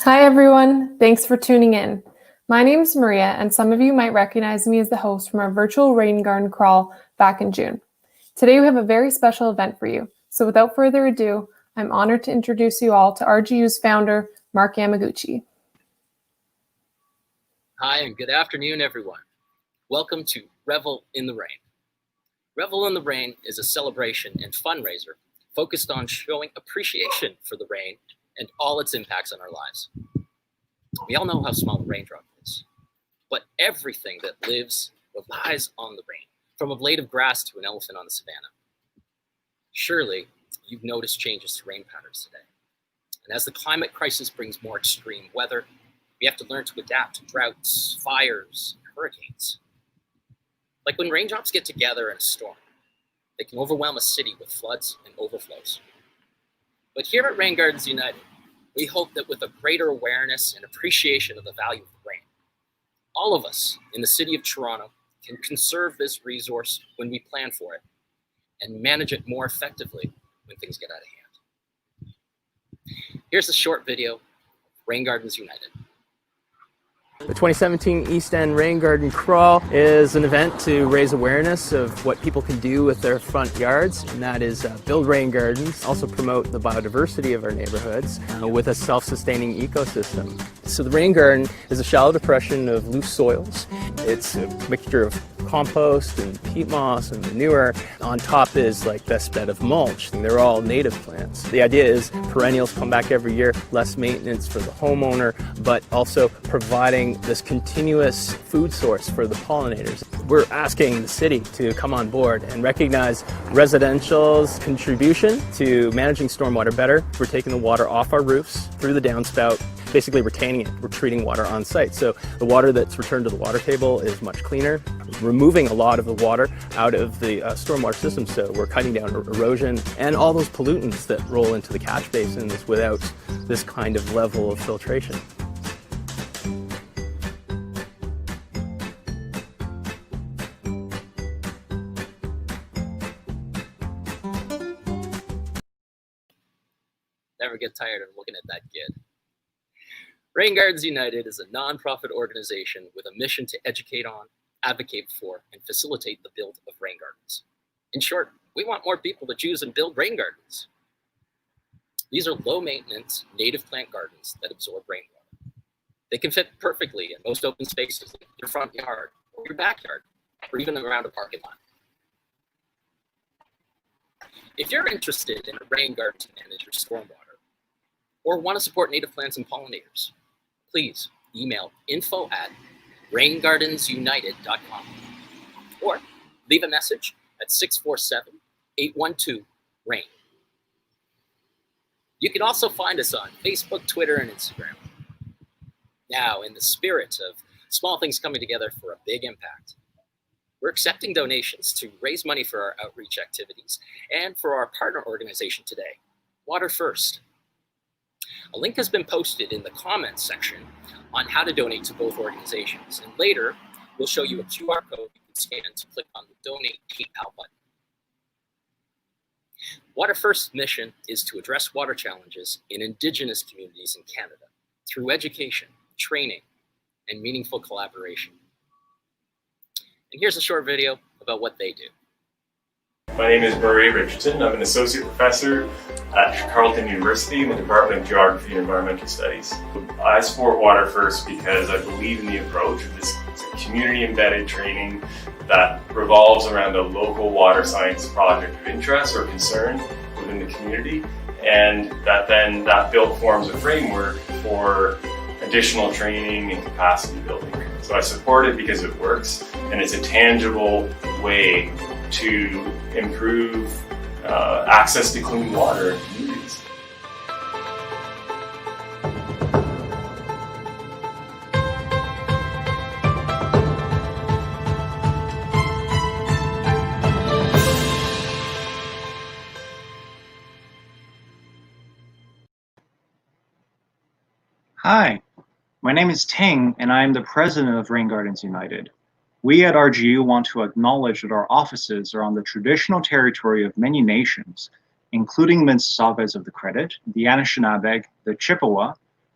Hi everyone, thanks for tuning in. My name is Maria, and some of you might recognize me as the host from our virtual rain garden crawl back in June. Today we have a very special event for you, so without further ado, I'm honored to introduce you all to RGU's founder, Marc Yamaguchi. Hi and good afternoon everyone. Welcome to Revel in the Rain. Revel in the Rain is a celebration and fundraiser focused on showing appreciation for the rain and all its impacts on our lives. We all know how small a raindrop is, but everything that lives relies on the rain, from a blade of grass to an elephant on the savannah. Surely, you've noticed changes to rain patterns today. And as the climate crisis brings more extreme weather, we have to learn to adapt to droughts, fires, and hurricanes. Like when raindrops get together in a storm, they can overwhelm a city with floods and overflows. But here at Rain Gardens United, we hope that with a greater awareness and appreciation of the value of the rain, all of us in the city of Toronto can conserve this resource when we plan for it and manage it more effectively when things get out of hand. Here's a short video of Rain Gardens United. The 2017 East End Rain Garden Crawl is an event to raise awareness of what people can do with their front yards, and that is build rain gardens, also promote the biodiversity of our neighborhoods with a self-sustaining ecosystem. So the rain garden is a shallow depression of loose soils. It's a mixture of compost and peat moss and manure. On top is like best bed of mulch, and they're all native plants. The idea is perennials come back every year, less maintenance for the homeowner, but also providing this continuous food source for the pollinators. We're asking the city to come on board and recognize residential's contribution to managing stormwater better. We're taking the water off our roofs through the downspout, basically retaining it. We're treating water on site. So the water that's returned to the water table is much cleaner, removing a lot of the water out of the stormwater system. So we're cutting down erosion and all those pollutants that roll into the catch basins without this kind of level of filtration. Never get tired of looking at that kid. Rain Gardens United is a nonprofit organization with a mission to educate on, advocate for, and facilitate the build of rain gardens. In short, we want more people to choose and build rain gardens. These are low-maintenance, native plant gardens that absorb rainwater. They can fit perfectly in most open spaces like your front yard or your backyard, or even around a parking lot. If you're interested in a rain garden to manage your stormwater, or want to support native plants and pollinators, please email info@raingardensunited.com or leave a message at 647-812-RAIN. You can also find us on Facebook, Twitter, and Instagram. Now, in the spirit of small things coming together for a big impact, we're accepting donations to raise money for our outreach activities and for our partner organization today, Water First. A link has been posted in the comments section on how to donate to both organizations, and later we'll show you a QR code you can scan to click on the Donate PayPal button. Water First's mission is to address water challenges in Indigenous communities in Canada through education, training, and meaningful collaboration. And here's a short video about what they do. My name is Murray Richardson. I'm an associate professor at Carleton University in the Department of Geography and Environmental Studies. I support Water First because I believe in the approach of this community-embedded training that revolves around a local water science project of interest or concern within the community, and that built forms a framework for additional training and capacity building. So I support it because it works, and it's a tangible way to improve access to clean water in communities. Hi, my name is Ting, and I am the president of Rain Gardens United. We at RGU want to acknowledge that our offices are on the traditional territory of many nations, including Mississaugas of the Credit, the Anishinaabe, the Chippewa,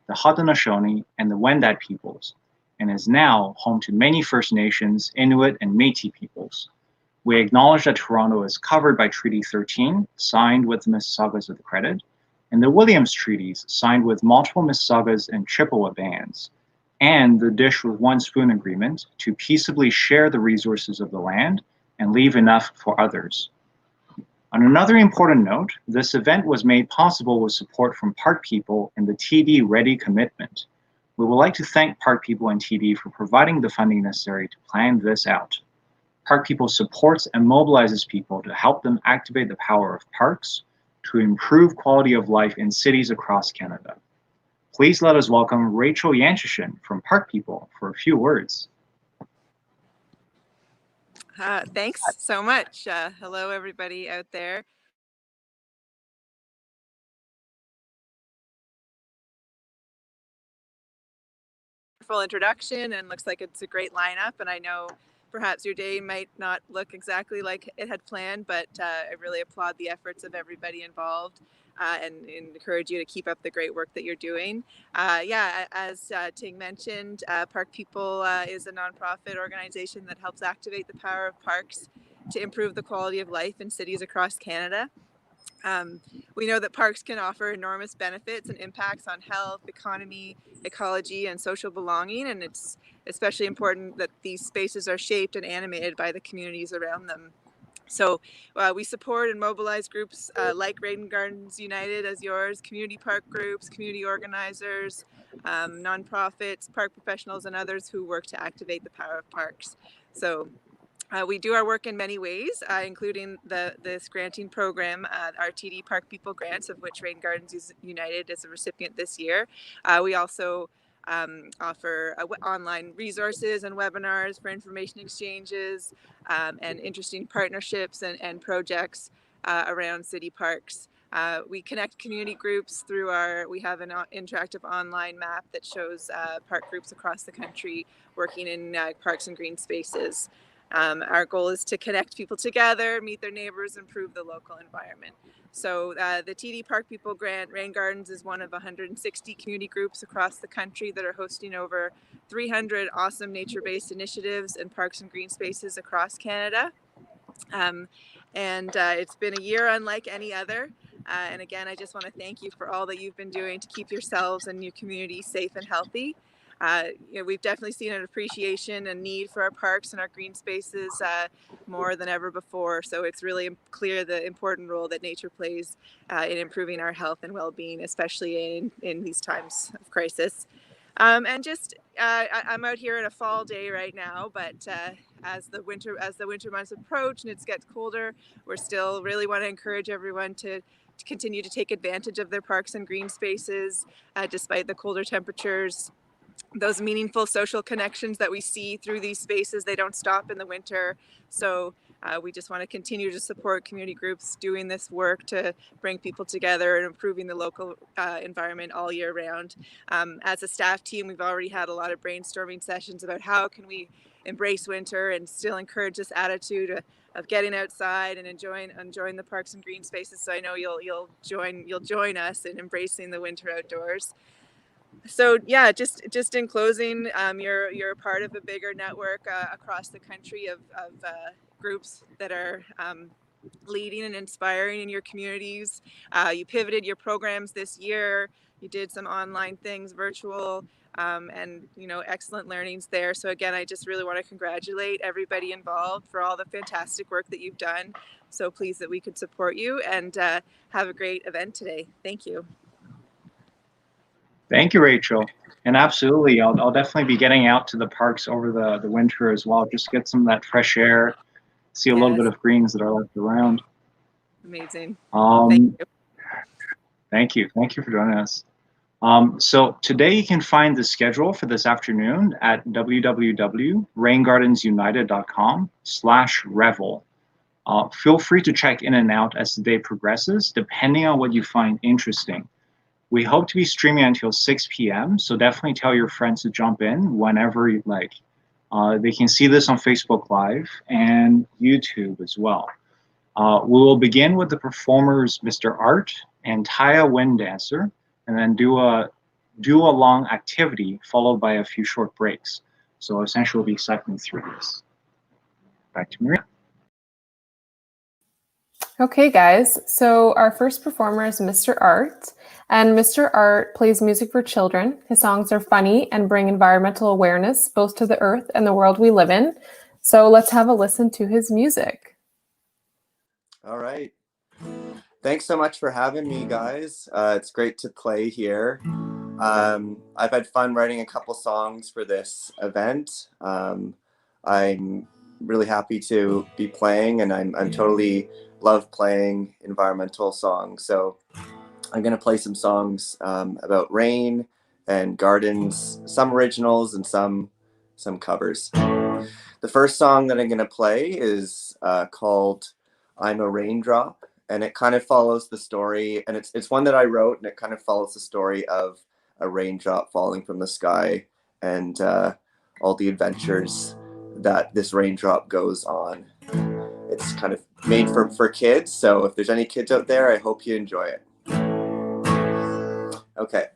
the Haudenosaunee, and the Wendat peoples, and is now home to many First Nations, Inuit, and Métis peoples. We acknowledge that Toronto is covered by Treaty 13, signed with the Mississaugas of the Credit, and the Williams Treaties, signed with multiple Mississaugas and Chippewa bands, and the Dish with One Spoon Agreement to peaceably share the resources of the land and leave enough for others. On another important note, this event was made possible with support from Park people and the TD Ready commitment. We would like to thank Park people and TD for providing the funding necessary to plan this out. Park people supports and mobilizes people to help them activate the power of parks to improve quality of life in cities across Canada. Please let us welcome Rachel Yanchyshyn from Park People for a few words. Thanks so much. Hello, everybody out there. Full introduction, and looks like it's a great lineup. And I know perhaps your day might not look exactly like it had planned, but I really applaud the efforts of everybody involved and encourage you to keep up the great work that you're doing. As Ting mentioned, Park People is a nonprofit organization that helps activate the power of parks to improve the quality of life in cities across Canada. We know that parks can offer enormous benefits and impacts on health, economy, ecology, and social belonging, and it's especially important that these spaces are shaped and animated by the communities around them. So we support and mobilize groups like Rain Gardens United as yours, community park groups, community organizers, nonprofits, park professionals, and others who work to activate the power of parks. So we do our work in many ways, including this granting program, our TD Park People Grants, of which Rain Gardens United is a recipient this year. We also offer online resources and webinars for information exchanges and interesting partnerships and projects around city parks. We connect community groups through we have an interactive online map that shows park groups across the country working in parks and green spaces. Our goal is to connect people together, meet their neighbors, improve the local environment. So the TD Park People Grant, Rain Gardens is one of 160 community groups across the country that are hosting over 300 awesome nature-based initiatives in parks and green spaces across Canada. It's been a year unlike any other. And again, I just want to thank you for all that you've been doing to keep yourselves and your community safe and healthy. We've definitely seen an appreciation and need for our parks and our green spaces more than ever before. So it's really clear the important role that nature plays in improving our health and well-being, especially in these times of crisis. I'm out here in a fall day right now, but as the winter months approach and it gets colder, we're still really want to encourage everyone to continue to take advantage of their parks and green spaces despite the colder temperatures. Those meaningful social connections that we see through these spaces, they don't stop in the winter. So we just want to continue to support community groups doing this work to bring people together and improving the local environment all year round. As a staff team, we've already had a lot of brainstorming sessions about how can we embrace winter and still encourage this attitude of getting outside and enjoying the parks and green spaces. So I know you'll join us in embracing the winter outdoors. So yeah, just in closing, you're part of a bigger network across the country of groups that are leading and inspiring in your communities. You pivoted your programs this year. You did some online things, virtual, and excellent learnings there. So again, I just really want to congratulate everybody involved for all the fantastic work that you've done. So pleased that we could support you and have a great event today. Thank you. Thank you, Rachel. And absolutely, I'll definitely be getting out to the parks over the winter as well, just get some of that fresh air, see a little bit of greens that are left around. Amazing. Thank you for joining us. So today you can find the schedule for this afternoon at www.raingardensunited.com/revel. Feel free to check in and out as the day progresses, depending on what you find interesting. We hope to be streaming until 6 p.m., so definitely tell your friends to jump in whenever you'd like. They can see this on Facebook Live and YouTube as well. We will begin with the performers Mr. Art and Thée Wind Dancer, and then do a do a long activity followed by a few short breaks. So essentially we'll be cycling through this. Back to Maria. Okay, guys, so our first performer is Mr. Art, and Mr. Art plays music for children. His songs are funny and bring environmental awareness both to the earth and the world we live in. So let's have a listen to his music. All right. Thanks so much for having me, guys. It's great to play here. I've had fun writing a couple songs for this event. I'm really happy to be playing, and I'm totally love playing environmental songs. So I'm going to play some songs about rain and gardens, some originals and some covers. The first song that I'm going to play is called I'm a Raindrop, and it kind of follows the story, and it's one that I wrote, and it kind of follows the story of a raindrop falling from the sky and all the adventures that this raindrop goes on. It's kind of made for kids, so if there's any kids out there, I hope you enjoy it. Okay.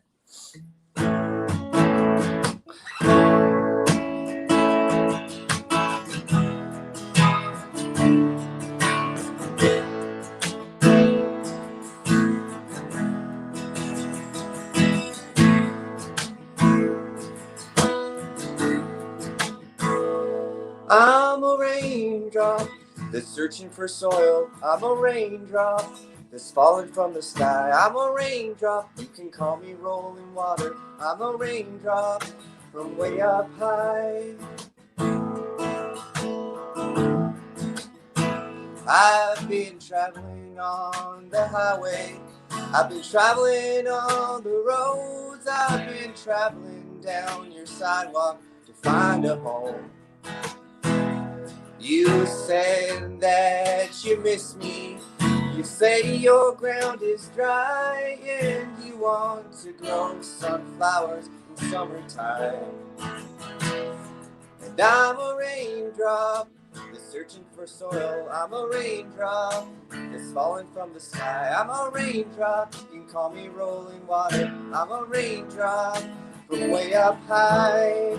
I'm a raindrop that's searching for soil. I'm a raindrop that's falling from the sky. I'm a raindrop, you can call me rolling water. I'm a raindrop from way up high. I've been traveling on the highway. I've been traveling on the roads. I've been traveling down your sidewalk to find a home. You said that you miss me. You say your ground is dry and you want to grow sunflowers in summertime. And I'm a raindrop that's searching for soil. I'm a raindrop that's falling from the sky. I'm a raindrop, you can call me rolling water. I'm a raindrop from way up high.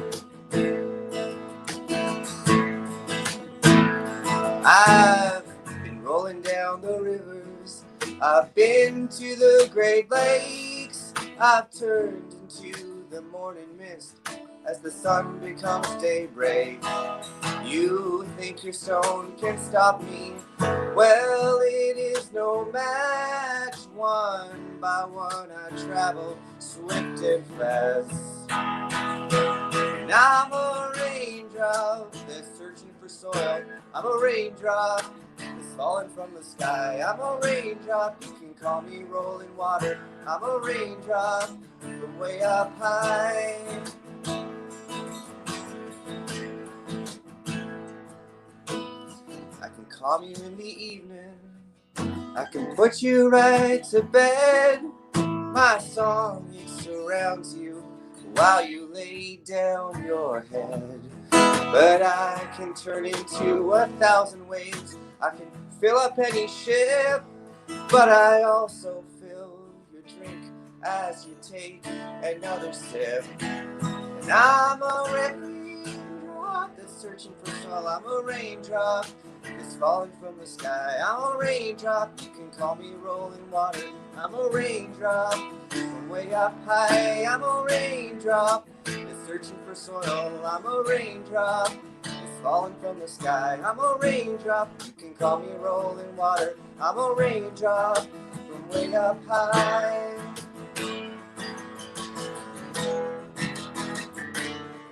I've been rolling down the rivers. I've been to the Great Lakes. I've turned into the morning mist as the sun becomes daybreak. You think your stone can stop me? Well, it is no match. One by one I travel swift and fast. And I'm a raindrop that's searching for soil. I'm a raindrop that's falling from the sky. I'm a raindrop, you can call me rolling water. I'm a raindrop from way up high. I can calm you in the evening. I can put you right to bed. My song, it surrounds you while you lay down your head. But I can turn into 1,000 waves. I can fill up any ship, but I also fill your drink as you take another sip. And I'm a raindrop that's searching for soil. I'm a raindrop that's falling from the sky. I'm a raindrop, you can call me rolling water. I'm a raindrop from way up high. I'm a raindrop that's searching for soil. I'm a raindrop that's falling from the sky. I'm a raindrop, you can call me rolling water. I'm a raindrop from way up high.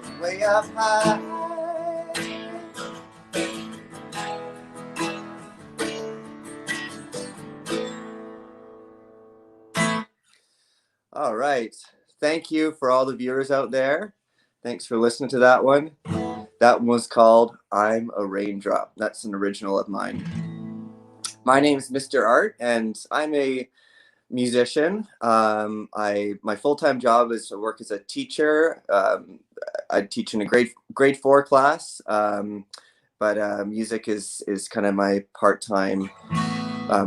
From way up high. All right. Thank you for all the viewers out there. Thanks for listening to that one. That one was called I'm a Raindrop. That's an original of mine. My name is Mr. Art, and I'm a musician. My full-time job is to work as a teacher. I teach in a grade 4 class, but music is kind of my part-time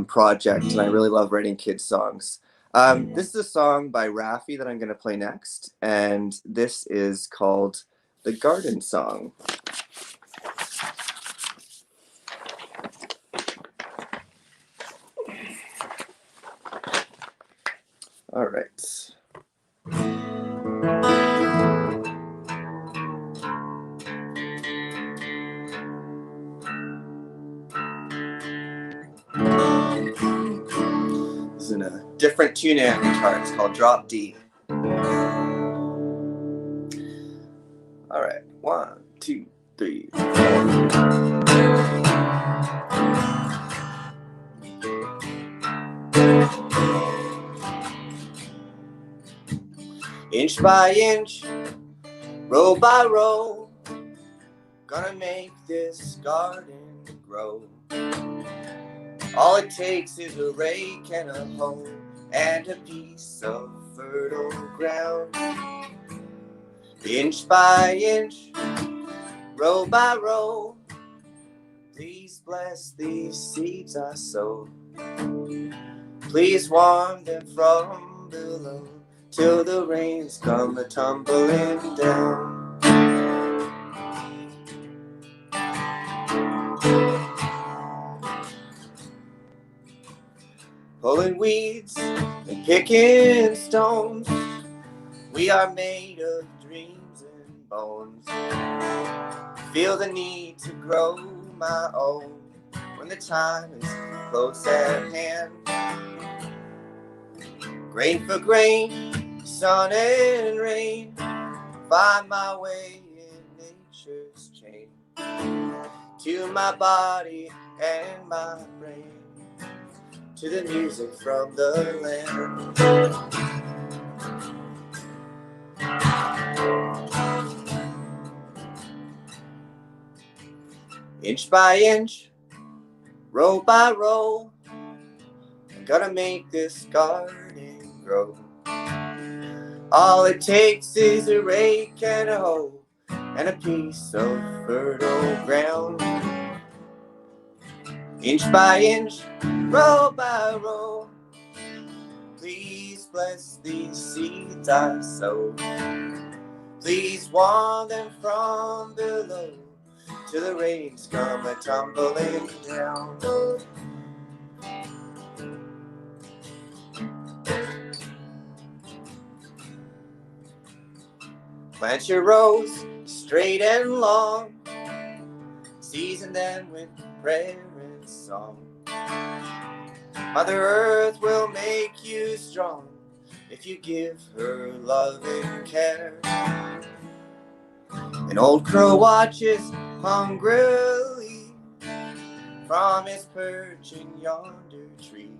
project, and I really love writing kids songs. This is a song by Raffi that I'm going to play next, and this is called The Garden Song. All right. This is in a different tune and guitar. It's called Drop D. All right, 1, 2, 3, 4. Inch by inch, row by row, gonna make this garden grow. All it takes is a rake and a hoe and a piece of fertile ground. Inch by inch, row by row, please bless these seeds I sow. Please warm them from below till the rains come a-tumbling down. Pulling weeds and picking stones, we are made of dreams and bones. Feel the need to grow my own when the time is close at hand. Grain for grain, sun and rain, find my way in nature's chain. To my body and my brain, to the music from the land. Inch by inch, row by row, I'm gonna make this garden grow. All it takes is a rake and a hoe and a piece of fertile ground. Inch by inch, row by row, please bless these seeds I sow. Please warm them from below till the rains come a-tumbling down. Plant your rows straight and long, season them with prayer and song. Mother Earth will make you strong if you give her love and care. An old crow watches hungrily from his perch in yonder tree.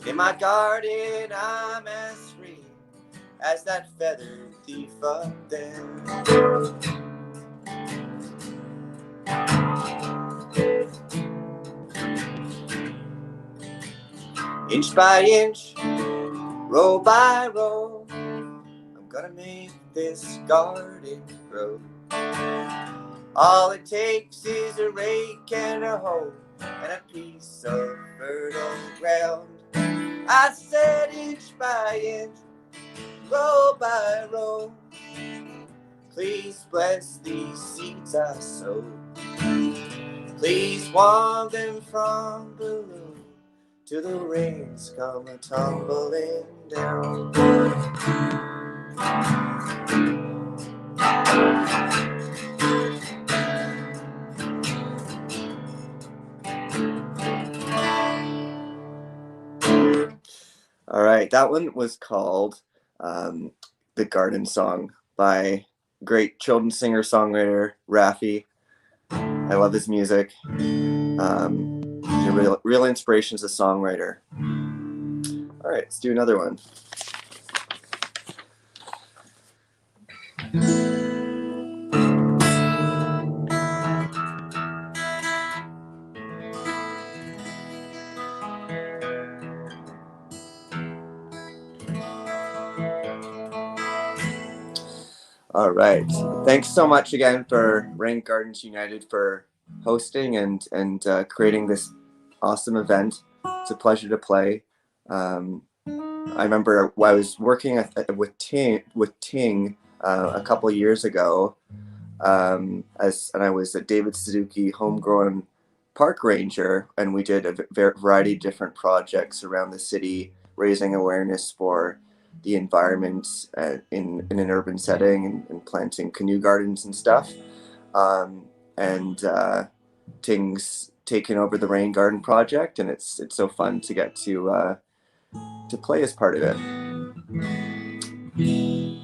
In my garden I'm as free as that feathered thief up there. Inch by inch, row by row, I'm gonna make this garden grow. All it takes is a rake and a hoe and a piece of fertile ground. I said inch by inch, row by row, please bless these seeds I sow. Please warm them from below till the rains come a-tumbling down. All right, that one was called The Garden Song by great children's singer-songwriter Raffi. I love his music. He's a real inspiration as a songwriter. All right, let's do another one. All right. Thanks so much again for Rain Gardens United for hosting and creating this awesome event. It's a pleasure to play. I remember I was working with Ting a couple years ago, and I was a David Suzuki homegrown park ranger, and we did a variety of different projects around the city, raising awareness for the environment in an urban setting, and planting canoe gardens and stuff. And Ting's taken over the rain garden project, and it's so fun to get to play as part of it.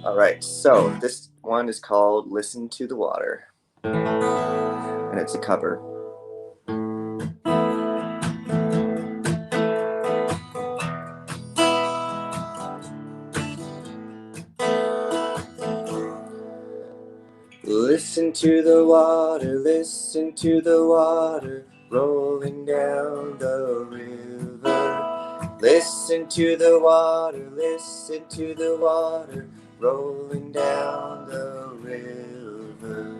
All right, so this one is called Listen to the Water, and it's a cover. Listen to the water, listen to the water, rolling down the river. Listen to the water, listen to the water, rolling down the river.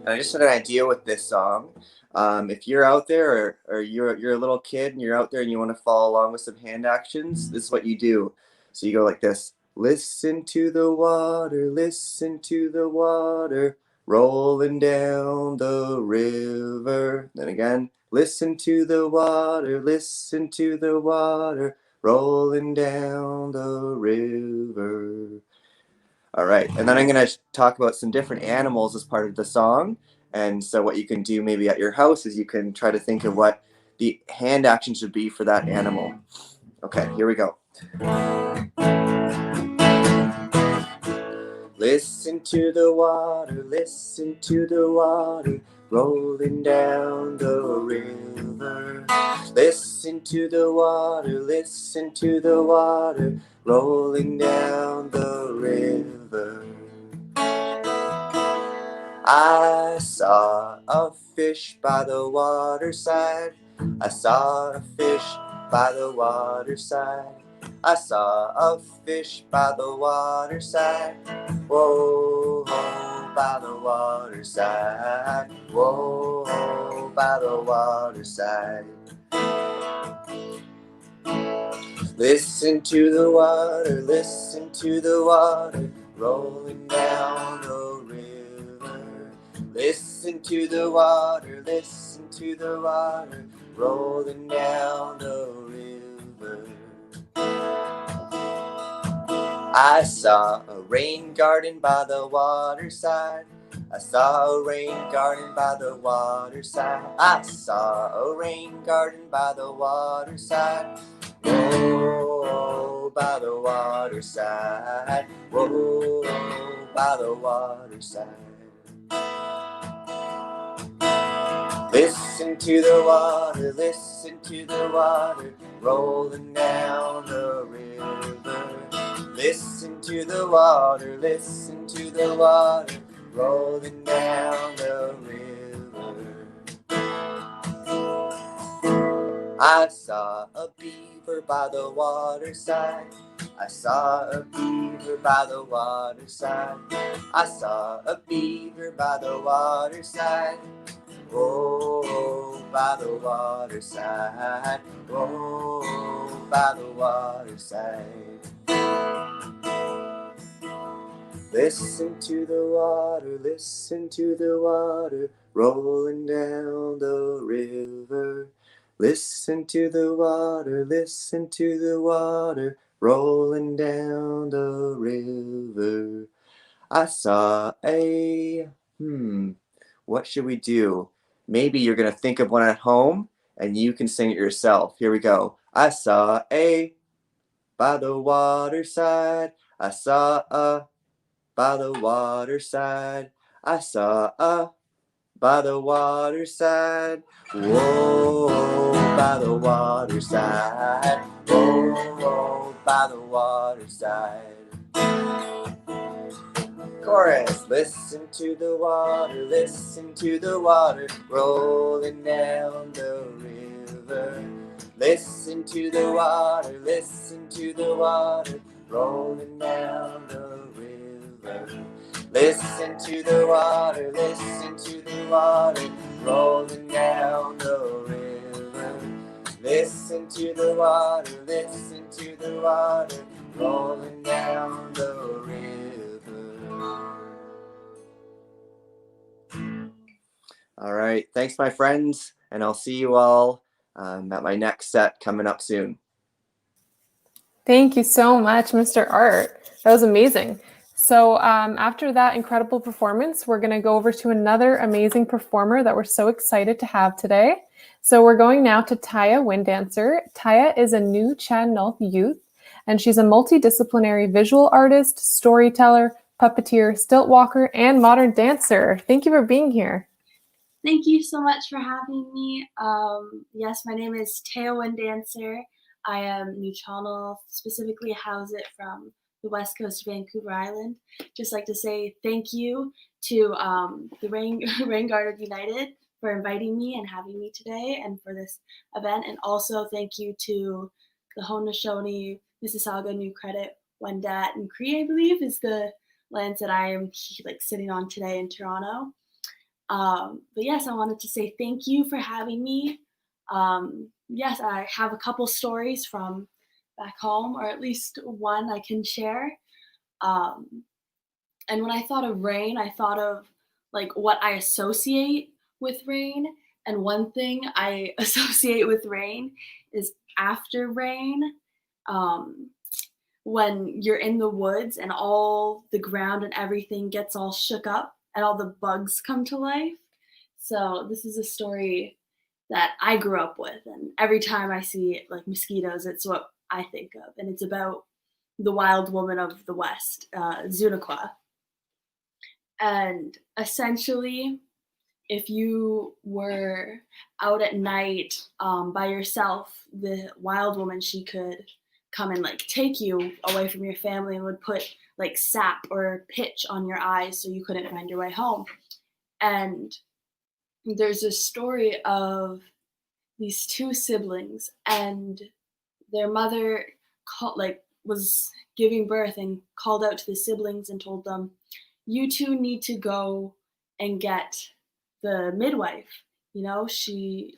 And I just had an idea with this song. If you're out there, or you're a little kid and you're out there and you want to follow along with some hand actions, this is what you do. So you go like this. Listen to the water, listen to the water, rolling down the river. Then again, listen to the water, listen to the water, rolling down the river. All right, and then I'm going to talk about some different animals as part of the song. And so what you can do maybe at your house is you can try to think of what the hand action should be for that animal. Okay, here we go. Listen to the water, listen to the water, rolling down the river. Listen to the water, listen to the water, rolling down the river. I saw a fish by the waterside. I saw a fish by the waterside. I saw a fish by the waterside. Whoa, whoa, by the waterside. Whoa, whoa, by the waterside. Listen to the water, listen to the water, rolling down the river. Listen to the water, listen to the water, rolling down the river. I saw a rain garden by the waterside. I saw a rain garden by the waterside. I saw a rain garden by the waterside. Whoa, by the waterside. Whoa, by the waterside. Listen to the water, listen to the water, rolling down the river. Listen to the water, listen to the water, rolling down the river. I saw a beaver by the waterside. I saw a beaver by the waterside. I saw a beaver by the waterside. Whoa, by the waterside. Whoa, by the waterside. Listen to the water, listen to the water, rolling down the river. Listen to the water, listen to the water, rolling down the river. I saw a, what should we do? Maybe you're going to think of one at home and you can sing it yourself. Here we go. I saw a by the waterside. I saw a by the waterside. I saw a by the waterside. Whoa, by the waterside. Whoa, by the waterside. Chorus. Listen to the water, listen to the water, rolling down the river. Listen to the water, listen to the water, rolling down the river. Listen to the water, listen to the water, rolling down the river. Listen to the water, listen to the water rolling down the river. All right, thanks my friends, and I'll see you all at my next set coming up soon. Thank you so much, Mr. Art. That was amazing. So after that incredible performance, we're going to go over to another amazing performer that we're so excited to have today. So we're going now to Thée Wind Dancer. Thée is a Nuu-chah-nulth youth, and she's a multidisciplinary visual artist, storyteller, puppeteer, stilt-walker, and modern dancer. Thank you for being here. Thank you so much for having me. Yes, my name is Thée Wind Dancer. I am Nuu-chah-nulth, specifically house it from the west coast of Vancouver Island. Just like to say thank you to the Rain Garden United for inviting me and having me today and for this event. And also thank you to the Haudenosaunee, Mississauga, New Credit, Wendat, and Cree, I believe, is the lands that I am sitting on today in Toronto. But yes, I wanted to say thank you for having me. Yes, I have a couple stories from back home, or at least one I can share. And when I thought of rain, I thought of what I associate with rain. And one thing I associate with rain is after rain, when you're in the woods and all the ground and everything gets all shook up and all the bugs come to life. So this is a story that I grew up with, and every time I see mosquitoes, it's what I think of, and it's about the wild woman of the West, Nuu-chah. And essentially, if you were out at night by yourself, the wild woman, she could come and take you away from your family and would put sap or pitch on your eyes so you couldn't find your way home. And there's a story of these two siblings, and their mother was giving birth and called out to the siblings and told them, "You two need to go and get the midwife. You know, you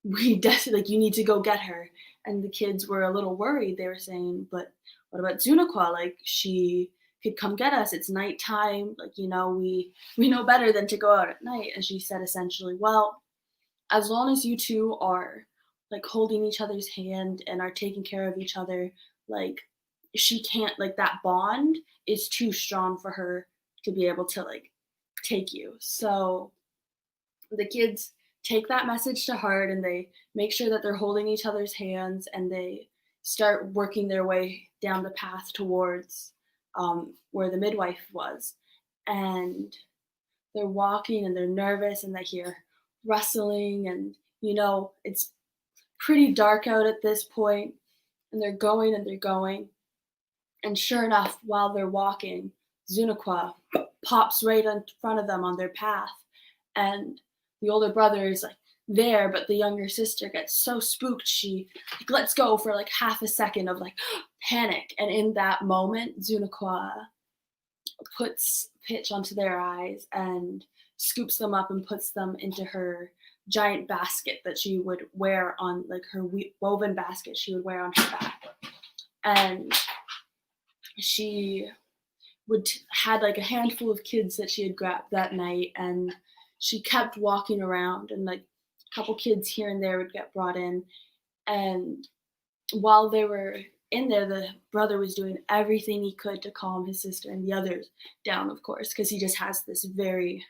need to go get her." And the kids were a little worried. They were saying, "But what about Nuu-chah? She could come get us. It's nighttime. We know better than to go out at night." And she said essentially, "Well, as long as you two are holding each other's hand and are taking care of each other, she can't, that bond is too strong for her to be able to take you." So the kids take that message to heart, and they make sure that they're holding each other's hands, and they start working their way down the path towards where the midwife was. And they're walking and they're nervous and they hear rustling, and it's pretty dark out at this point, and they're going and they're going, and sure enough, while they're walking, Nuu-chah pops right in front of them on their path, and the older brother is there, but the younger sister gets so spooked she lets go for half a second of panic, and in that moment Nuu-chah puts pitch onto their eyes and scoops them up and puts them into her giant basket that she would wear on her woven basket she would wear on her back. And she had a handful of kids that she had grabbed that night, and she kept walking around, and a couple kids here and there would get brought in. And while they were in there, the brother was doing everything he could to calm his sister and the others down, of course, because he just has this very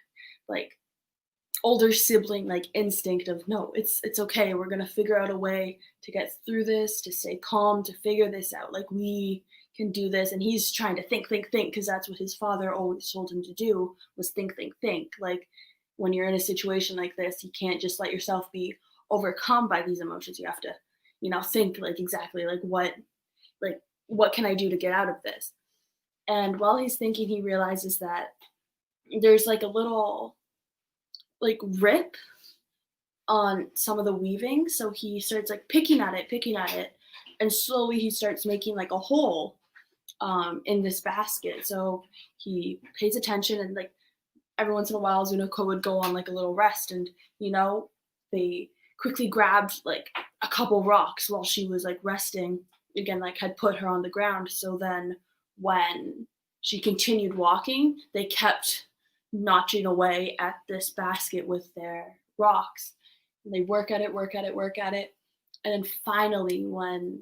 older sibling instinct of, no, it's okay, we're gonna figure out a way to get through this, to stay calm, to figure this out, we can do this. And he's trying to think, because that's what his father always told him to do, was think. When you're in a situation like this, you can't just let yourself be overcome by these emotions. You have to think exactly what can I do to get out of this. And while he's thinking, he realizes that there's a little rip on some of the weaving. So he starts picking at it, and slowly he starts making a hole in this basket. So he pays attention, and every once in a while Nuu-chah would go on a little rest, and they quickly grabbed a couple rocks while she was resting again, like had put her on the ground. So then when she continued walking, they kept notching away at this basket with their rocks. And they work at it. And then finally, when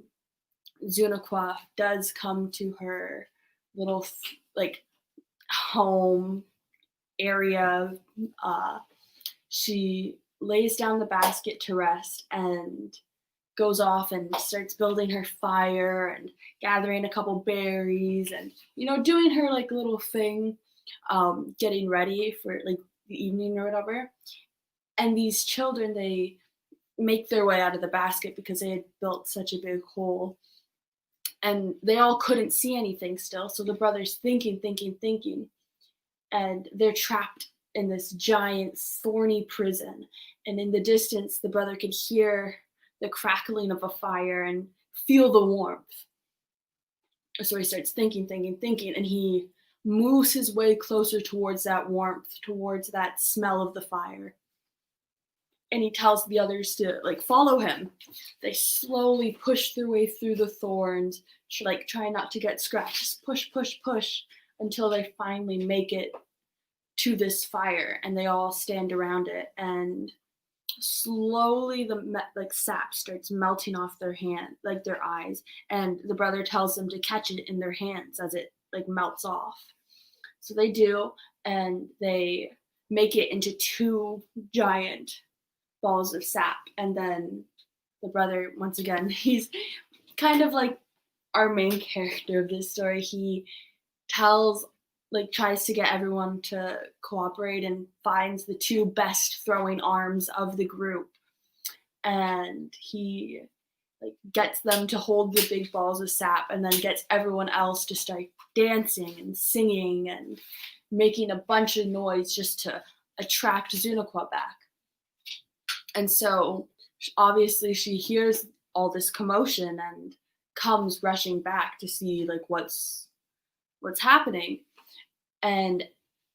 Nuu-chah-nulth does come to her little like home area, she lays down the basket to rest and goes off and starts building her fire and gathering a couple berries and, you know, doing her like little thing, getting ready for like the evening or whatever. And these children, they make their way out of the basket because they had built such a big hole. And they all couldn't see anything still. So the brother's thinking. And they're trapped in this giant thorny prison. And in the distance, the brother could hear the crackling of a fire and feel the warmth. So he starts thinking, and he moves his way closer towards that warmth, towards that smell of the fire. And he tells the others to like follow him. They slowly push their way through the thorns, like try not to get scratched. Just push until they finally make it to this fire, and they all stand around it. And slowly the like sap starts melting off their hand, like their eyes. And the brother tells them to catch it in their hands as it like melts off. So they do, and they make it into 2 giant balls of sap. And then the brother, once again, he's kind of like our main character of this story. He tries to get everyone to cooperate and finds the 2 best throwing arms of the group. And he like gets them to hold the big balls of sap, and then gets everyone else to start dancing and singing and making a bunch of noise just to attract Nuu-chah-nulth back. And so obviously she hears all this commotion and comes rushing back to see like what's happening. And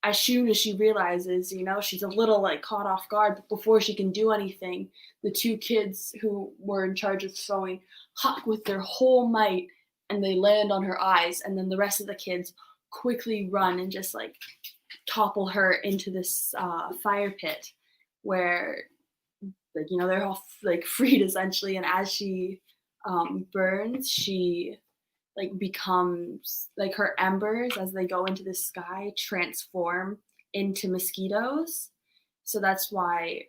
as soon as she realizes, you know, she's a little like caught off guard, but before she can do anything, the 2 kids who were in charge of throwing huck with their whole might, and they land on her eyes. And then the rest of the kids quickly run and just like topple her into this fire pit where, like, you know, they're all like freed essentially. And as she burns, she like becomes like her embers as they go into the sky transform into mosquitoes. So that's why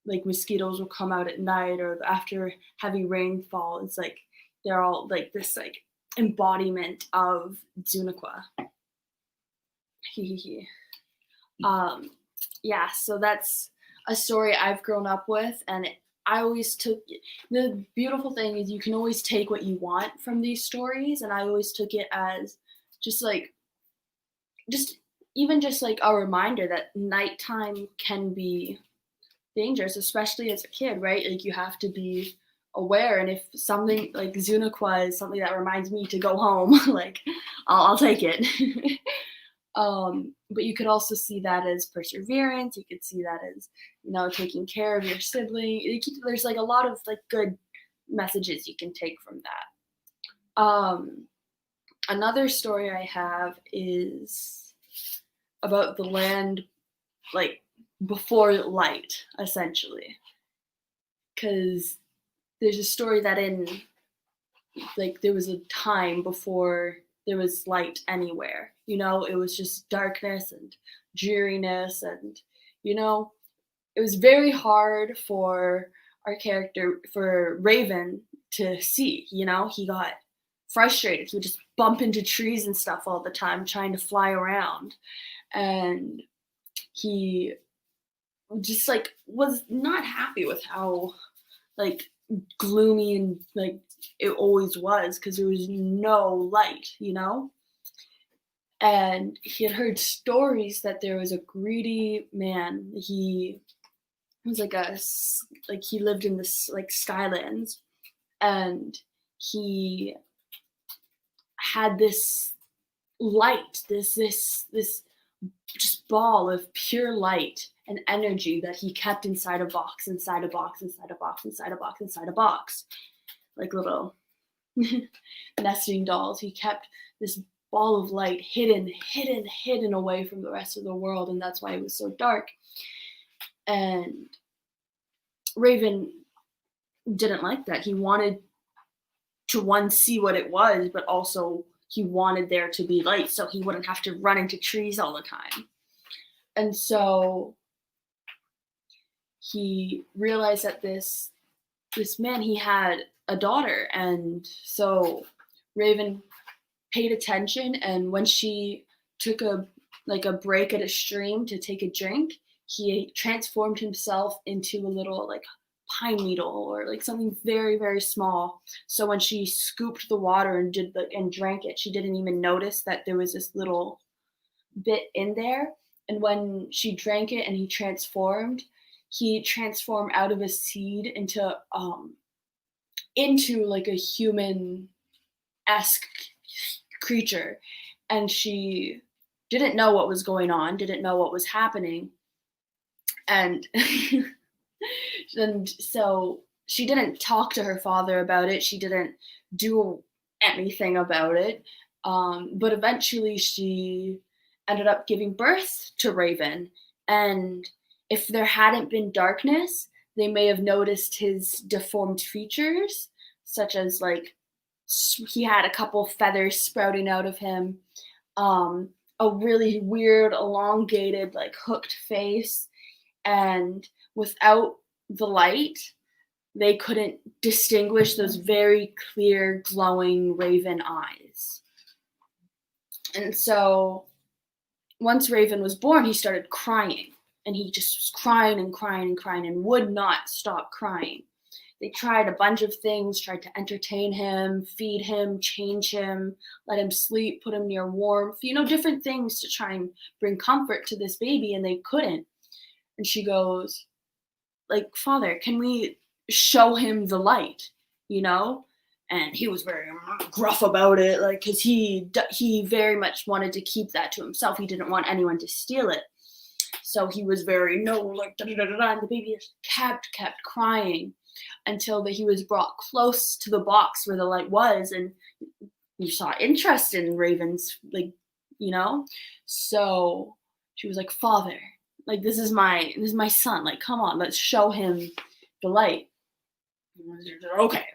like mosquitoes will come out at night or after heavy rainfall. It's like they're all like this like embodiment of Nuu-chah-nulth. Yeah, so that's a story I've grown up with, and I always took, the beautiful thing is you can always take what you want from these stories, and I always took it as just like a reminder that nighttime can be dangerous, especially as a kid, right? Like you have to be aware, and if something like Nuu-chah-nulth is something that reminds me to go home, like I'll take it. But you could also see that as perseverance. You could see that as, you know, taking care of your sibling. There's like a lot of like good messages you can take from that. Another story I have is about the land like before light, essentially. Because there's a story that in like there was a time before there was light anywhere. You know, it was just darkness and dreariness, and, you know, it was very hard for our character, for Raven, to see. You know, he got frustrated. He would just bump into trees and stuff all the time trying to fly around, and he just like was not happy with how like gloomy and like it always was, because there was no light, you know. And he had heard stories that there was a greedy man. He was like he lived in this like Skylands, and he had this light, this just ball of pure light and energy that he kept inside a box, inside a box, inside a box, inside a box, inside a box, like little nesting dolls. He kept this ball of light hidden away from the rest of the world, and that's why it was so dark. And Raven didn't like that. He wanted to see what it was, but also he wanted there to be light so he wouldn't have to run into trees all the time. And so he realized that this man, he had a daughter, and so Raven paid attention, and when she took a break at a stream to take a drink, he transformed himself into a little like pine needle or like something very, very small. So when she scooped the water and drank it, she didn't even notice that there was this little bit in there. And when she drank it and he transformed out of a seed into like a human-esque creature. And she didn't know what was going on, didn't know what was happening. And and so she didn't talk to her father about it. She didn't do anything about it. But eventually she ended up giving birth to Raven. And if there hadn't been darkness, they may have noticed his deformed features, such as like he had a couple feathers sprouting out of him, a really weird, elongated, like hooked face. And without the light, they couldn't distinguish those very clear, glowing raven eyes. And so once Raven was born, he started crying. And he just was crying and would not stop crying. They tried a bunch of things, tried to entertain him, feed him, change him, let him sleep, put him near warmth, different things to try and bring comfort to this baby, and they couldn't. And she goes, like, Father, can we show him the light, And he was very gruff about it, like, because he very much wanted to keep that to himself. He didn't want anyone to steal it. So he was very, no, like, da-da-da-da-da, and the baby just kept crying until he was brought close to the box where the light was, and you saw interest in Raven's, like, So she was like, Father, like, this is my son, like, come on, let's show him the light. Okay.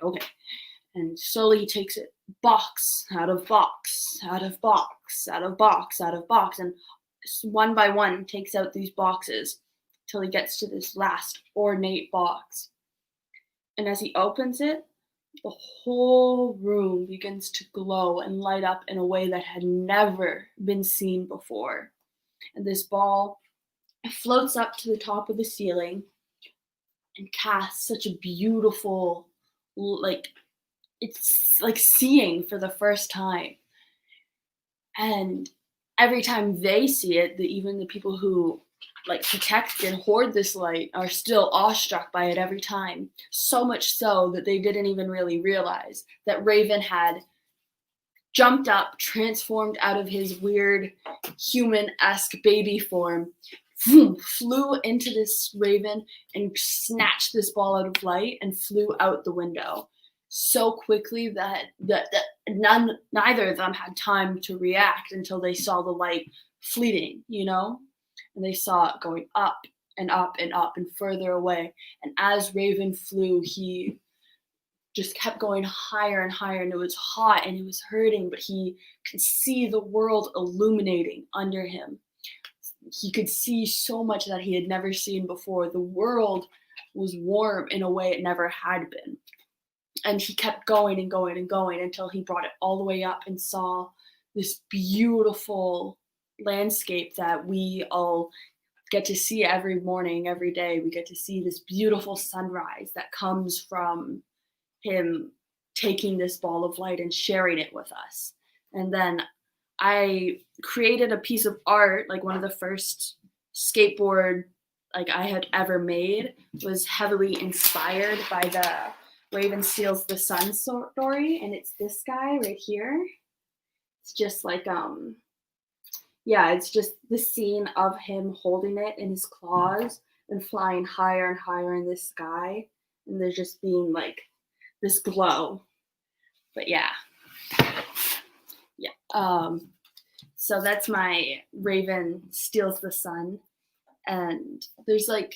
And slowly he takes it box out of box, out of box, out of box, out of box, and one by one takes out these boxes till he gets to this last ornate box. And as he opens it, the whole room begins to glow and light up in a way that had never been seen before. And this ball floats up to the top of the ceiling and casts such a beautiful, like, it's like seeing for the first time. And every time they see it, even the people who like protect and hoard this light are still awestruck by it every time. So much so that they didn't even really realize that Raven had jumped up, transformed out of his weird human-esque baby form, flew into this raven and snatched this ball out of light and flew out the window so quickly that neither of them had time to react until they saw the light fleeting, and they saw it going up and up and up and further away. And as Raven flew, he just kept going higher and higher, and it was hot and it was hurting, but he could see the world illuminating under him. He could see so much that he had never seen before. The world was warm in a way it never had been. And he kept going and going and going until he brought it all the way up and saw this beautiful landscape that we all get to see every morning, every day. We get to see this beautiful sunrise that comes from him taking this ball of light and sharing it with us. And then I created a piece of art, like one of the first skateboard like I had ever made was heavily inspired by the Raven Steals the Sun story, and it's this guy right here. It's just like it's just the scene of him holding it in his claws and flying higher and higher in the sky, and there's just being like this glow. but yeah. So that's my raven steals the sun, and there's like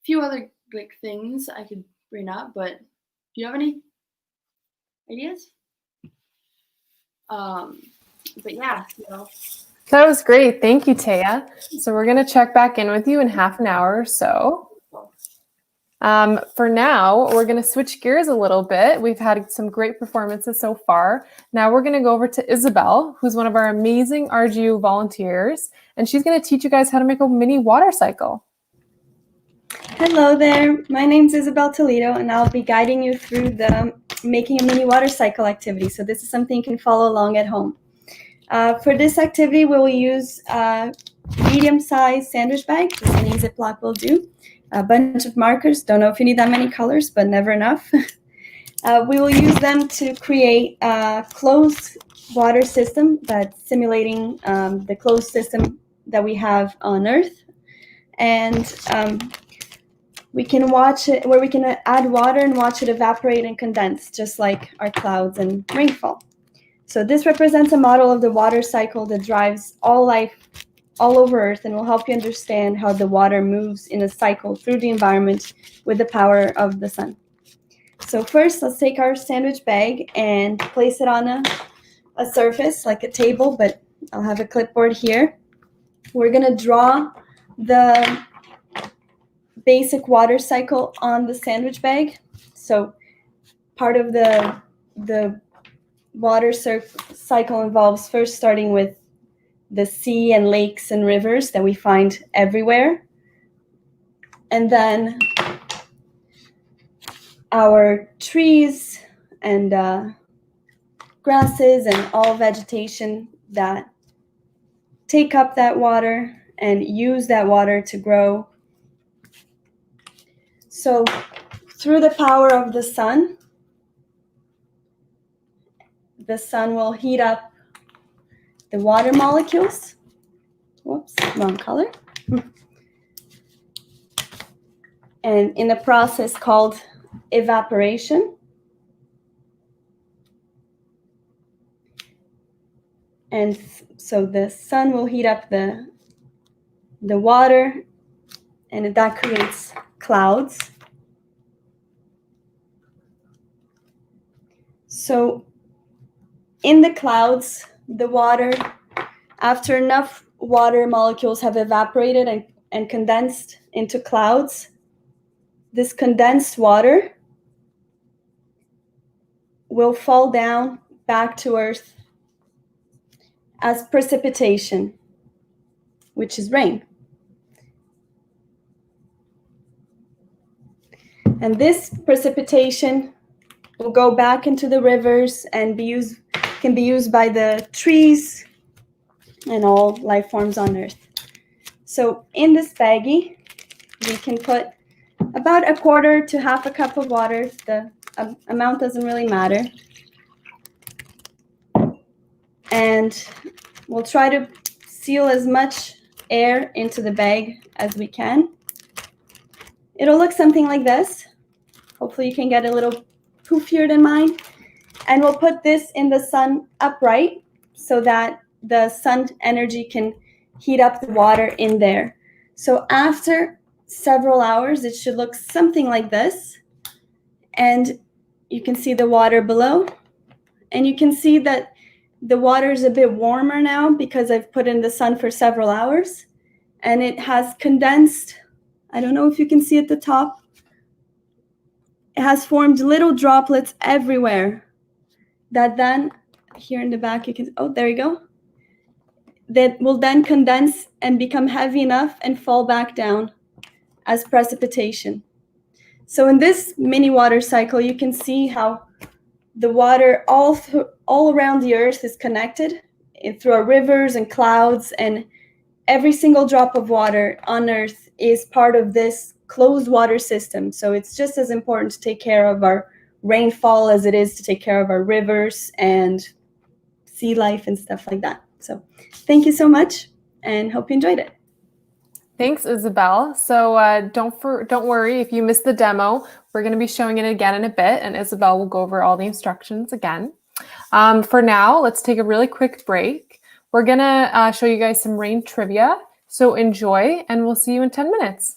a few other like things I could bring up, but do you have any ideas? But yeah, That was great. Thank you, Thée. So we're going to check back in with you in half an hour or so. For now, we're going to switch gears a little bit. We've had some great performances so far. Now we're going to go over to Isabel, who's one of our amazing RGU volunteers, and she's going to teach you guys how to make a mini water cycle. Hello there, my name's Isabel Toledo, and I'll be guiding you through the making a mini water cycle activity. So this is something you can follow along at home. For this activity, we will use a medium-sized sandwich bag. Just any Ziploc will do. A bunch of markers. Don't know if you need that many colors, but never enough. We will use them to create a closed water system that's simulating the closed system that we have on Earth. And we can watch it, where we can add water and watch it evaporate and condense, just like our clouds and rainfall. So this represents a model of the water cycle that drives all life all over Earth and will help you understand how the water moves in a cycle through the environment with the power of the sun. So first, let's take our sandwich bag and place it on a surface, like a table, but I'll have a clipboard here. We're going to draw the basic water cycle on the sandwich bag. So part of the water cycle involves first starting with the sea and lakes and rivers that we find everywhere. And then our trees and grasses and all vegetation that take up that water and use that water to grow. So through the power of the sun will heat up the water molecules. Whoops, wrong color. And in a process called evaporation. And so the sun will heat up the water, and that creates clouds. So in the clouds, the water, after enough water molecules have evaporated and condensed into clouds, this condensed water will fall down back to Earth as precipitation, which is rain. And this precipitation will go back into the rivers and can be used by the trees and all life forms on Earth. So in this baggie, we can put about 1/4 to 1/2 cup of water. The amount doesn't really matter. And we'll try to seal as much air into the bag as we can. It'll look something like this. Hopefully you can get a little poofier than mine. And we'll put this in the sun upright so that the sun energy can heat up the water in there. So after several hours, it should look something like this. And you can see the water below. And you can see that the water is a bit warmer now because I've put in the sun for several hours. And it has condensed. I don't know if you can see at the top. It has formed little droplets everywhere that then, here in the back, you can, oh, there you go. That will then condense and become heavy enough and fall back down as precipitation. So in this mini water cycle, you can see how the water all around the Earth is connected through our rivers and clouds, and every single drop of water on Earth is part of this closed water system. So it's just as important to take care of our rainfall as it is to take care of our rivers and sea life and stuff like that. So thank you so much and hope you enjoyed it. Thanks, Isabel. So don't worry if you missed the demo. We're going to be showing it again in a bit, and Isabel will go over all the instructions again. For now, let's take a really quick break. We're going to show you guys some rain trivia. So enjoy, and we'll see you in 10 minutes.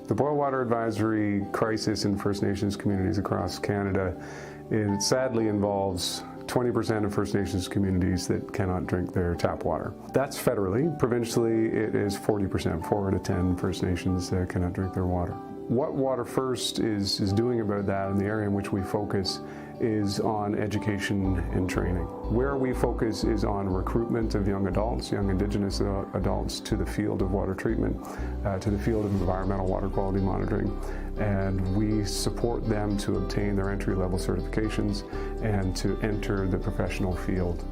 The boil water advisory crisis in First Nations communities across Canada, it sadly involves 20% of First Nations communities that cannot drink their tap water. That's federally. Provincially, it is 40%. 4 out of 10 First Nations cannot drink their water. What Water First is doing about that, and the area in which we focus, is on education and training. Where we focus is on recruitment of young adults, young Indigenous adults, to the field of water treatment, to the field of environmental water quality monitoring, and we support them to obtain their entry-level certifications and to enter the professional field.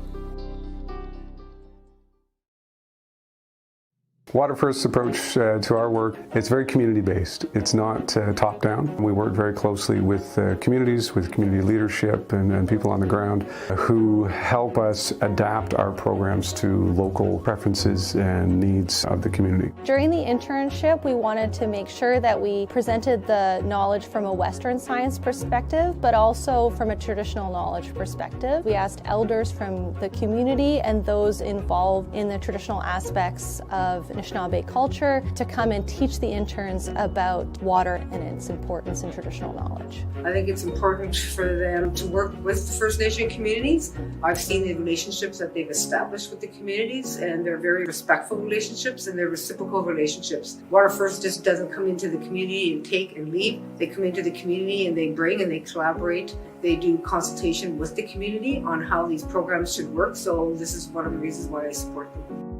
Water First's approach to our work, it's very community-based. It's not top-down. We work very closely with communities, with community leadership and people on the ground who help us adapt our programs to local preferences and needs of the community. During the internship, we wanted to make sure that we presented the knowledge from a Western science perspective, but also from a traditional knowledge perspective. We asked elders from the community and those involved in the traditional aspects of Anishinaabe culture to come and teach the interns about water and its importance in traditional knowledge. I think it's important for them to work with the First Nation communities. I've seen the relationships that they've established with the communities, and they're very respectful relationships and they're reciprocal relationships. Water First just doesn't come into the community and take and leave. They come into the community and they bring and they collaborate. They do consultation with the community on how these programs should work. So this is one of the reasons why I support them.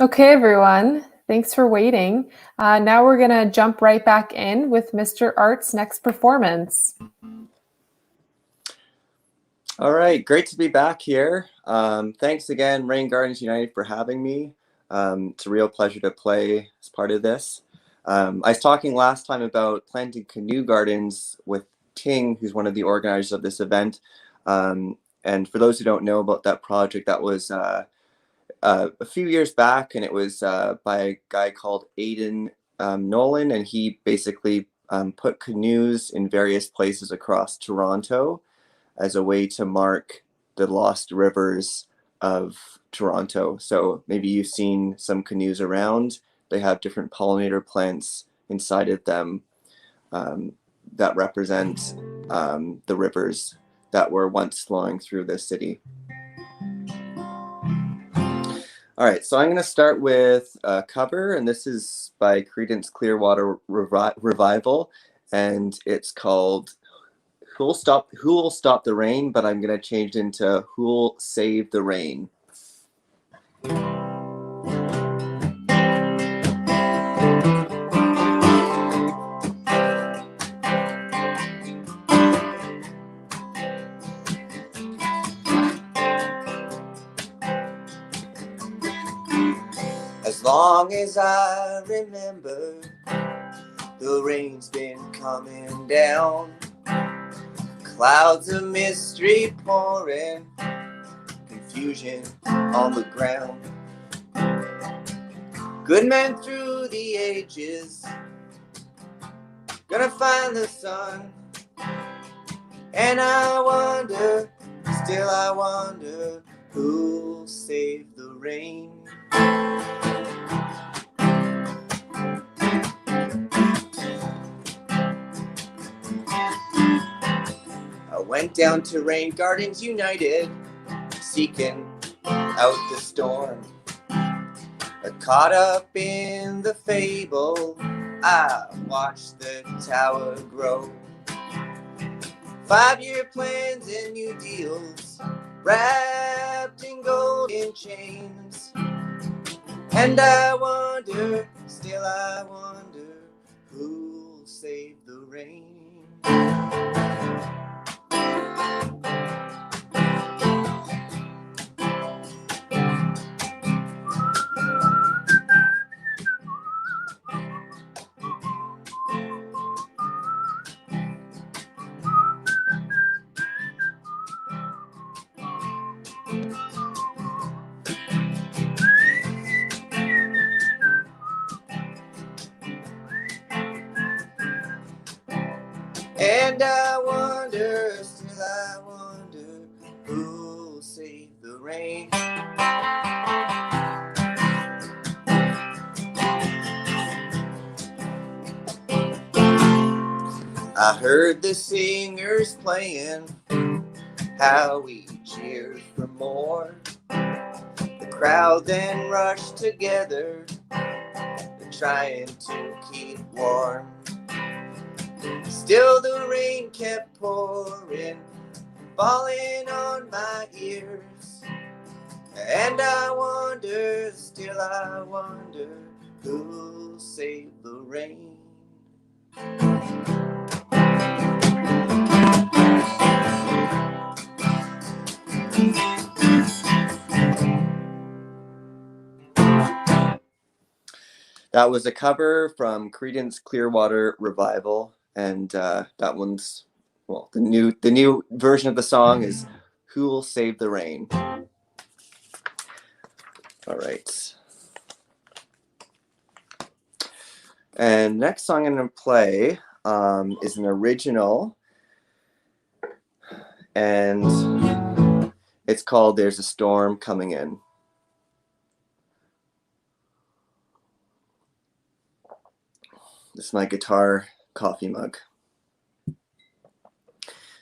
Okay, everyone, thanks for waiting. Now we're going to jump right back in with Mr. Art's next performance. All right, great to be back here. Thanks again, Rain Gardens United, for having me. It's a real pleasure to play as part of this. I was talking last time about planting canoe gardens with Ting, who's one of the organizers of this event. And for those who don't know about that project, that was a few years back, and it was by a guy called Aidan Nolan, and he basically put canoes in various places across Toronto as a way to mark the lost rivers of Toronto. So maybe you've seen some canoes around. They have different pollinator plants inside of them that represent the rivers that were once flowing through the city. All right, so I'm going to start with a cover, and this is by Creedence Clearwater Revival, and it's called Who'll Stop the Rain, but I'm going to change it into Who'll Save the Rain. As long as I remember, the rain's been coming down. Clouds of mystery pouring, confusion on the ground. Good men through the ages, gonna find the sun. And I wonder, still I wonder, who'll save the rain? I went down to Rain Gardens United, seeking out the storm. I caught up in the fable, I watched the tower grow. 5-year plans and new deals, wrapped in golden chains. And I wonder, still I wonder, who'll save the rain? And I wonder, still I wonder, who'll save the rain? I heard the singers playing, how we cheered for more. The crowd then rushed together, trying to keep warm. Still the rain kept pouring, falling on my ears. And I wonder, still I wonder, who'll save the rain? That was a cover from Creedence Clearwater Revival, and that one's, well, the new version of the song is Who'll Save the Rain. All right. And next song I'm going to play is an original, and it's called There's a Storm Coming In. This is my guitar coffee mug.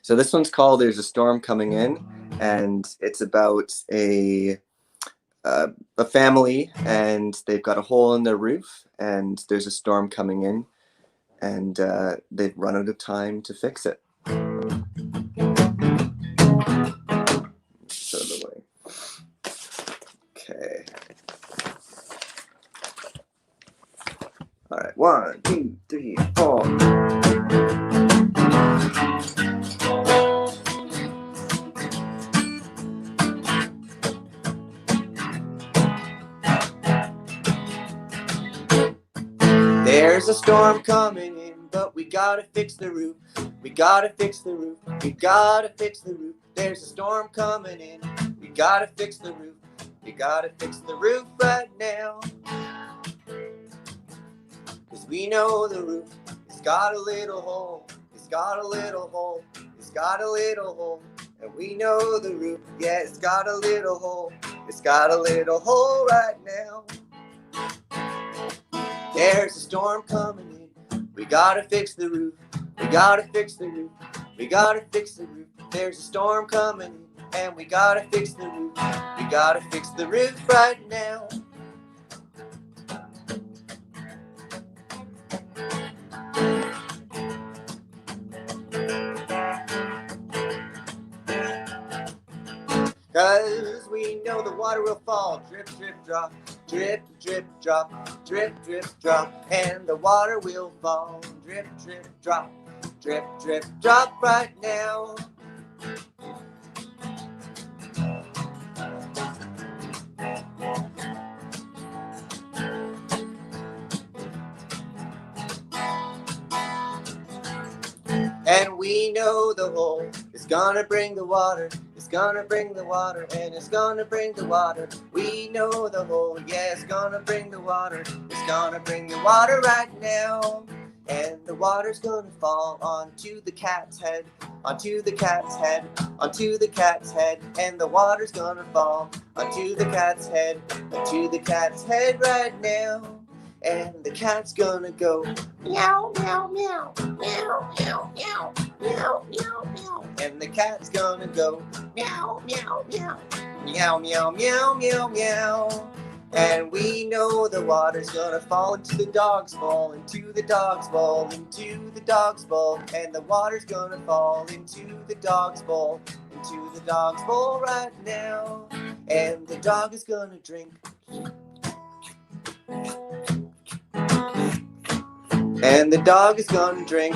So this one's called There's a Storm Coming In, and it's about a family, and they've got a hole in their roof, and there's a storm coming in, and they've run out of time to fix it. Out of the way. Okay. All right, 1, 2, 3, 4. There's a storm coming in, but we gotta fix the roof. We gotta fix the roof. We gotta fix the roof. There's a storm coming in. We gotta fix the roof. We gotta fix the roof right now. 'Cause we know the roof has got a little hole. It's got a little hole. It's got a little hole. And we know the roof, yeah, it's got a little hole. It's got a little hole right now. There's a storm coming in. We gotta fix the roof. We gotta fix the roof. We gotta fix the roof. There's a storm coming in, and we gotta fix the roof. We gotta fix the roof right now. Cause we know the water will fall. Drip, drip, drop. Drip, drip, drop. Drip, drip, drop. And the water will fall. Drip, drip, drop. Drip, drip, drop right now. And we know the hole is gonna bring the water. It's gonna bring the water, and it's gonna bring the water. We know the hole, yeah, it's gonna bring the water. It's gonna bring the water right now. And the water's gonna fall onto the cat's head, onto the cat's head, onto the cat's head. And the water's gonna fall onto the cat's head, onto the cat's head right now. And the cat's gonna go meow, meow, meow, meow, meow, meow, meow, meow, meow. And the cat's gonna go meow, meow, meow, meow, meow, meow, meow, meow. And we know the water's gonna fall into the dog's bowl, into the dog's bowl, into the dog's bowl. And the water's gonna fall into the dog's bowl, into the dog's bowl right now. And the dog is gonna drink. And the dog is gonna drink.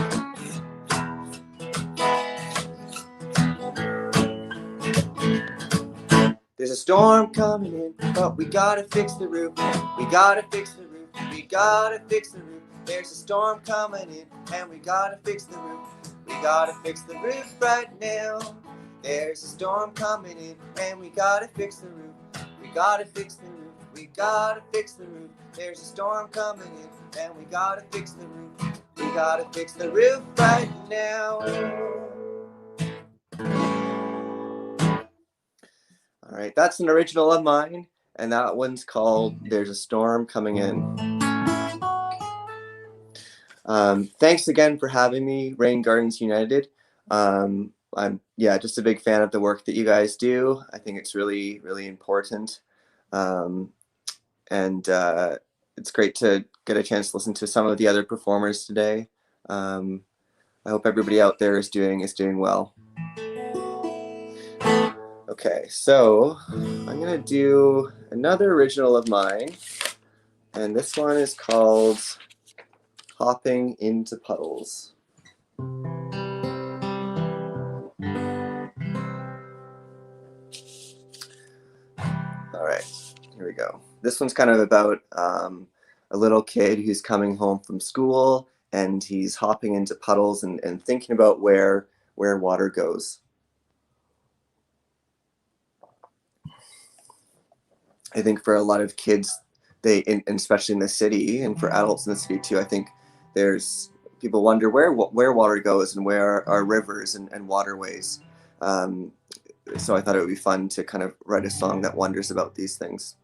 There's a storm coming in, but we gotta fix the roof. We gotta fix the roof. We gotta fix the roof. There's a storm coming in, and we gotta fix the roof. We gotta fix the roof right now. There's a storm coming in, and we gotta fix the roof. We gotta fix the roof. We gotta fix the roof. There's a storm coming in, and we gotta fix the roof. We gotta fix the roof right now. All right, that's an original of mine, and that one's called There's a Storm Coming In. Thanks again for having me, Rain Gardens United. I'm just a big fan of the work that you guys do. I think it's really, really important. It's great to get a chance to listen to some of the other performers today. I hope everybody out there is doing well. Okay, so I'm gonna do another original of mine, and this one is called Hopping into Puddles. All right, here we go. This one's kind of about a little kid who's coming home from school, and he's hopping into puddles and thinking about where water goes. I think for a lot of kids, especially in the city, and for adults in the city too, I think people wonder where water goes and where are rivers and waterways. So I thought it would be fun to kind of write a song that wonders about these things.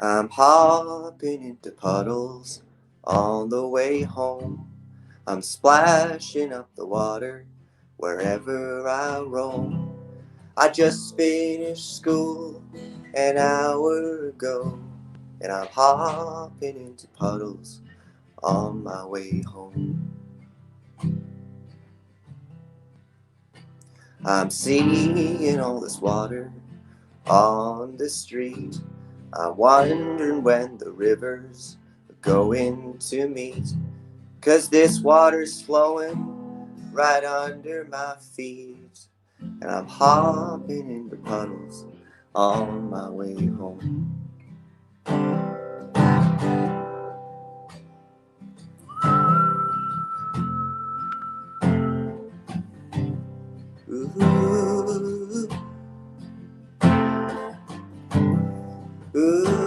I'm hopping into puddles on the way home. I'm splashing up the water wherever I roam. I just finished school an hour ago, and I'm hopping into puddles on my way home. I'm seeing all this water on the street. I'm wondering when the rivers are going to meet, 'cause this water's flowing right under my feet, and I'm hopping into puddles on my way home. Ooh, ooh.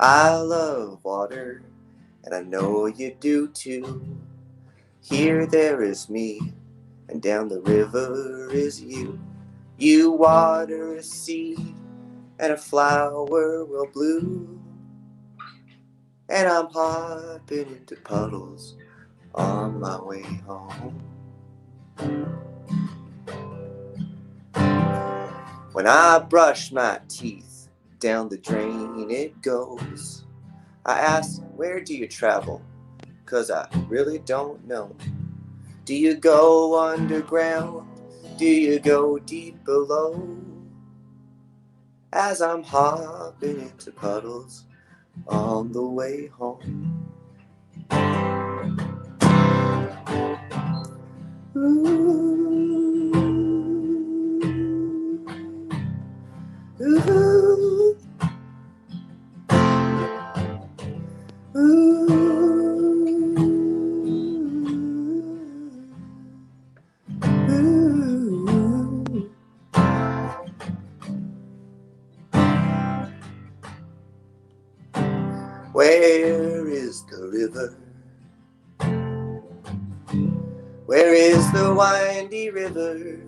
I love water, and I know you do too. Here there is me, and down the river is you. You water a seed, and a flower will bloom, and I'm hopping into puddles on my way home. When I brush my teeth, down the drain it goes. I ask, where do you travel? 'Cause I really don't know. Do you go underground? Do you go deep below? As I'm hopping into puddles on the way home. Ooh, ooh, ooh, ooh. Where is the river? Where is the windy river?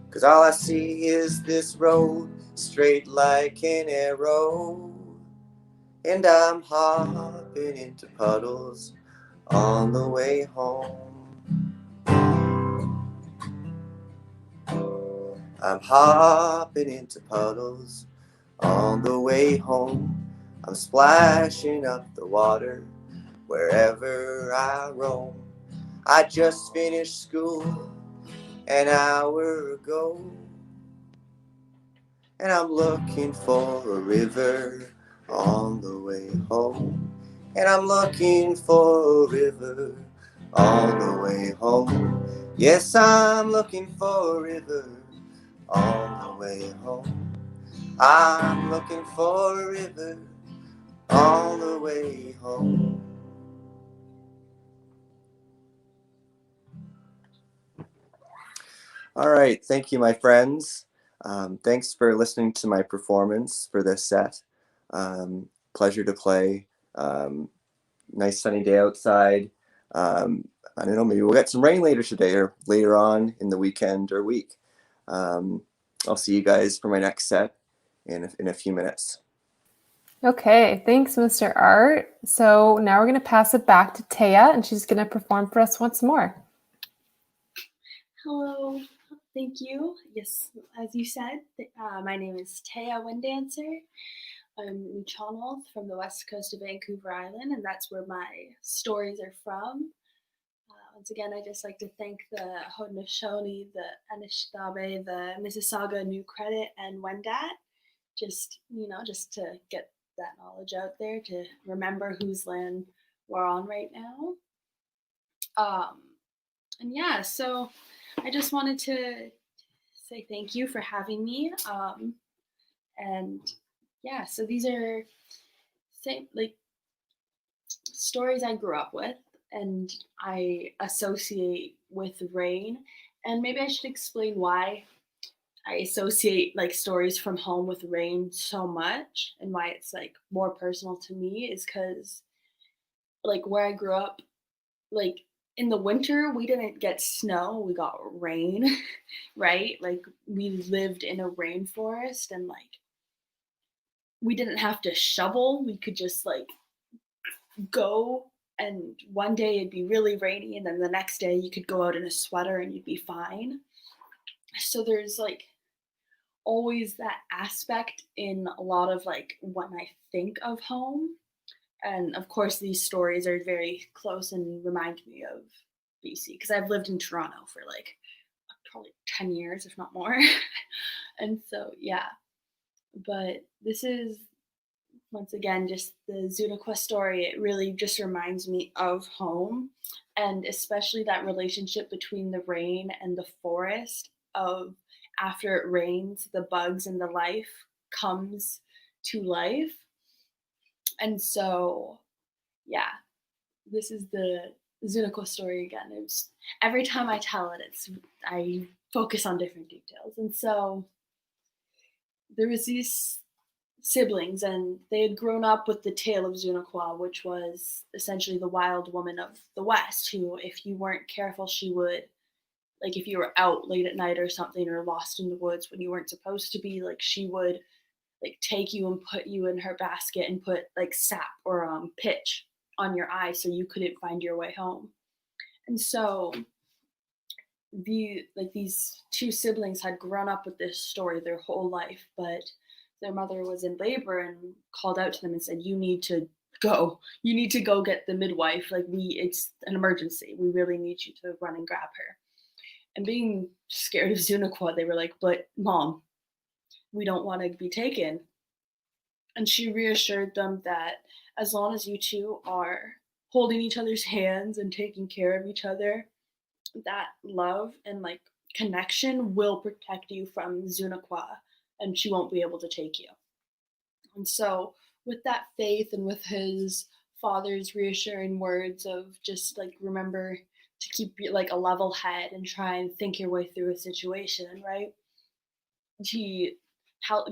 'Cause all I see is this road, straight like an arrow, and I'm hopping into puddles on the way home. I'm hopping into puddles on the way home. I'm splashing up the water wherever I roam. I just finished school an hour ago, and I'm looking for a river on the way home. And I'm looking for a river on the way home. Yes, I'm looking for a river on the way home. I'm looking for a river on the way home. All right, thank you, my friends. Thanks for listening to my performance for this set. Pleasure to play. Nice sunny day outside. I don't know, maybe we'll get some rain later today or later on in the weekend or week. I'll see you guys for my next set in a few minutes. Okay, thanks, Mr. Art. So now we're going to pass it back to Thée, and she's going to perform for us once more. Hello, thank you. Yes, as you said, my name is Thée Wind Dancer. I'm Nuu-chah-nulth from the west coast of Vancouver Island, and that's where my stories are from. Once again, I'd just like to thank the Haudenosaunee, the Anishinaabe, the Mississauga, New-Credit, and Wendat, just to get that knowledge out there, to remember whose land we're on right now. And yeah, so I just wanted to say thank you for having me. And yeah, so these are stories I grew up with and I associate with rain. And maybe I should explain why I associate stories from home with rain so much, and why it's more personal to me is because where I grew up, in the winter, we didn't get snow, we got rain, right? Like we lived in a rainforest and like we didn't have to shovel. We could just like go, and one day it'd be really rainy and then the next day you could go out in a sweater and you'd be fine. So there's like always that aspect in a lot of like when I think of home. And of course, these stories are very close and remind me of BC because I've lived in Toronto for like probably 10 years, if not more. And so, yeah. But this is, once again, just the Zunaqua story. It really just reminds me of home, and especially that relationship between the rain and the forest of after it rains, the bugs and the life comes to life. And so, yeah, this is the Zunaqua story again. It's every time I tell it, I focus on different details. And so there was these siblings, and they had grown up with the tale of Zunaqua, which was essentially the wild woman of the West, who, if you weren't careful, she would, like, if you were out late at night or something, or lost in the woods when you weren't supposed to be, like, she would like take you and put you in her basket and put like sap or pitch on your eye so you couldn't find your way home. And so these two siblings had grown up with this story their whole life, but their mother was in labor and called out to them and said, you need to go get the midwife. Like, it's an emergency. We really need you to run and grab her. And being scared of Zunaqua, they were like, but Mom, we don't want to be taken. And she reassured them that as long as you two are holding each other's hands and taking care of each other, that love and like connection will protect you from Zunaqua, and she won't be able to take you. And so with that faith and with his father's reassuring words of just like, remember to keep like a level head and try and think your way through a situation, right? He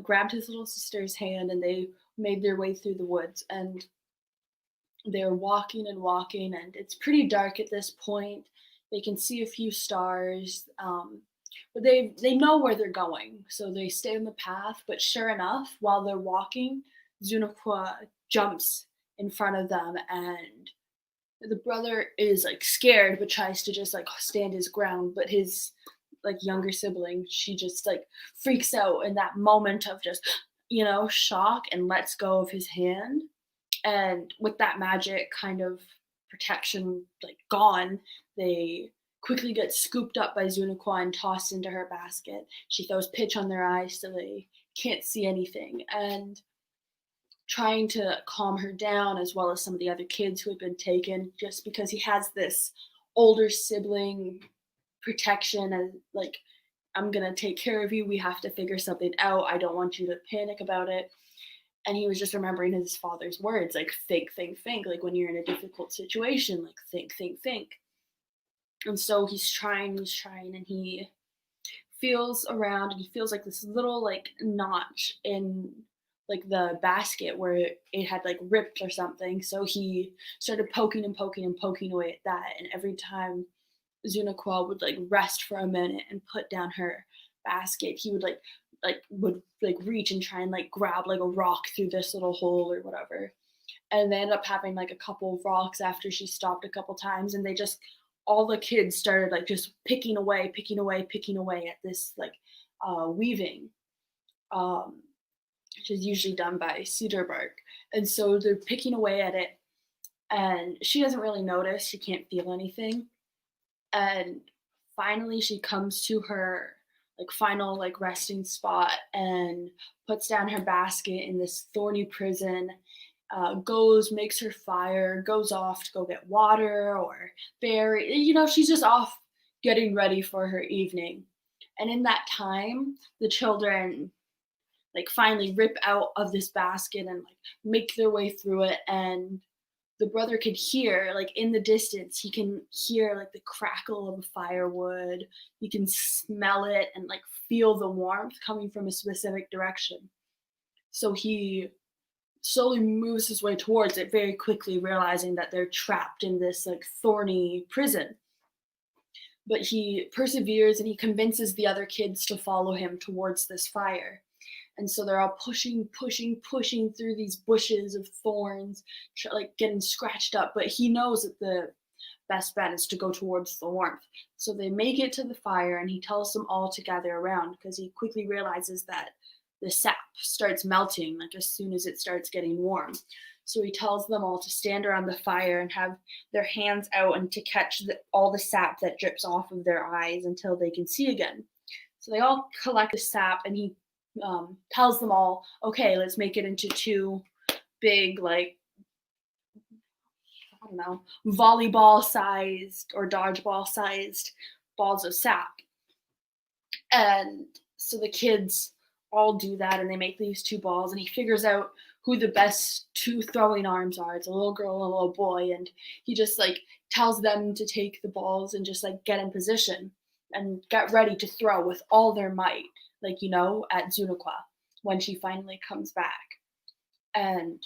grabbed his little sister's hand and they made their way through the woods, and they're walking and walking, and it's pretty dark at this point. They can see a few stars, but they know where they're going, so they stay on the path. But sure enough, while they're walking, Zunaqua jumps in front of them, and the brother is like scared but tries to just like stand his ground, but his like younger sibling, she just like freaks out in that moment of just, shock, and lets go of his hand. And with that magic kind of protection like gone, they quickly get scooped up by Zunaqua and tossed into her basket. She throws pitch on their eyes so they can't see anything, and trying to calm her down, as well as some of the other kids who had been taken, just because he has this older sibling protection and like, I'm gonna take care of you, we have to figure something out, I don't want you to panic about it. And he was just remembering his father's words, like think, like when you're in a difficult situation, like think. And so he's trying, and he feels around, and he feels like this little like notch in like the basket where it had like ripped or something. So he started poking away at that, and every time Zunaqua would like rest for a minute and put down her basket, he would reach and try and like grab like a rock through this little hole or whatever. And they ended up having like a couple of rocks after she stopped a couple times, and all the kids started like just picking away at this like weaving, which is usually done by cedar bark. And so they're picking away at it, and she doesn't really notice, she can't feel anything. And finally she comes to her like final like resting spot and puts down her basket in this thorny prison, makes her fire, goes off to go get water or berry, she's just off getting ready for her evening. And in that time, the children like finally rip out of this basket and like make their way through it, and the brother could hear, like in the distance, he can hear like the crackle of the firewood. He can smell it and like feel the warmth coming from a specific direction. So he slowly moves his way towards it, very quickly realizing that they're trapped in this like thorny prison. But he perseveres and he convinces the other kids to follow him towards this fire. And so they're all pushing through these bushes of thorns, like getting scratched up. But he knows that the best bet is to go towards the warmth. So they make it to the fire, and he tells them all to gather around, because he quickly realizes that the sap starts melting like as soon as it starts getting warm. So he tells them all to stand around the fire and have their hands out and to catch all the sap that drips off of their eyes until they can see again. So they all collect the sap, and he tells them all, okay, let's make it into 2 big, like, I don't know, volleyball-sized or dodgeball-sized balls of sap. And so the kids all do that, and they make these 2 balls, and he figures out who the best 2 throwing arms are. It's a little girl and a little boy, and he just like tells them to take the balls and just like get in position and get ready to throw with all their might, like, you know, at Zunaqua when she finally comes back. And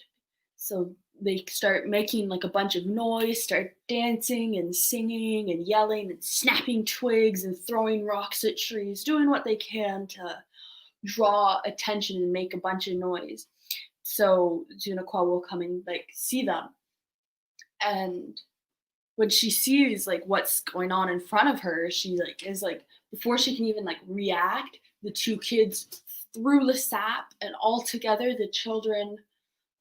so they start making like a bunch of noise, start dancing and singing and yelling and snapping twigs and throwing rocks at trees, doing what they can to draw attention and make a bunch of noise. So Zunaqua will come and like see them. And when she sees like what's going on in front of her, she like is like, before she can even like react, the 2 kids threw the sap, and all together the children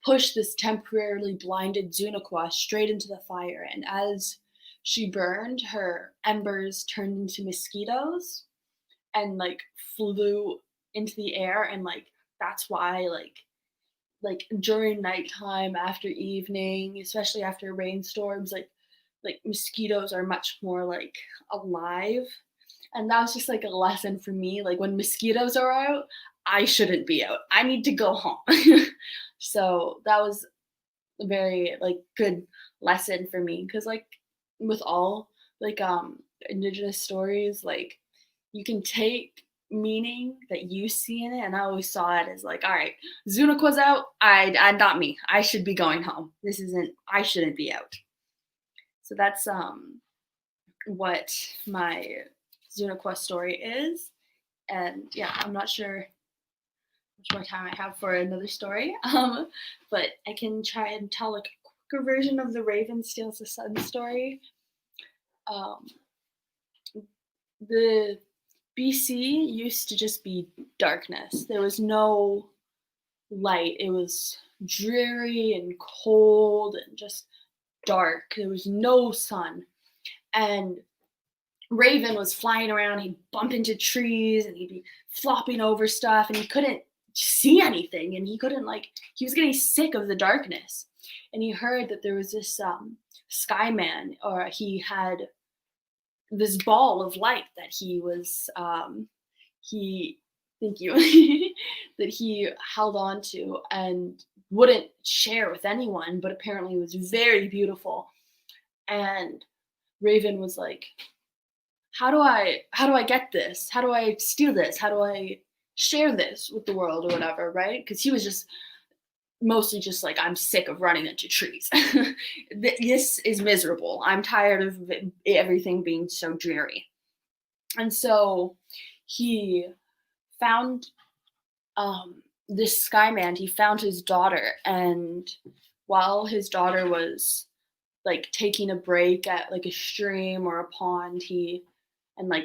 pushed this temporarily blinded Zunaqua straight into the fire. And as she burned, her embers turned into mosquitoes and like flew into the air. And like that's why like during nighttime, after evening, especially after rainstorms, like mosquitoes are much more like alive. And that was just like a lesson for me. Like when mosquitoes are out, I shouldn't be out. I need to go home. So that was a very like good lesson for me, because like with all like Indigenous stories, like you can take meaning that you see in it, and I always saw it as like, all right, Zunaqua's out, I not me. I should be going home. I shouldn't be out. So that's what my Zunaqua story is. And yeah, I'm not sure much more time I have for another story, but I can try and tell like a quicker version of the Raven Steals the Sun story. The BC used to just be darkness. There was no light. It was dreary and cold and just dark. There was no sun. And Raven was flying around. He'd bump into trees and he'd be flopping over stuff, and he couldn't see anything, and he was getting sick of the darkness. And he heard that there was this sky man, or he had this ball of light that he was that he held on to and wouldn't share with anyone, but apparently was very beautiful. And Raven was like, how do I get this? How do I steal this? How do I share this with the world or whatever, right? Because he was just mostly just like, I'm sick of running into trees. This is miserable. I'm tired of everything being so dreary. And so he found this sky man. He found his daughter, and while his daughter was like taking a break at like a stream or a pond,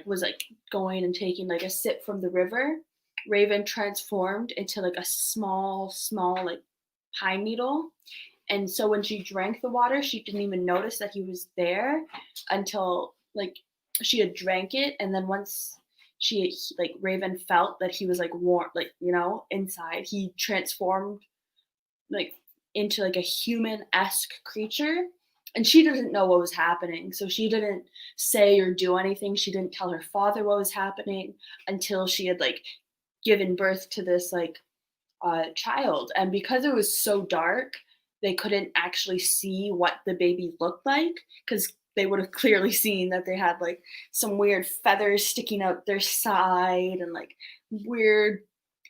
was like going and taking like a sip from the river, Raven transformed into like a small like pine needle. And so when she drank the water, she didn't even notice that he was there until like she had drank it. And then once Raven felt that he was like warm, like, you know, inside, he transformed like into like a human-esque creature. And she didn't know what was happening. So she didn't say or do anything. She didn't tell her father what was happening until she had like given birth to this like child. And because it was so dark, they couldn't actually see what the baby looked like, because they would have clearly seen that they had like some weird feathers sticking out their side and like weird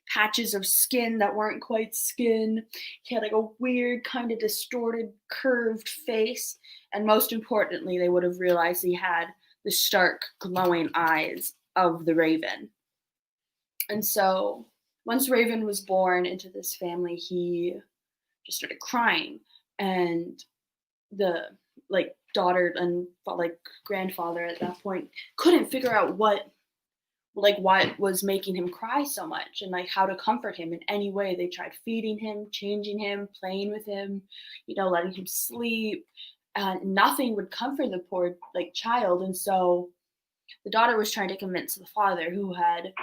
patches of skin that weren't quite skin. He had like a weird kind of distorted curved face, and most importantly, they would have realized he had the stark glowing eyes of the raven. And so once Raven was born into this family, he just started crying, and the like daughter and like grandfather at that point couldn't figure out what was making him cry so much, and like how to comfort him in any way. They tried feeding him, changing him, playing with him, letting him sleep, and nothing would comfort the poor like child. And so the daughter was trying to convince the father, who had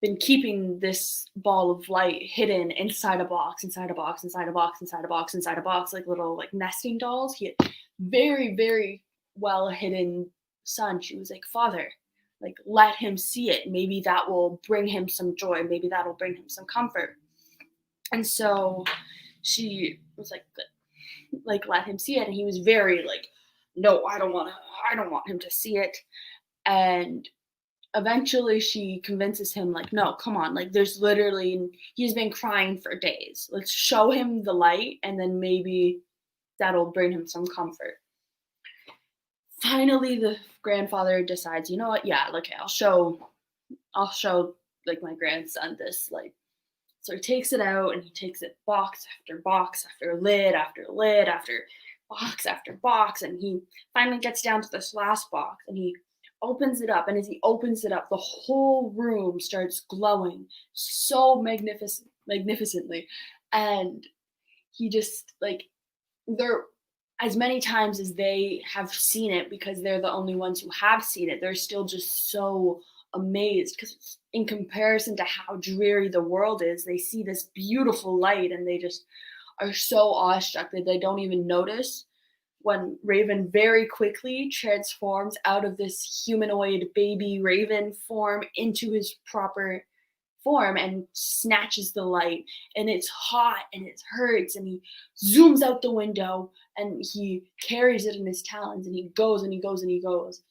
been keeping this ball of light hidden inside a box, inside a box, inside a box, inside a box, inside a box, like little like nesting dolls. He had very, very well hidden son. She was like, "Father, like let him see it. Maybe that will bring him some joy. Maybe that'll bring him some comfort." And so she was like let him see it. And he was very like, "No, I don't want him to see it." And eventually she convinces him like, "No, come on, like there's literally, he's been crying for days. Let's show him the light, and then maybe that'll bring him some comfort." Finally, the grandfather decides, you know what? Yeah, okay, I'll show like my grandson this light. So he takes it out, and he takes it box after box after lid after lid after box, and he finally gets down to this last box, and he opens it up, and as he opens it up, the whole room starts glowing so magnificently. And he just like, they're, as many times as they have seen it, because they're the only ones who have seen it, they're still just so amazed, because in comparison to how dreary the world is, they see this beautiful light, and they just are so awestruck that they don't even notice when Raven very quickly transforms out of this humanoid baby raven form into his proper form and snatches the light. And it's hot and it hurts, and he zooms out the window and he carries it in his talons, and he goes and he goes and he goes.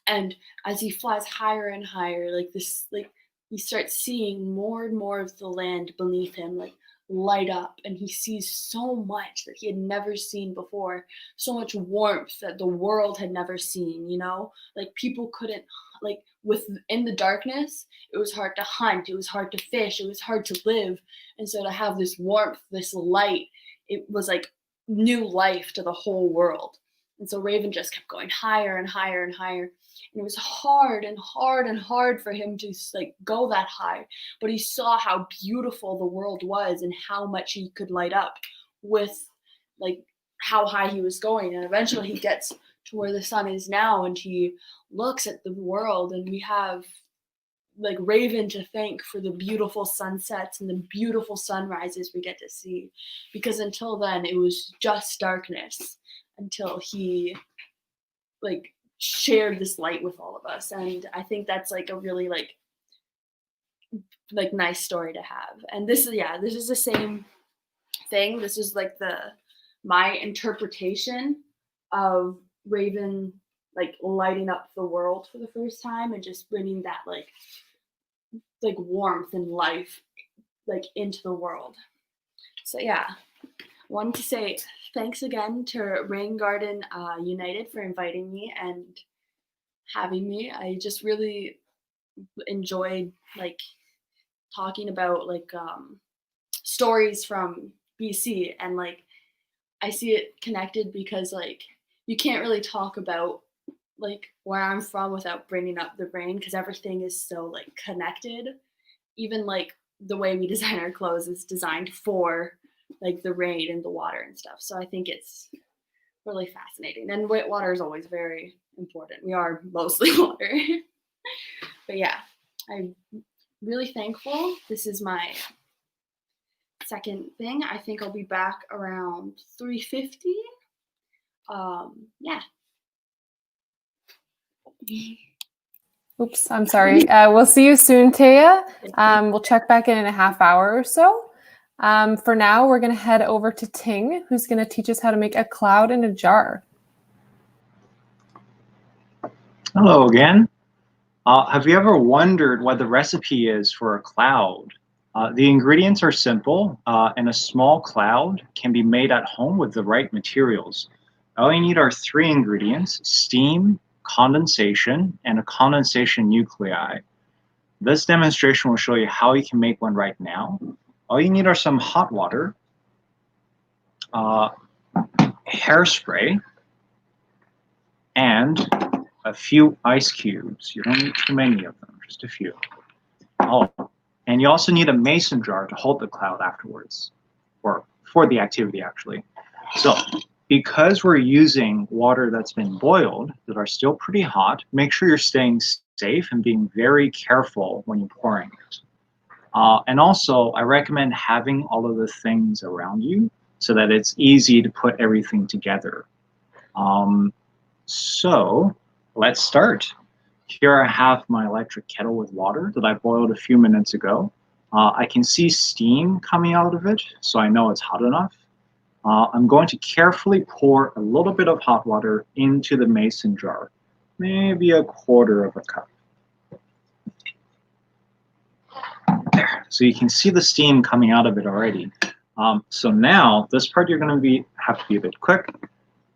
And as he flies higher and higher, like this, like he starts seeing more and more of the land beneath him, like light up, and he sees so much that he had never seen before, so much warmth that the world had never seen, like people couldn't, like in the darkness, it was hard to hunt, it was hard to fish, it was hard to live. And so to have this warmth, this light, it was like new life to the whole world. And so Raven just kept going higher and higher and higher. And it was hard and hard and hard for him to like go that high. But he saw how beautiful the world was and how much he could light up with like how high he was going. And eventually he gets to where the sun is now, and he looks at the world, and we have like Raven to thank for the beautiful sunsets and the beautiful sunrises we get to see. Because until then, it was just darkness until he like shared this light with all of us. And I think that's like a really like nice story to have. And this is the same thing. This is like my interpretation of Raven like lighting up the world for the first time and just bringing that like warmth and life like into the world. So yeah, I wanted to say thanks again to Rain Garden United for inviting me and having me. I just really enjoyed like talking about like stories from BC, and like I see it connected because like you can't really talk about like where I'm from without bringing up the rain, because everything is so like connected. Even like the way we design our clothes is designed for like the rain and the water and stuff. So I think it's really fascinating. And water is always very important. We are mostly water. But yeah, I'm really thankful. This is my second thing. I think I'll be back around 3:50. Yeah. Oops, I'm sorry. We'll see you soon, Thée. We'll check back in a half hour or so. For now, we're going to head over to Ting, who's going to teach us how to make a cloud in a jar. Hello again. Have you ever wondered what the recipe is for a cloud? The ingredients are simple, and a small cloud can be made at home with the right materials. All you need are 3 ingredients: steam, condensation, and a condensation nuclei. This demonstration will show you how you can make one right now. All you need are some hot water, hairspray, and a few ice cubes. You don't need too many of them, just a few. Oh, and you also need a mason jar to hold the cloud afterwards, or for the activity actually. So because we're using water that's been boiled, that are still pretty hot, make sure you're staying safe and being very careful when you're pouring it. And also, I recommend having all of the things around you so that it's easy to put everything together. So let's start. Here I have my electric kettle with water that I boiled a few minutes ago. I can see steam coming out of it, so I know it's hot enough. I'm going to carefully pour a little bit of hot water into the mason jar, maybe 1/4 cup. There, so you can see the steam coming out of it already. So now, this part you're going to have to be a bit quick.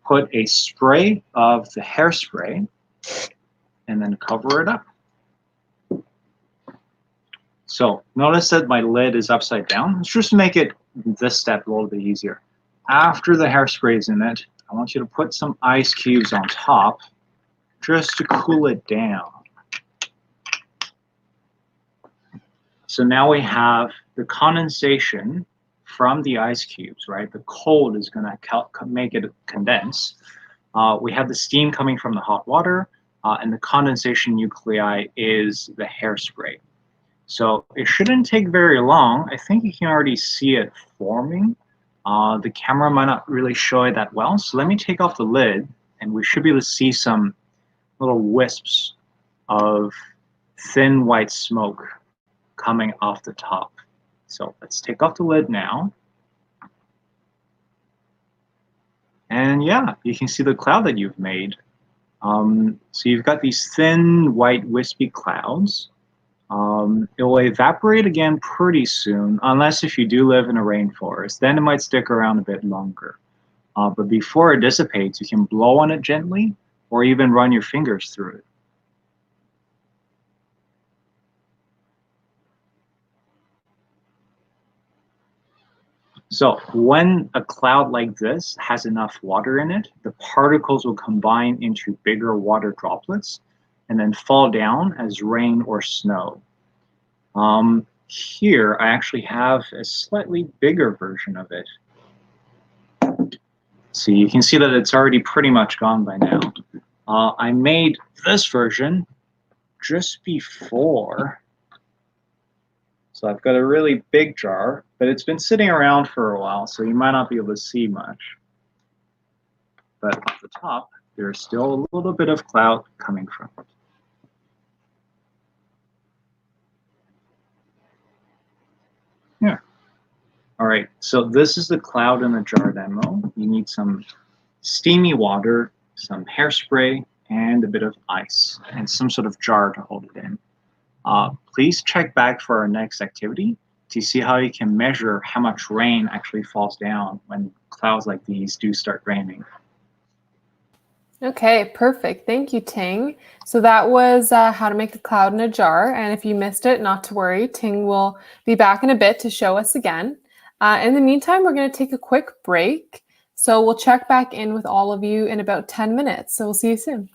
Put a spray of the hairspray, and then cover it up. So notice that my lid is upside down. Let's just make it this step a little bit easier. After the hairspray is in it, I want you to put some ice cubes on top just to cool it down. So now we have the condensation from the ice cubes, right? The cold is going to make it condense. We have the steam coming from the hot water, and the condensation nuclei is the hairspray. So it shouldn't take very long. I think you can already see it forming. The camera might not really show it that well. So let me take off the lid, and we should be able to see some little wisps of thin white smoke coming off the top. So let's take off the lid now. And yeah, you can see the cloud that you've made. So you've got these thin, white, wispy clouds. It will evaporate again pretty soon, unless if you do live in a rainforest. Then it might stick around a bit longer. But before it dissipates, you can blow on it gently, or even run your fingers through it. So when a cloud like this has enough water in it, the particles will combine into bigger water droplets and then fall down as rain or snow. Here I actually have a slightly bigger version of it. So you can see that it's already pretty much gone by now. I made this version just before. So I've got a really big jar, but it's been sitting around for a while, so you might not be able to see much. But at the top, there's still a little bit of cloud coming from it. Yeah. All right, so this is the cloud in the jar demo. You need some steamy water, some hairspray, and a bit of ice, and some sort of jar to hold it in. Please check back for our next activity to see how you can measure how much rain actually falls down when clouds like these do start raining. Okay, perfect. Thank you, Ting. So that was how to make a cloud in a jar. And if you missed it, not to worry, Ting will be back in a bit to show us again. In the meantime, we're going to take a quick break. So we'll check back in with all of you in about 10 minutes. So we'll see you soon.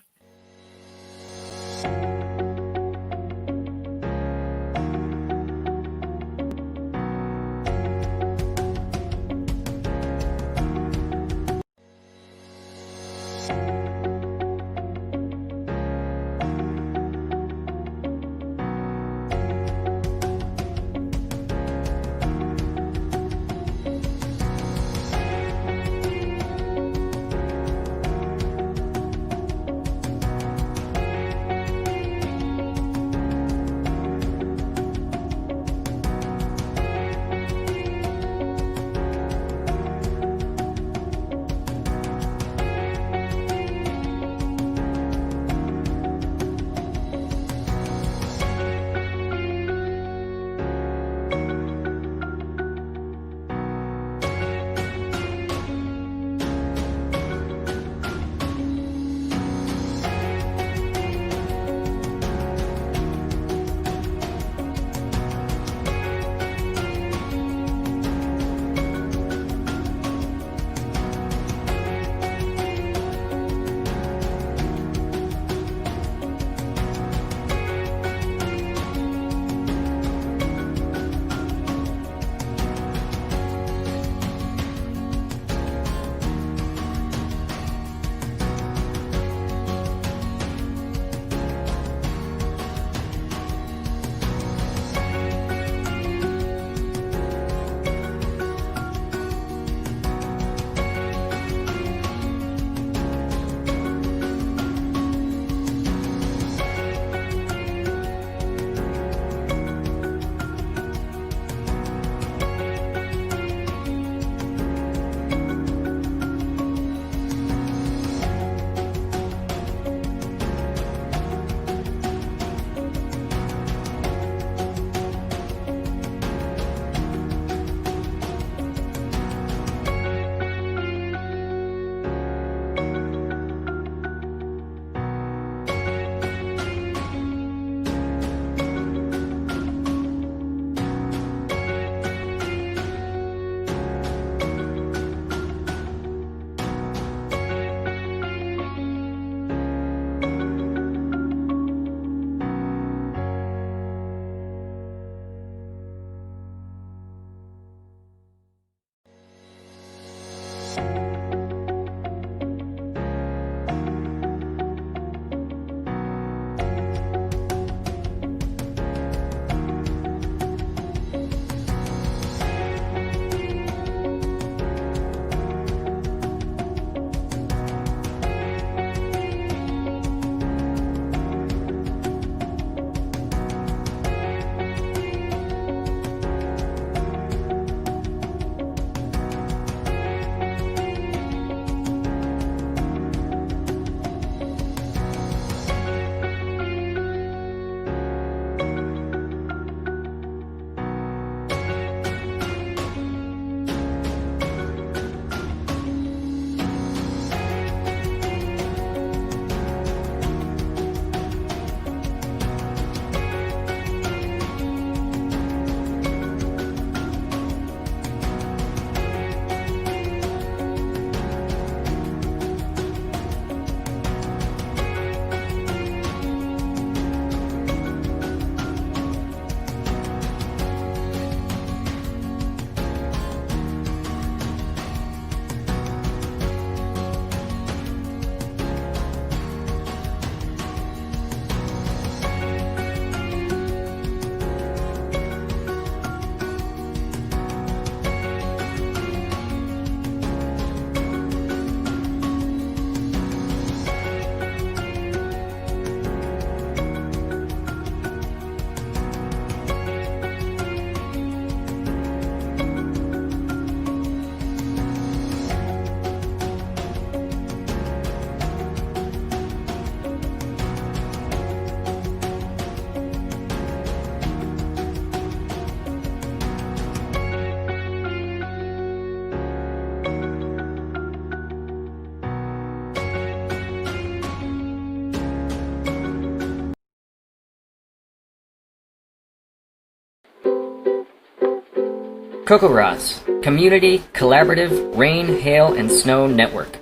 CocoRa's, Community Collaborative Rain, Hail, and Snow Network.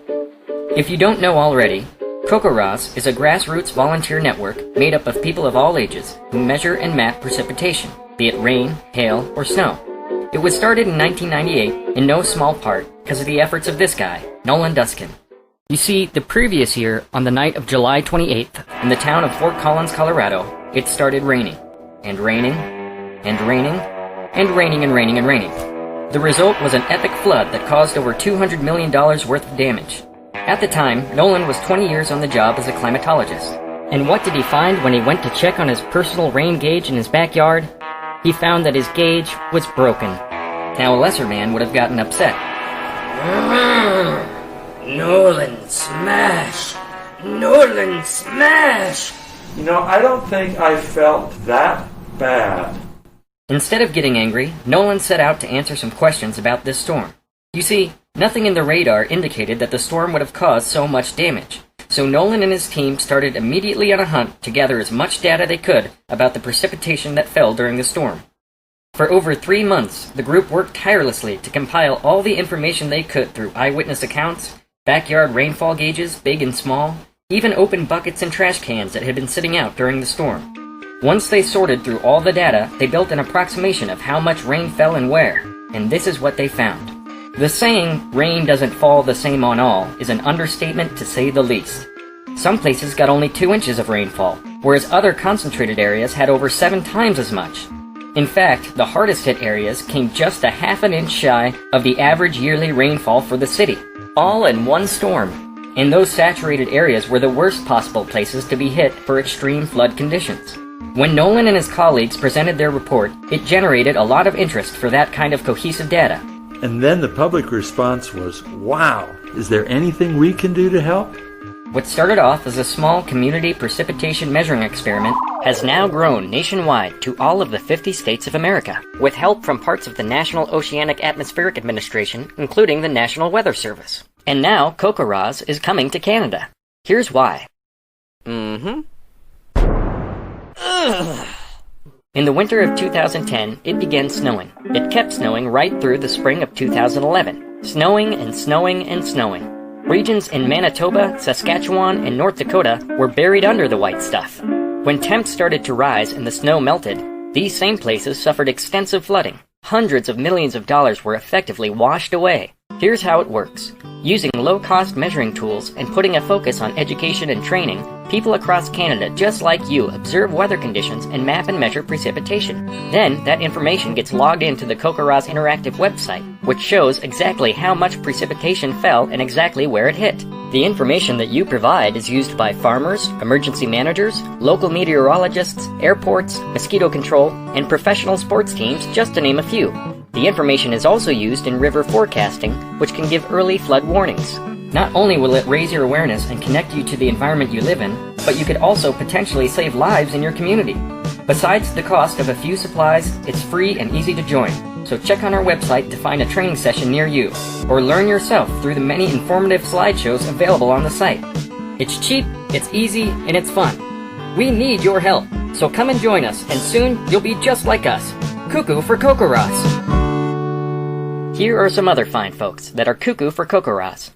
If you don't know already, CocoRa's is a grassroots volunteer network made up of people of all ages who measure and map precipitation, be it rain, hail, or snow. It was started in 1998 in no small part because of the efforts of this guy, Nolan Duskin. You see, the previous year, on the night of July 28th, in the town of Fort Collins, Colorado, it started raining, and raining, and raining, and raining and raining and raining. The result was an epic flood that caused over $200 million worth of damage. At the time, Nolan was 20 years on the job as a climatologist. And what did he find when he went to check on his personal rain gauge in his backyard? He found that his gauge was broken. Now a lesser man would have gotten upset. Nolan, smash! Nolan, smash! You know, I don't think I felt that bad. Instead of getting angry, Nolan set out to answer some questions about this storm. You see, nothing in the radar indicated that the storm would have caused so much damage. So Nolan and his team started immediately on a hunt to gather as much data they could about the precipitation that fell during the storm. For over 3 months, the group worked tirelessly to compile all the information they could through eyewitness accounts, backyard rainfall gauges, big and small, even open buckets and trash cans that had been sitting out during the storm. Once they sorted through all the data, they built an approximation of how much rain fell and where, and this is what they found. The saying, rain doesn't fall the same on all, is an understatement to say the least. Some places got only 2 inches of rainfall, whereas other concentrated areas had over 7 times as much. In fact, the hardest hit areas came just a half an inch shy of the average yearly rainfall for the city, all in one storm. And those saturated areas were the worst possible places to be hit for extreme flood conditions. When Nolan and his colleagues presented their report, it generated a lot of interest for that kind of cohesive data. And then the public response was, wow, is there anything we can do to help? What started off as a small community precipitation measuring experiment has now grown nationwide to all of the 50 states of America, with help from parts of the National Oceanic Atmospheric Administration, including the National Weather Service. And now CocoRa's is coming to Canada. Here's why. In the winter of 2010, it began snowing. It kept snowing right through the spring of 2011. Snowing and snowing and snowing. Regions in Manitoba, Saskatchewan, and North Dakota were buried under the white stuff. When temps started to rise and the snow melted, these same places suffered extensive flooding. Hundreds of millions of dollars were effectively washed away. Here's how it works. Using low-cost measuring tools and putting a focus on education and training, people across Canada just like you observe weather conditions and map and measure precipitation. Then, that information gets logged into the CocoRa's interactive website, which shows exactly how much precipitation fell and exactly where it hit. The information that you provide is used by farmers, emergency managers, local meteorologists, airports, mosquito control, and professional sports teams, just to name a few. The information is also used in river forecasting, which can give early flood warnings. Not only will it raise your awareness and connect you to the environment you live in, but you could also potentially save lives in your community. Besides the cost of a few supplies, it's free and easy to join. So check on our website to find a training session near you, or learn yourself through the many informative slideshows available on the site. It's cheap, it's easy, and it's fun. We need your help, so come and join us, and soon you'll be just like us. Cuckoo for CocoRa's. Here are some other fine folks that are cuckoo for CocoRa's.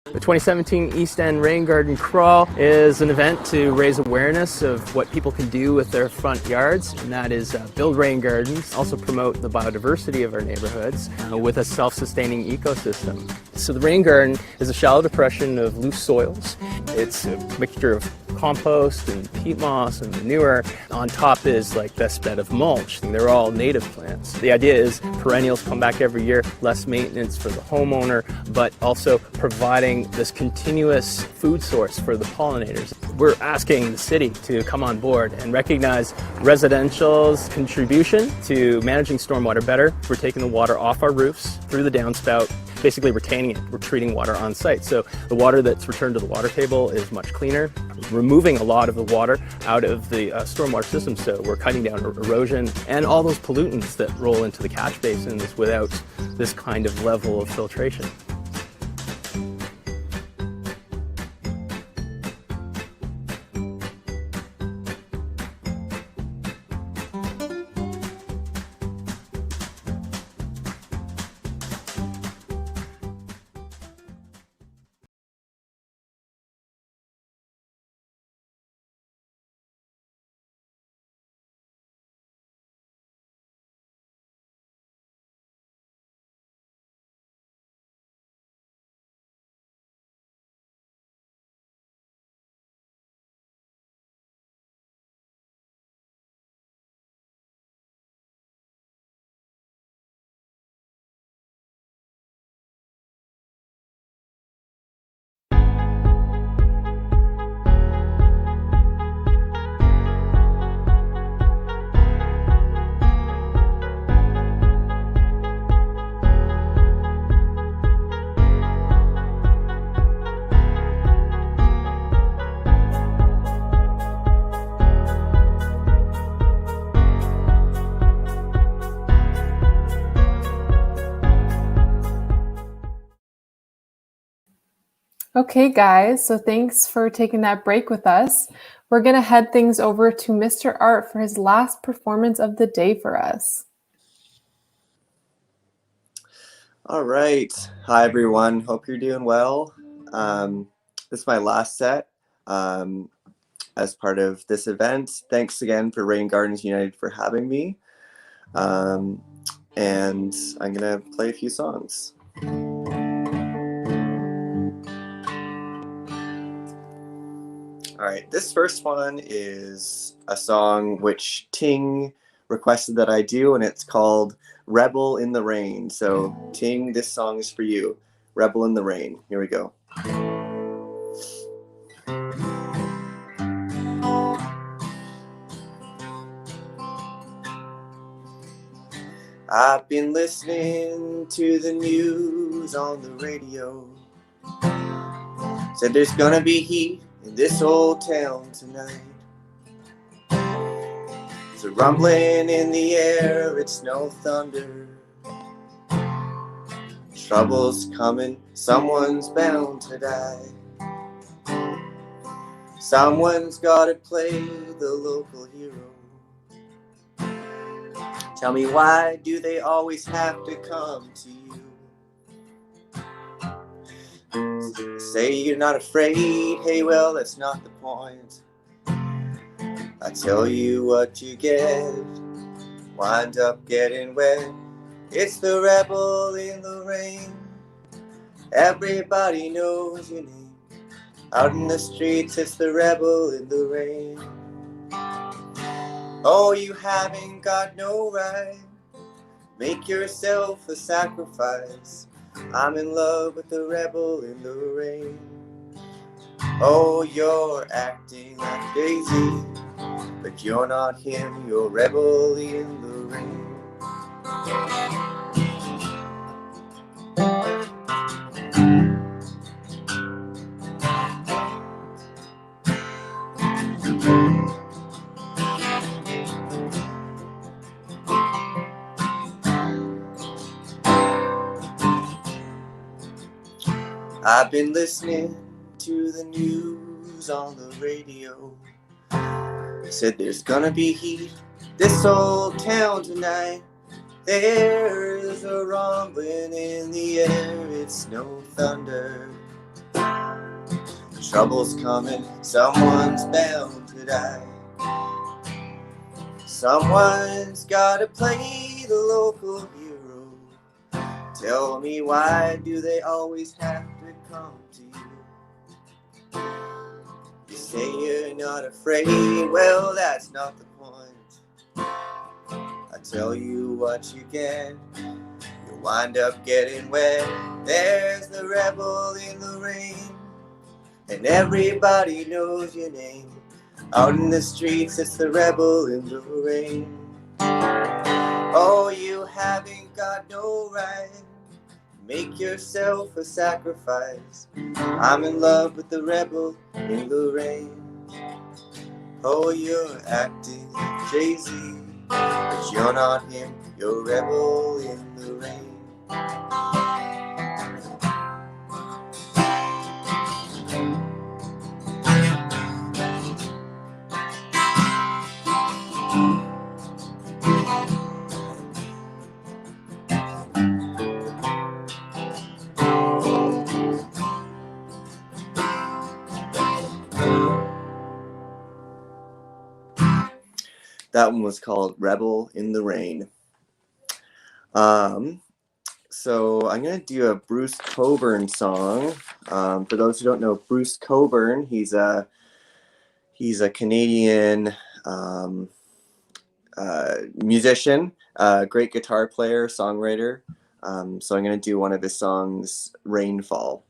The 2017 East End Rain Garden Crawl is an event to raise awareness of what people can do with their front yards, and that is build rain gardens, also promote the biodiversity of our neighborhoods with a self-sustaining ecosystem. So the rain garden is a shallow depression of loose soils. It's a mixture of compost and peat moss and manure. On top is like this bed of mulch. And they're all native plants. The idea is perennials come back every year, less maintenance for the homeowner, but also providing this continuous food source for the pollinators. We're asking the city to come on board and recognize residential's contribution to managing stormwater better. We're taking the water off our roofs through the downspout, basically retaining it. We're treating water on site. So the water that's returned to the water table is much cleaner, removing a lot of the water out of the stormwater system. So we're cutting down erosion and all those pollutants that roll into the catch basins without this kind of level of filtration. Okay, guys, so thanks for taking that break with us. We're going to head things over to Mr. Art for his last performance of the day for us. All right. Hi, everyone. Hope you're doing well. This is my last set as part of this event. Thanks again for Rain Gardens United for having me. And I'm going to play a few songs. All right, this first one is a song which Ting requested that I do, and it's called Revel in the Rain. So, Ting, this song is for you. Revel in the Rain. Here we go. I've been listening to the news on the radio. Said there's gonna be heat in this old town tonight. There's a rumbling in the air, it's no thunder. Trouble's coming, someone's bound to die. Someone's gotta play the local hero. Tell me, why do they always have to come to you? Say you're not afraid, hey, well, that's not the point. I tell you what you get, wind up getting wet. It's the rebel in the rain. Everybody knows your name. Out in the streets, it's the rebel in the rain. Oh, you haven't got no right. Make yourself a sacrifice. I'm in love with the rebel in the rain. Oh, you're acting like Daisy, but you're not him, you're rebel in the rain. I've been listening to the news on the radio. Said there's gonna be heat this old town tonight. There's a rumbling in the air, it's no thunder. Trouble's coming, someone's bound to die. Someone's gotta play the local hero. Tell me, why do they always have to come to you? You say you're not afraid, well, that's not the point. I tell you what you get, you wind up getting wet. There's the rebel in the rain, and everybody knows your name. Out in the streets, it's the rebel in the rain. Oh, you haven't got no right. Make yourself a sacrifice. I'm in love with the rebel in the rain. Oh, you're acting like Jay-Z, but you're not him, you're rebel in the rain. That one was called Rebel in the Rain. So I'm going to do a Bruce Cockburn song. For those who don't know Bruce Cockburn, he's a Canadian musician, great guitar player, songwriter. So I'm going to do one of his songs, Rainfall.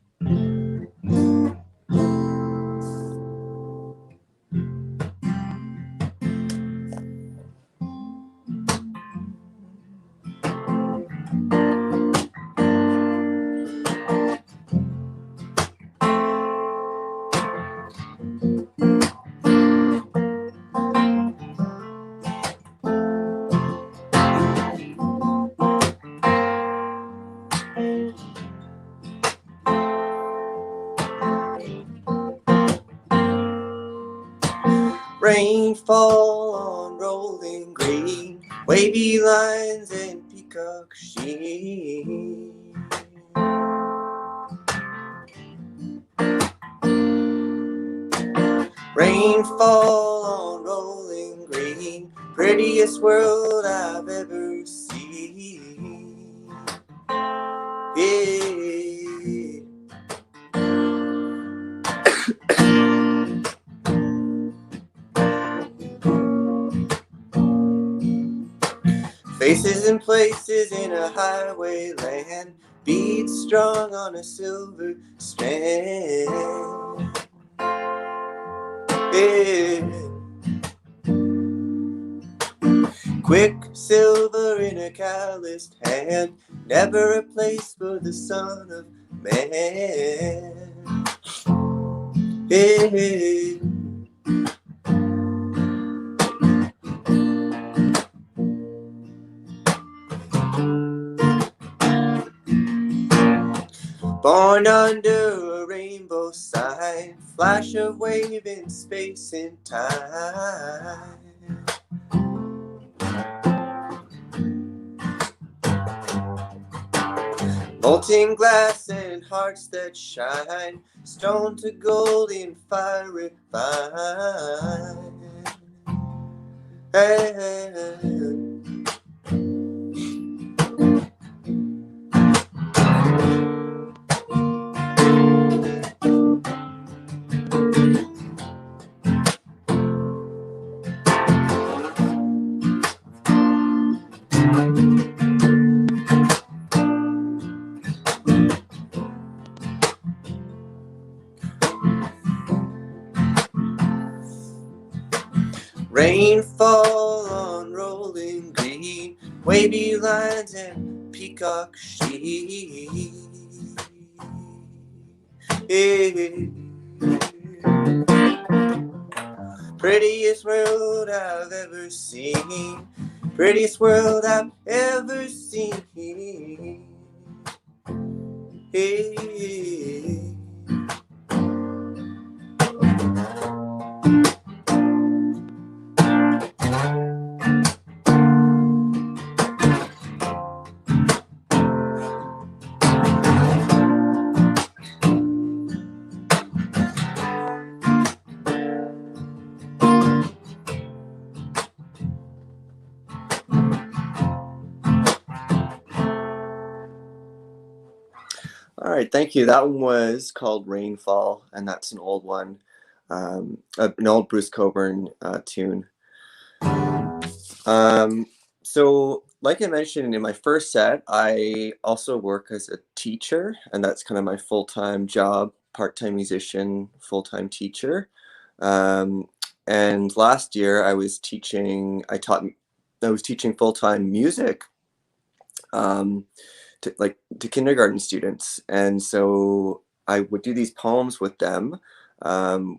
Rainfall on rolling green, wavy lines and peacock sheen. Rainfall on rolling green, prettiest world I've ever seen. Yeah. Faces and places in a highway land, beads strung on a silver strand. Yeah. Quicksilver in a calloused hand, never a place for the Son of Man. Yeah. Born under a rainbow sign, flash of wave in space and time. Molten glass and hearts that shine, stone to gold in fire refined. Hey. Rainfall on rolling green, wavy lines and peacock sheen. Yeah. Prettiest world I've ever seen, prettiest world I've ever seen. Yeah. All right, thank you. That one was called Rainfall, and that's an old one, an old Bruce Cockburn tune. So like I mentioned in my first set, I also work as a teacher, and that's kind of my full-time job, part-time musician, full-time teacher. And last year I was teaching full-time music to kindergarten students, and so I would do these poems with them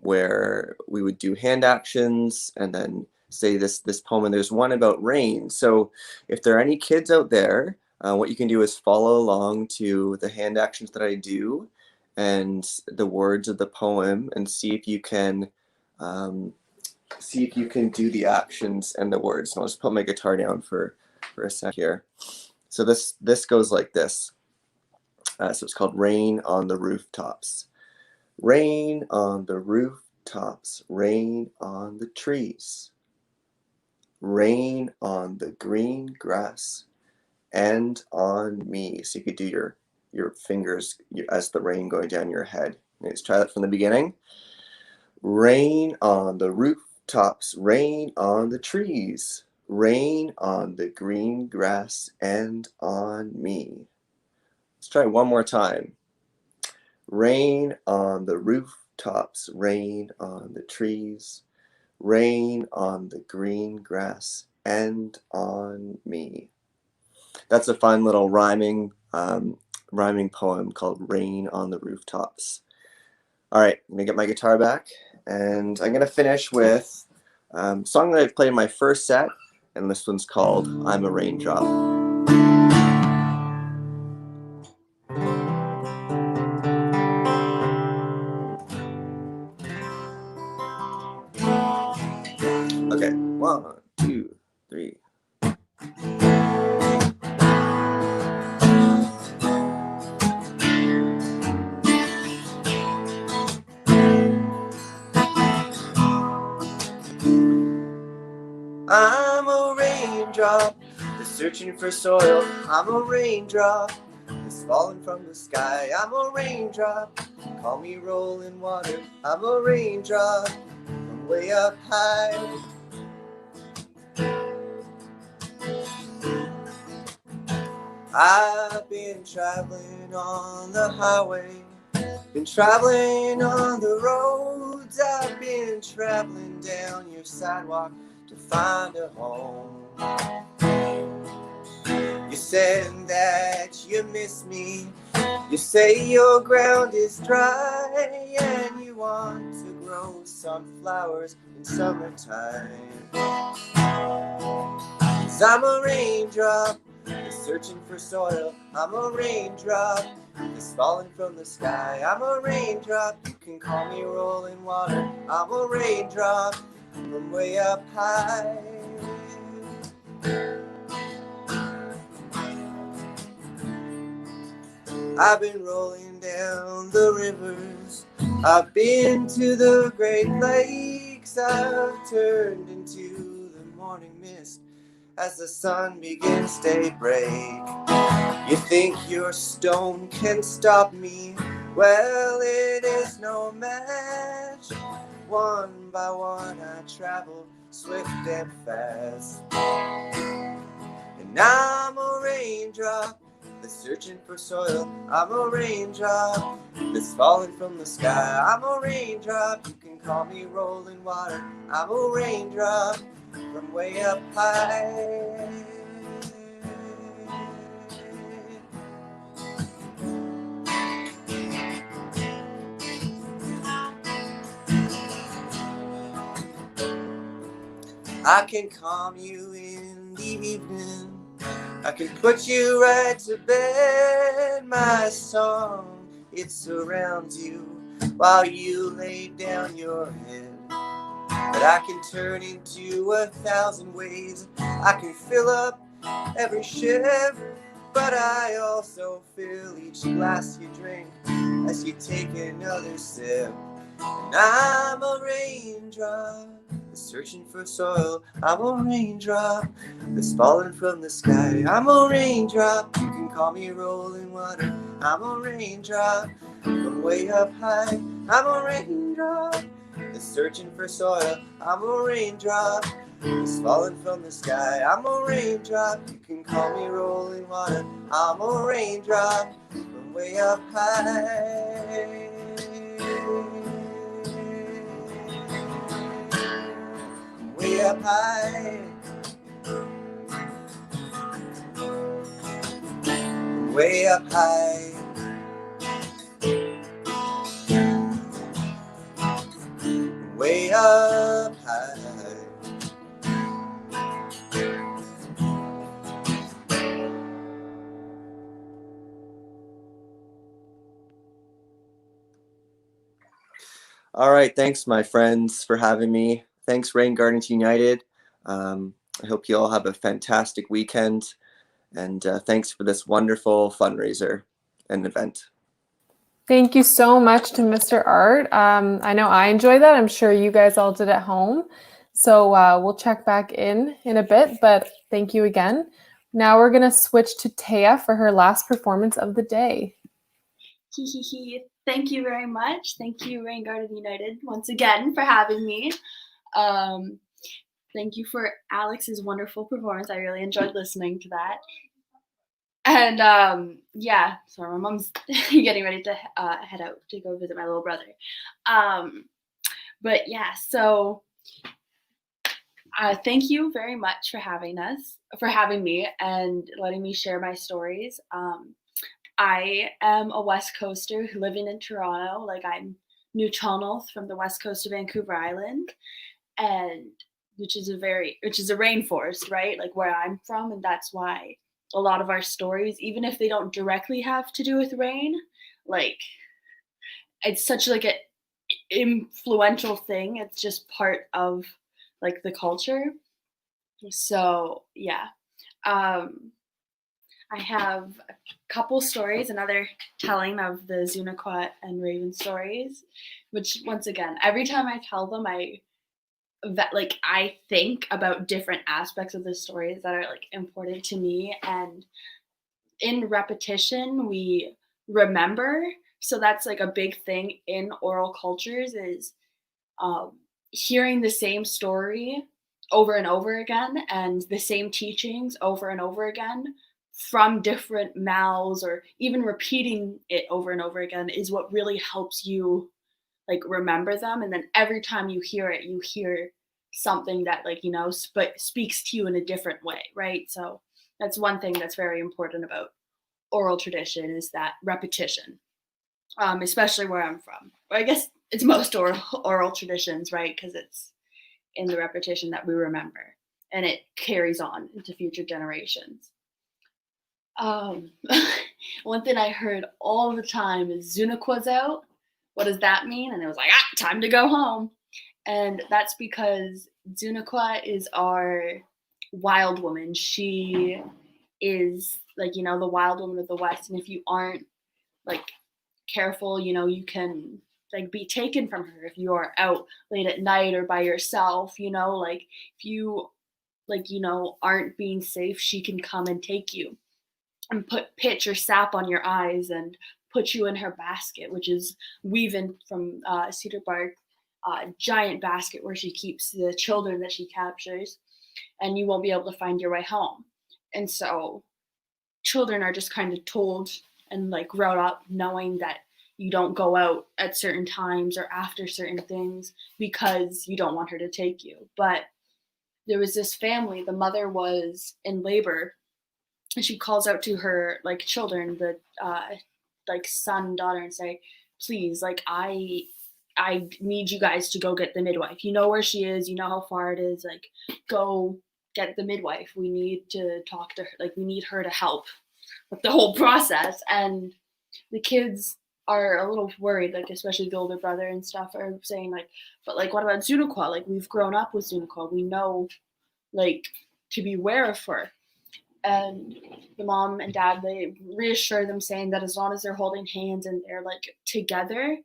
where we would do hand actions and then say this poem, and there's one about rain. So if there are any kids out there, what you can do is follow along to the hand actions that I do and the words of the poem, and see if you can do the actions and the words. And I'll just put my guitar down for a sec here. So this goes like this. So it's called Rain on the Rooftops. Rain on the rooftops, rain on the trees. Rain on the green grass and on me. So you could do your fingers as the rain going down your head. Let's try that from the beginning. Rain on the rooftops, rain on the trees. Rain on the green grass and on me. Let's try one more time. Rain on the rooftops, rain on the trees. Rain on the green grass and on me. That's a fun little rhyming poem called Rain on the Rooftops. All right, I'm gonna get my guitar back, and I'm gonna finish with a song that I played in my first set, and this one's called I'm a Raindrop. Okay, 1, 2, 3. I'm a raindrop that's searching for soil. I'm a raindrop that's falling from the sky. I'm a raindrop, call me rolling water. I'm a raindrop from way up high. I've been traveling on the highway, been traveling on the roads. I've been traveling down your sidewalk to find a home. You said that you miss me. You say your ground is dry and you want to grow sunflowers in summertime. 'Cause I'm a raindrop that's searching for soil. I'm a raindrop that's falling from the sky. I'm a raindrop, you can call me rolling water. I'm a raindrop from way up high. I've been rolling down the rivers. I've been to the Great Lakes. I've turned into the morning mist as the sun begins daybreak. You think your stone can stop me? Well, it is no match. One by one I travel swift and fast. And I'm a raindrop that's searching for soil. I'm a raindrop that's falling from the sky. I'm a raindrop, you can call me rolling water. I'm a raindrop from way up high. I can calm you in the evening. I can put you right to bed. My song, it surrounds you while you lay down your head. But I can turn into 1,000 ways. I can fill up every shift, but I also fill each glass you drink as you take another sip. And I'm a raindrop that's searching for soil. I'm a raindrop that's falling from the sky. I'm a raindrop, you can call me rolling water. I'm a raindrop from way up high. I'm a raindrop that's searching for soil. I'm a raindrop that's falling from the sky. I'm a raindrop, you can call me rolling water. I'm a raindrop from way up high. Way up high. Way up high. Way up high. All right, thanks my friends for having me. Thanks Rain Gardens United. I hope you all have a fantastic weekend, and thanks for this wonderful fundraiser and event. Thank you so much to Mr. Art. I know I enjoyed that. I'm sure you guys all did at home. So we'll check back in a bit, but thank you again. Now we're going to switch to Thée for her last performance of the day. Thank you very much. Thank you, Rain Garden United, once again for having me. Thank you for Alex's wonderful performance. I really enjoyed listening to that. And yeah, sorry, my mom's getting ready to head out to go visit my little brother. But yeah, so thank you very much for having me and letting me share my stories. I am a West Coaster living in Toronto. Like, I'm Nuu-chah-nulth from the west coast of Vancouver Island, and which is a rainforest, right? Like where I'm from, and that's why a lot of our stories, even if they don't directly have to do with rain, like it's such like an influential thing. It's just part of like the culture. So yeah, I have a couple stories, another telling of the Zunaqua and Raven stories, which once again, every time I tell them, I think about different aspects of the stories that are like important to me, and in repetition we remember. So that's like a big thing in oral cultures is hearing the same story over and over again and the same teachings over and over again from different mouths, or even repeating it over and over again, is what really helps you like remember them. And then every time you hear it, you hear something that like, you know, speaks to you in a different way, right? So that's one thing that's very important about oral tradition, is that repetition, especially where I'm from. I guess it's most oral traditions, right? Because it's in the repetition that we remember, and it carries on into future generations. One thing I heard all the time is Zunaqua's out. What does that mean? And it was like, time to go home. And that's because Zunaqua is our wild woman. She is like, you know, the wild woman of the West. And if you aren't like careful, you know, you can like be taken from her if you are out late at night or by yourself, you know, like if you like, you know, aren't being safe, she can come and take you and put pitch or sap on your eyes and put you in her basket, which is weaving from cedar bark, giant basket where she keeps the children that she captures, and you won't be able to find your way home. And so children are just kind of told and like grown up knowing that you don't go out at certain times or after certain things because you don't want her to take you. But there was this family, the mother was in labor, and she calls out to her like children, the like son and daughter, and say, please, like I need you guys to go get the midwife. You know where she is, you know how far it is, like go get the midwife. We need to talk to her, like we need her to help with the whole process. And the kids are a little worried, like especially the older brother and stuff are saying like, but like what about Zunaqua? Like we've grown up with Zunaqua. We know like to be aware of her. And the mom and dad, they reassure them saying that as long as they're holding hands and they're like together,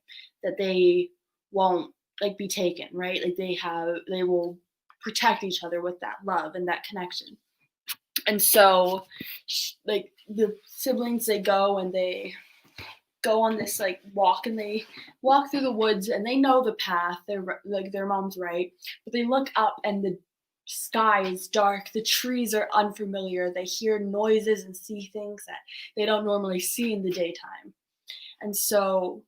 that they won't like be taken, right? Like they will protect each other with that love and that connection. And so like the siblings, they go and they go on this like walk, and they walk through the woods, and they know the path. They're like, their mom's right, but they look up and the sky is dark, the trees are unfamiliar, they hear noises and see things that they don't normally see in the daytime. And so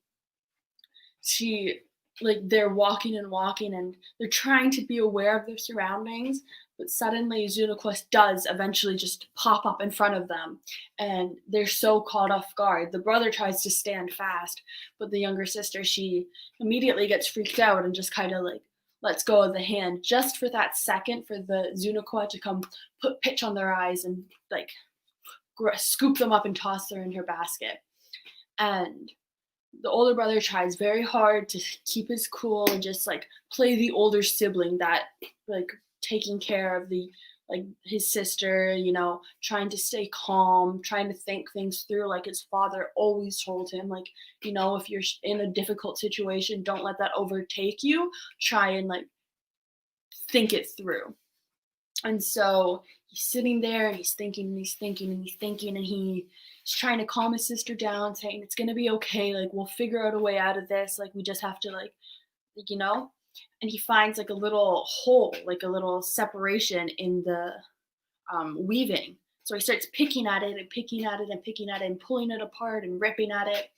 they're walking and walking, and they're trying to be aware of their surroundings, but suddenly Zunaqua does eventually just pop up in front of them, and they're so caught off guard. The brother tries to stand fast, but the younger sister, she immediately gets freaked out and just kind of like lets go of the hand just for that second, for the Zunaqua to come put pitch on their eyes and like scoop them up and toss her in her basket. And the older brother tries very hard to keep his cool and just like play the older sibling that like taking care of the like his sister, you know, trying to stay calm, trying to think things through, like his father always told him, like, you know, if you're in a difficult situation, don't let that overtake you, try and like think it through. And so he's sitting there and he's thinking and he's thinking and he's thinking, and he's trying to calm his sister down, saying it's gonna be okay, like we'll figure out a way out of this, like we just have to like you know. And he finds like a little hole, like a little separation in the weaving. So he starts picking at it and picking at it and picking at it and pulling it apart and ripping at it.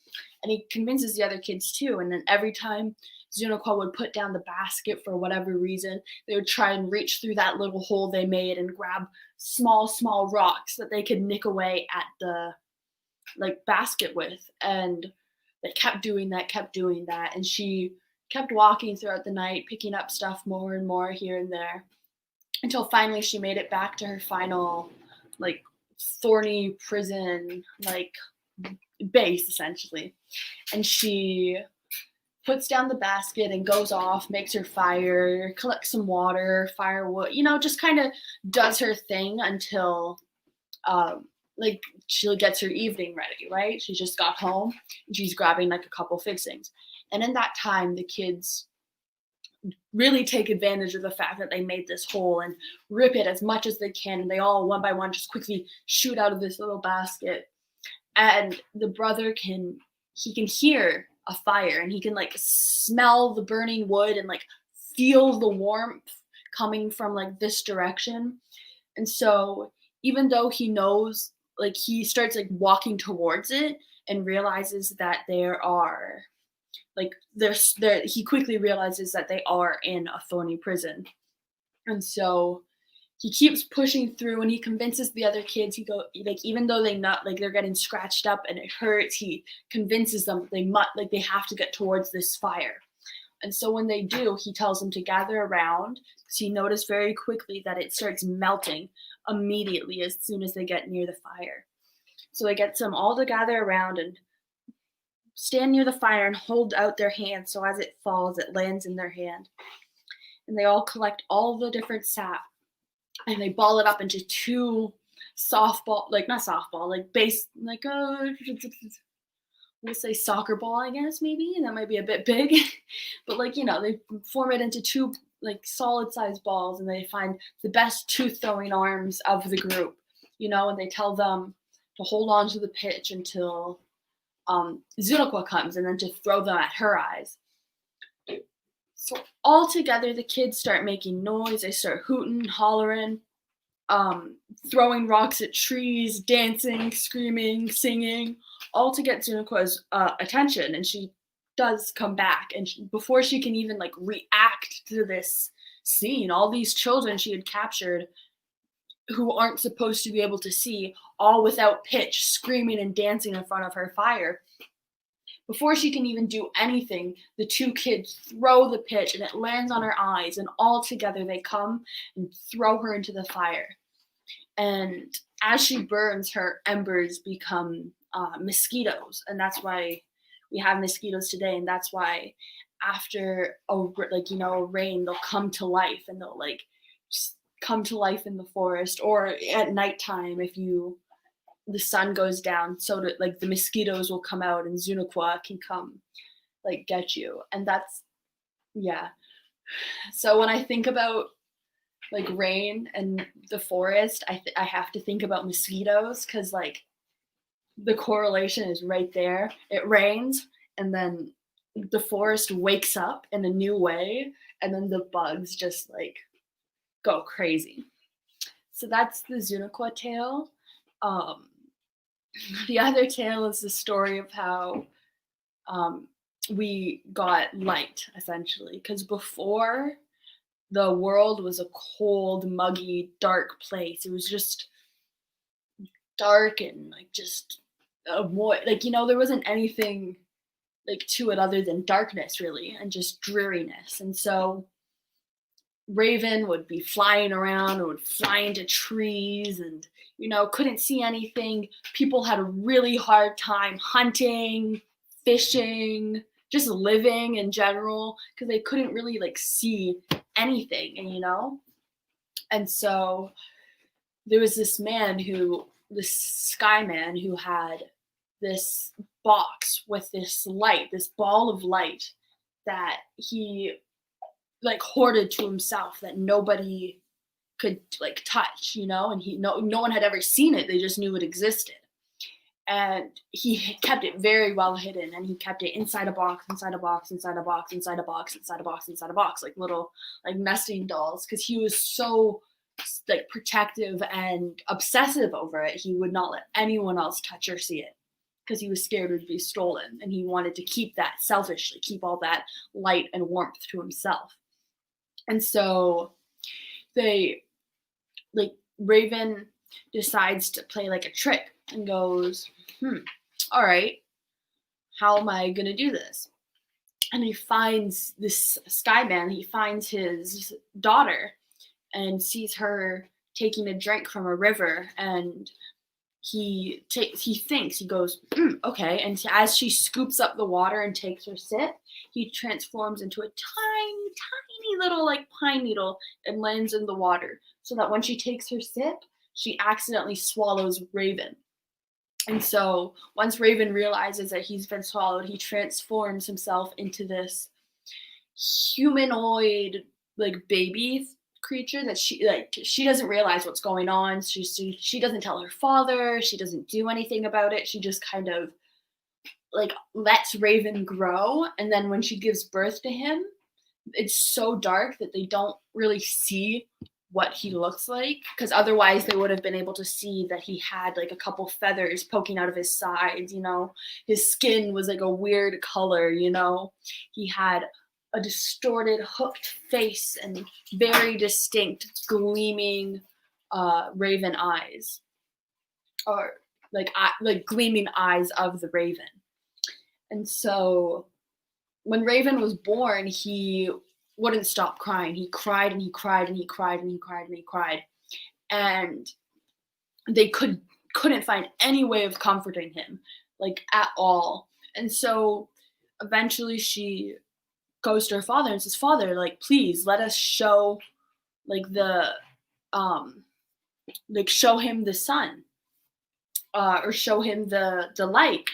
And he convinces the other kids too. And then every time Zunaqua would put down the basket for whatever reason, they would try and reach through that little hole they made and grab small rocks that they could nick away at the like basket with. And they kept doing that. And she kept walking throughout the night, picking up stuff more and more here and there, until finally she made it back to her final, like, thorny prison, like, base, essentially. And she puts down the basket and goes off, makes her fire, collects some water, firewood, just kind of does her thing until like she gets her evening ready, right? She just got home and she's grabbing like a couple fixings. And in that time, the kids really take advantage of the fact that they made this hole and rip it as much as they can. And they all one by one just quickly shoot out of this little basket. And the brother can hear a fire, and he can like smell the burning wood and like feel the warmth coming from like this direction. And so even though he knows, like he starts like walking towards it and realizes that there are like he quickly realizes that they are in a thorny prison. And so he keeps pushing through, and he convinces the other kids, even though they're getting scratched up and it hurts, he convinces them that they have to get towards this fire. And so when they do, he tells them to gather around, because he noticed very quickly that it starts melting immediately as soon as they get near the fire. So he gets them all to gather around and stand near the fire and hold out their hand, so as it falls, it lands in their hand. And they all collect all the different sap, and they ball it up into two we'll say soccer ball, I guess, maybe. That might be a bit big. But they form it into two solid sized balls, and they find the best two throwing arms of the group, and they tell them to hold on to the pitch until Zunakwa comes, and then to throw them at her eyes. So all together, the kids start making noise. They start hooting, hollering, throwing rocks at trees, dancing, screaming, singing, all to get Zunakwa's attention. And she does come back. And before she can even react to this scene, all these children she had captured who aren't supposed to be able to see, all without pitch, screaming and dancing in front of her fire. Before she can even do anything, the two kids throw the pitch, and it lands on her eyes, and all together they come and throw her into the fire. And as she burns, her embers become mosquitoes, and that's why we have mosquitoes today. And that's why after a rain, they'll come to life, and they'll come to life in the forest, or at nighttime if the sun goes down, so that the mosquitoes will come out and Zunakwa can come get you. And that's, yeah. So when I think about rain and the forest, I have to think about mosquitoes, because the correlation is right there. It rains, and then the forest wakes up in a new way, and then the bugs just go crazy. So that's the Zunakwa tale. The other tale is the story of how we got light, essentially, because before, the world was a cold, muggy, dark place. It was just dark and just a void. There wasn't anything to it other than darkness, really, and just dreariness. And so Raven would be flying around, or would fly into trees, and couldn't see anything. People had a really hard time hunting, fishing, just living in general, because they couldn't really see anything. And so there was this sky man, who had this box with this light, this ball of light that he hoarded to himself, that nobody could touch, and no one had ever seen it. They just knew it existed. And he kept it very well hidden, and he kept it inside a box, inside a box, inside a box, inside a box, inside a box, inside a box, like little nesting dolls, because he was so protective and obsessive over it. He would not let anyone else touch or see it, because he was scared it would be stolen, and he wanted to keep that selfishly, keep all that light and warmth to himself. And so Raven decides to play a trick and goes, all right, how am I gonna do this? And he finds this sky man, he finds his daughter and sees her taking a drink from a river, and he thinks, he goes, okay. And as she scoops up the water and takes her sip, he transforms into a tiny little like pine needle and lands in the water, so that when she takes her sip, she accidentally swallows Raven. And so once Raven realizes that he's been swallowed, he transforms himself into this humanoid like baby creature that she doesn't realize what's going on. She doesn't tell her father. She doesn't do anything about it. She just kind of like lets Raven grow. And then when she gives birth to him, it's so dark that they don't really see what he looks like, because otherwise they would have been able to see that he had like a couple feathers poking out of his sides, you know. His skin was like a weird color, you know. He had a distorted, hooked face and very distinct, gleaming raven eyes, or like gleaming eyes of the raven. And so when Raven was born, he wouldn't stop crying. He cried and he cried and he cried and he cried and he cried. And they couldn't find any way of comforting him, like at all. And so eventually she goes to her father and says, "Father, like, please let us show like the show him the sun, or show him the light."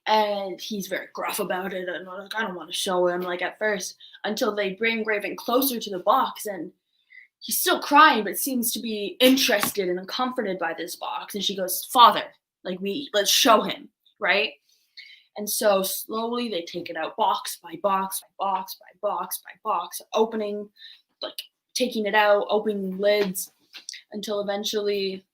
And he's very gruff about it, and like, I don't want to show him, like, at first, until they bring Raven closer to the box, and he's still crying but seems to be interested and comforted by this box. And she goes, "Father, like, let's show him," right? And so slowly they take it out box by box by box by box by box, opening, like taking it out, opening lids, until eventually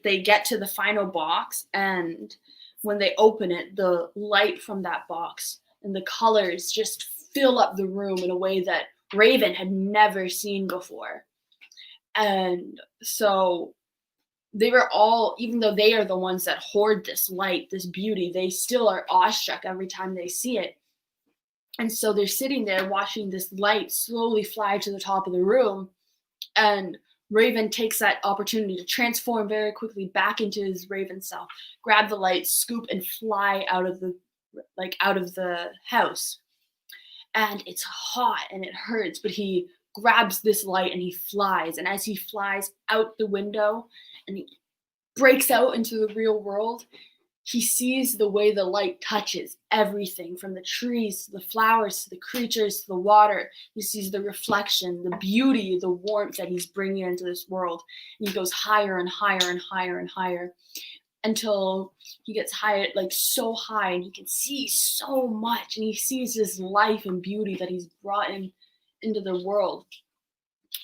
they get to the final box. And when they open it, the light from that box and the colors just fill up the room in a way that Raven had never seen before. And so they were all, even though they are the ones that hoard this light, this beauty, they still are awestruck every time they see it. And so they're sitting there watching this light slowly fly to the top of the room. And Raven takes that opportunity to transform very quickly back into his Raven self, grab the light, scoop, and fly out of the house. And it's hot and it hurts, but he grabs this light and he flies. And as he flies out the window and he breaks out into the real world, he sees the way the light touches everything, from the trees to the flowers to the creatures to the water. He sees the reflection, the beauty, the warmth that he's bringing into this world. And he goes higher and higher and higher and higher until he gets high, like so high, and he can see so much. And he sees this life and beauty that he's brought into the world.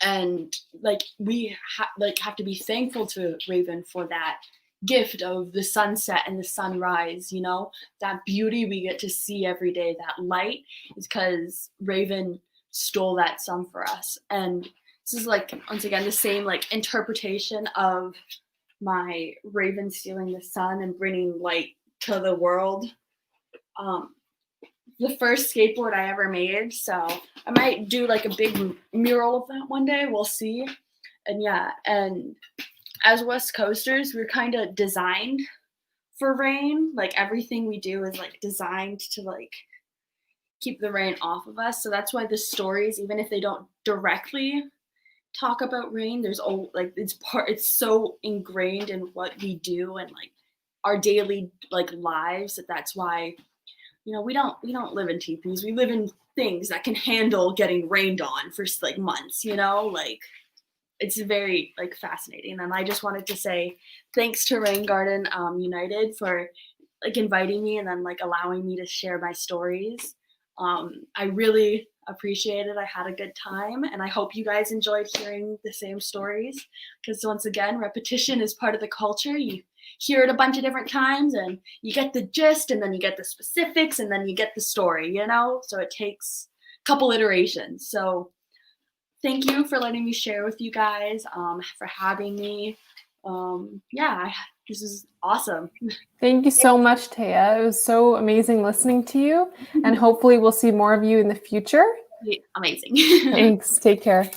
And like we have to be thankful to Raven for that gift of the sunset and the sunrise, you know, that beauty we get to see every day, that light, is because Raven stole that sun for us. And this is like, once again, the same like interpretation of my Raven stealing the sun and bringing light to the world. The first skateboard I ever made, so I might do like a big mural of that one day, we'll see. And yeah, and as West Coasters, we're kind of designed for rain. Like everything we do is like designed to like keep the rain off of us. So that's why the stories, even if they don't directly talk about rain, there's like it's so ingrained in what we do and like our daily like lives, that's why, you know, we don't live in teepees. We live in things that can handle getting rained on for like months, you know, like it's very like fascinating. And I just wanted to say thanks to Rain Garden United for like inviting me and then like allowing me to share my stories. I really appreciate it. I had a good time, and I hope you guys enjoyed hearing the same stories, because once again, repetition is part of the culture. You hear it a bunch of different times and you get the gist, and then you get the specifics, and then you get the story, you know? So it takes a couple iterations. So thank you for letting me share with you guys, for having me. This is awesome. Thank you so much, Thée. It was so amazing listening to you, and hopefully we'll see more of you in the future. Amazing. Thanks. Take care.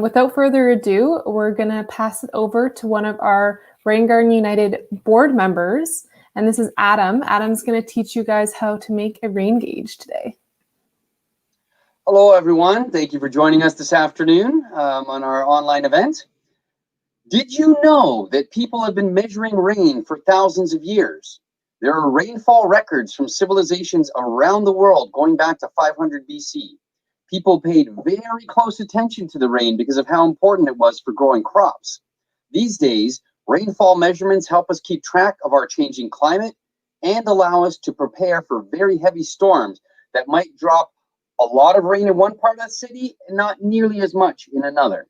Without further ado, we're going to pass it over to one of our Rain Garden United board members, and this is Adam. Adam's going to teach you guys how to make a rain gauge today. Hello, everyone. Thank you for joining us this afternoon on our online event. Did you know that people have been measuring rain for thousands of years? There are rainfall records from civilizations around the world going back to 500 BC. People paid very close attention to the rain because of how important it was for growing crops. These days, rainfall measurements help us keep track of our changing climate and allow us to prepare for very heavy storms that might drop a lot of rain in one part of the city and not nearly as much in another.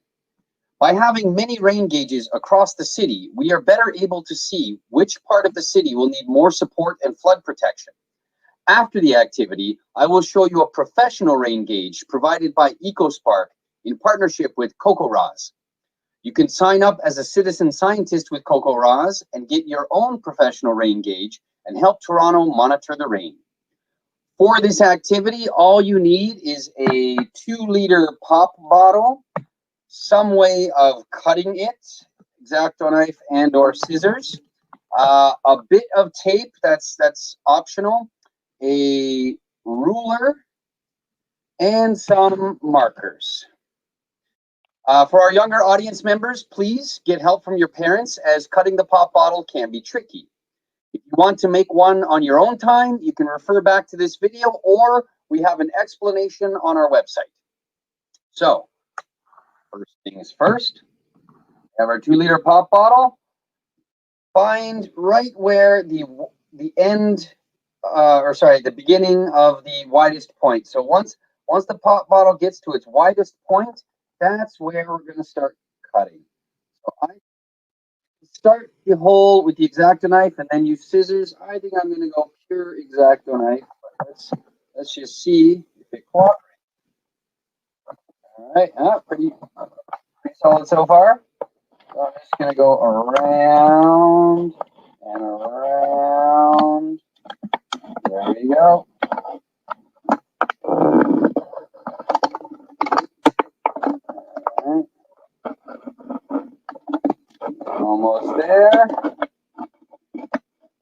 By having many rain gauges across the city, we are better able to see which part of the city will need more support and flood protection. After the activity, I will show you a professional rain gauge provided by EcoSpark in partnership with CocoRoz. You can sign up as a citizen scientist with CocoRoz and get your own professional rain gauge and help Toronto monitor the rain. For this activity, all you need is a 2-liter pop bottle, some way of cutting it, X-Acto knife and or scissors, a bit of tape, that's optional, a ruler, and some markers. For our younger audience members, please get help from your parents, as cutting the pop bottle can be tricky. If you want to make one on your own time, you can refer back to this video, or we have an explanation on our website. So, first things first, we have our 2-liter pop bottle. Find right where the end, the beginning of the widest point. So once the pop bottle gets to its widest point, that's where we're going to start cutting. So I start the hole with the X-Acto knife and then use scissors. I think I'm going to go pure X-Acto knife. Let's just see if it cooperates. All right, pretty solid so far. So I'm just going to go around and around. There we go. All right. Almost there.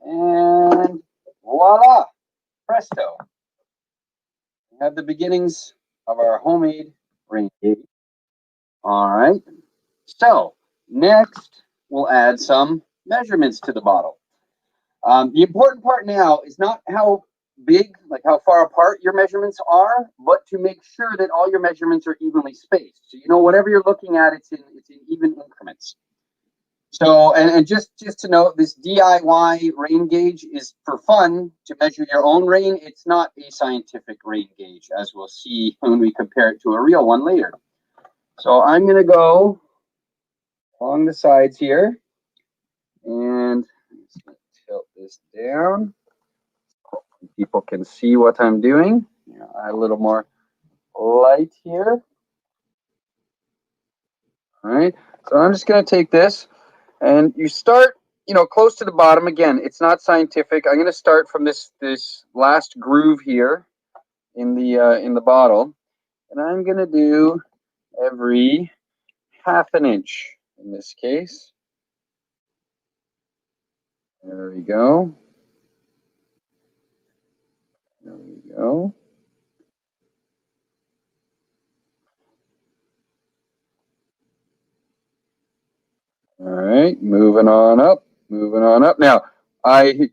And voila, presto. We have the beginnings of our homemade rain gauge. All right. So next, we'll add some measurements to the bottle. The important part now is not how big, like how far apart your measurements are, but to make sure that all your measurements are evenly spaced. So, you know, whatever you're looking at, it's in even increments. So, and just to note, this DIY rain gauge is for fun to measure your own rain. It's not a scientific rain gauge, as we'll see when we compare it to a real one later. So I'm going to go along the sides here, and I'm just going to tilt this down. People can see what I'm doing. Add a little more light here. All right, so I'm just going to take this, and you start, close to the bottom. Again, it's not scientific. I'm going to start from this last groove here in the bottle, and I'm going to do every ½ an inch in this case. There we go. There we go. All right, moving on up. Now, I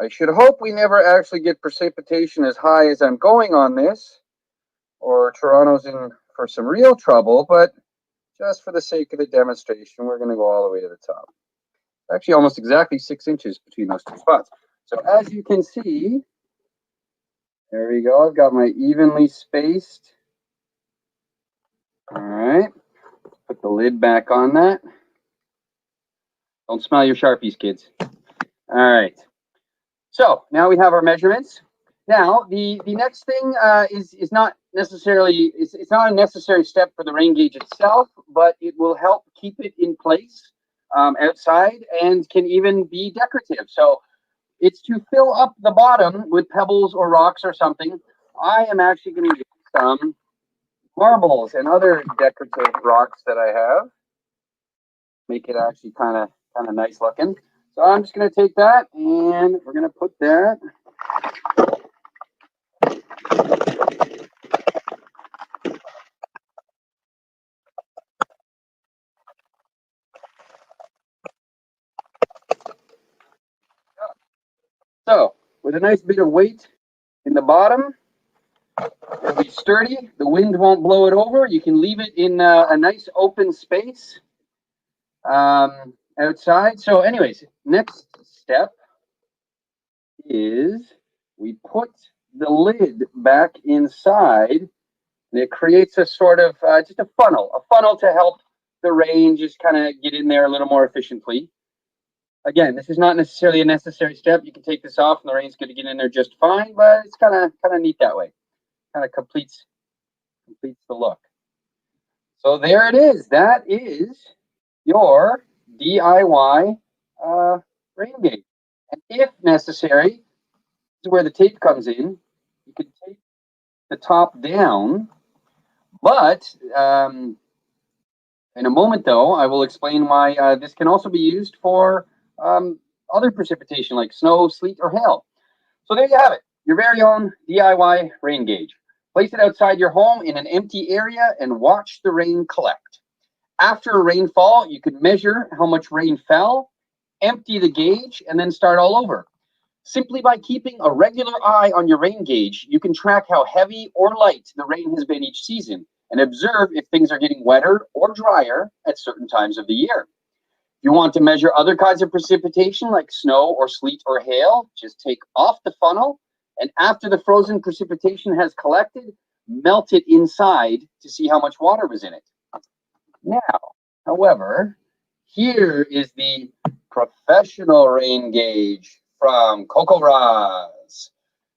should hope we never actually get precipitation as high as I'm going on this, or Toronto's in for some real trouble, but just for the sake of the demonstration, we're going to go all the way to the top. Actually, almost exactly 6 inches between those two spots. So as you can see, there we go. I've got my evenly spaced. All right, put the lid back on that. Don't smell your Sharpies, kids. All right. So now we have our measurements. Now the next thing is not necessarily it's not a necessary step for the rain gauge itself, but it will help keep it in place outside and can even be decorative. So it's to fill up the bottom with pebbles or rocks or something. I am actually going to use some marbles and other decorative rocks that I have. Make it actually kind of nice looking. So I'm just going to take that and we're going to put that so with a nice bit of weight in the bottom. It'll be sturdy. The wind won't blow it over. You can leave it in a nice open space outside. So anyways, next step is we put the lid back inside, and it creates a sort of just a funnel to help the rain just kind of get in there a little more efficiently. Again, this is not necessarily a necessary step. You can take this off and the rain's going to get in there just fine, but it's kind of neat that way. Kind of completes the look. So there it is. That is your DIY rain gauge. And if necessary, this is where the tape comes in. You can tape the top down, but in a moment, though, I will explain why this can also be used for other precipitation like snow, sleet, or hail. So there you have it, your very own DIY rain gauge. Place it outside your home in an empty area and watch the rain collect. After a rainfall, you can measure how much rain fell, empty the gauge, and then start all over. Simply by keeping a regular eye on your rain gauge, you can track how heavy or light the rain has been each season and observe if things are getting wetter or drier at certain times of the year. If you want to measure other kinds of precipitation like snow or sleet or hail, just take off the funnel, and after the frozen precipitation has collected, melt it inside to see how much water was in it. Now, however, here is the professional rain gauge from CocoRoz.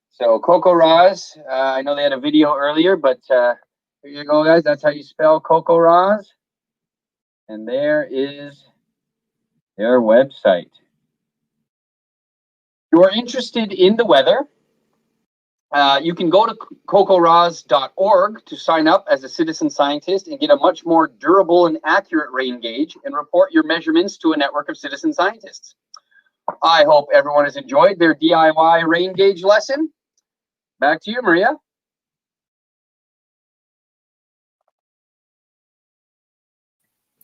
So CocoRoz, I know they had a video earlier, but here you go, guys. That's how you spell CocoRoz. And there is their website. If you are interested in the weather, you can go to cocoroz.org to sign up as a citizen scientist and get a much more durable and accurate rain gauge and report your measurements to a network of citizen scientists. I hope everyone has enjoyed their DIY rain gauge lesson. Back to you, Maria.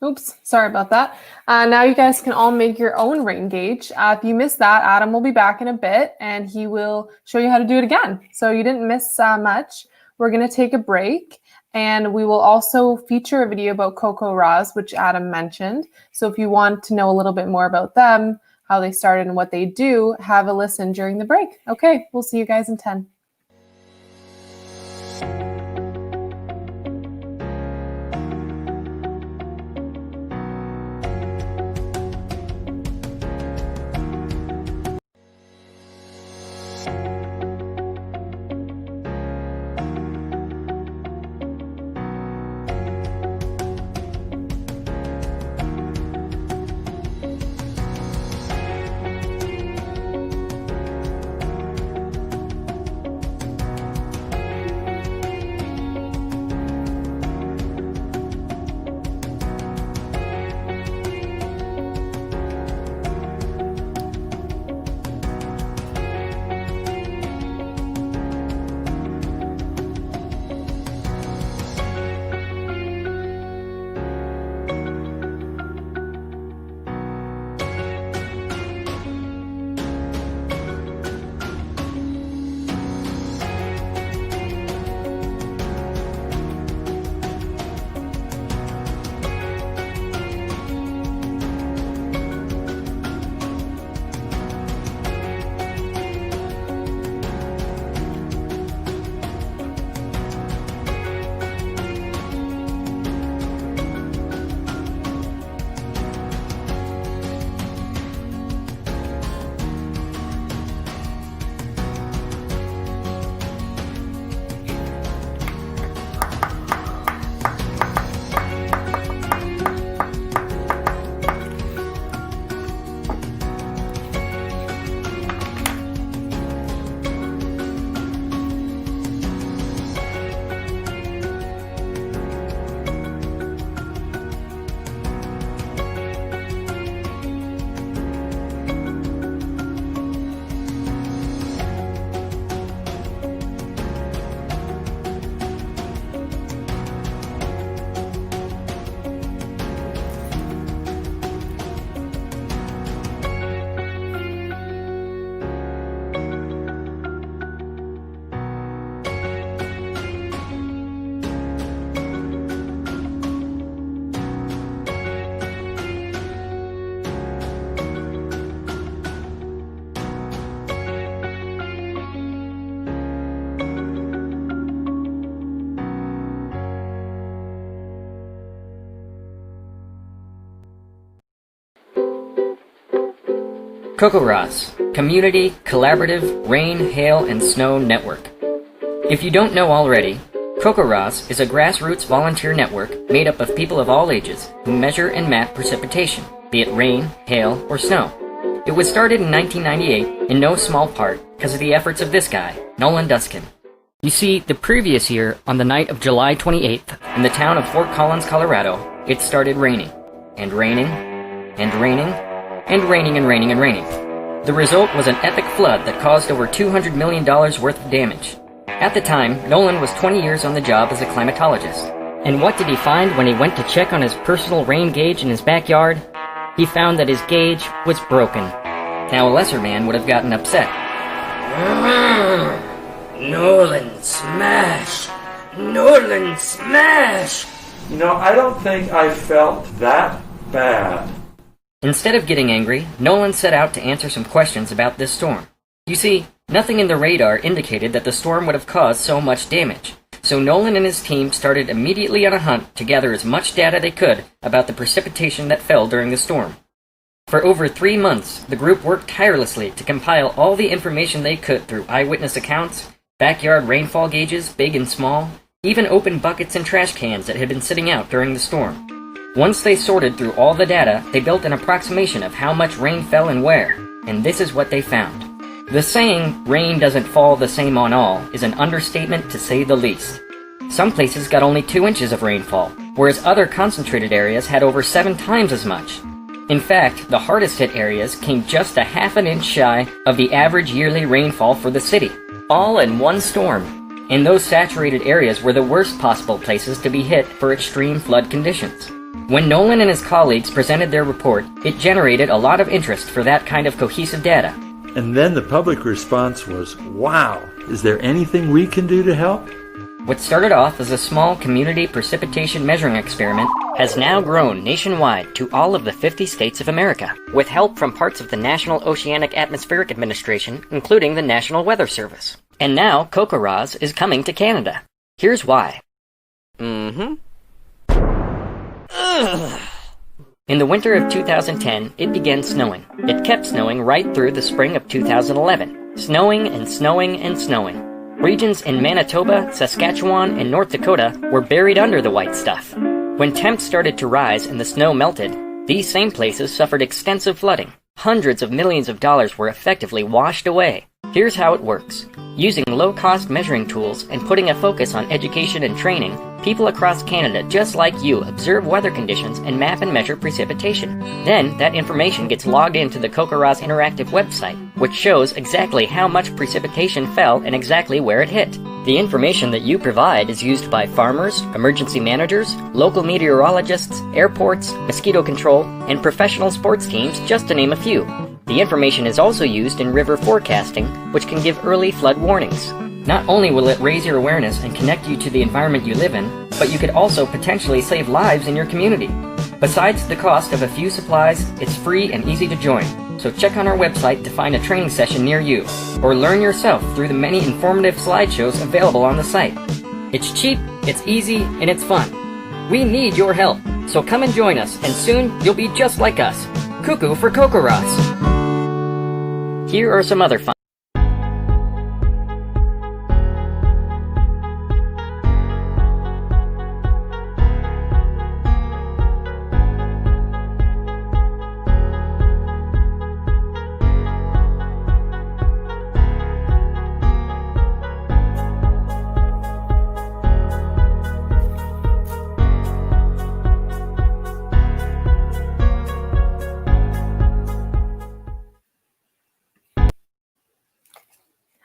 Oops, sorry about that. Now you guys can all make your own rain gauge. If you missed that, Adam will be back in a bit and he will show you how to do it again. So you didn't miss much. We're going to take a break and we will also feature a video about CocoRoz, which Adam mentioned. So if you want to know a little bit more about them, how they started and what they do, have a listen during the break. Okay, we'll see you guys in 10. COCORAS, Community Collaborative Rain, Hail, and Snow Network. If you don't know already, COCORAS is a grassroots volunteer network made up of people of all ages who measure and map precipitation, be it rain, hail, or snow. It was started in 1998 in no small part because of the efforts of this guy, Nolan Duskin. You see, the previous year, on the night of July 28th, in the town of Fort Collins, Colorado, it started raining, and raining, and raining, and raining and raining and raining. The result was an epic flood that caused over $200 million worth of damage. At the time, Nolan was 20 years on the job as a climatologist. And what did he find when he went to check on his personal rain gauge in his backyard? He found that his gauge was broken. Now a lesser man would have gotten upset. Nolan, smash! Nolan, smash! You know, I don't think I felt that bad. Instead of getting angry, Nolan set out to answer some questions about this storm. You see, nothing in the radar indicated that the storm would have caused so much damage. So Nolan and his team started immediately on a hunt to gather as much data they could about the precipitation that fell during the storm. For over 3 months, the group worked tirelessly to compile all the information they could through eyewitness accounts, backyard rainfall gauges, big and small, even open buckets and trash cans that had been sitting out during the storm. Once they sorted through all the data, they built an approximation of how much rain fell and where, and this is what they found. The saying, rain doesn't fall the same on all, is an understatement to say the least. Some places got only 2 inches of rainfall, whereas other concentrated areas had over 7 times as much. In fact, the hardest hit areas came just a ½ an inch shy of the average yearly rainfall for the city, all in one storm. And those saturated areas were the worst possible places to be hit for extreme flood conditions. When Nolan and his colleagues presented their report, it generated a lot of interest for that kind of cohesive data. And then the public response was, wow, is there anything we can do to help? What started off as a small community precipitation measuring experiment has now grown nationwide to all of the 50 states of America, with help from parts of the National Oceanic Atmospheric Administration, including the National Weather Service. And now COCORAS is coming to Canada. Here's why. In the winter of 2010, it began snowing. It kept snowing right through the spring of 2011. Snowing and snowing and snowing. Regions in Manitoba, Saskatchewan, and North Dakota were buried under the white stuff. When temps started to rise and the snow melted, these same places suffered extensive flooding. Hundreds of millions of dollars were effectively washed away. Here's how it works. Using low-cost measuring tools and putting a focus on education and training, people across Canada just like you observe weather conditions and map and measure precipitation. Then, that information gets logged into the COCORAS interactive website, which shows exactly how much precipitation fell and exactly where it hit. The information that you provide is used by farmers, emergency managers, local meteorologists, airports, mosquito control, and professional sports teams, just to name a few. The information is also used in river forecasting, which can give early flood warnings. Not only will it raise your awareness and connect you to the environment you live in, but you could also potentially save lives in your community. Besides the cost of a few supplies, it's free and easy to join. So check on our website to find a training session near you, or learn yourself through the many informative slideshows available on the site. It's cheap, it's easy, and it's fun. We need your help, so come and join us, and soon you'll be just like us. Cuckoo for COCORAS. Here are some other fun.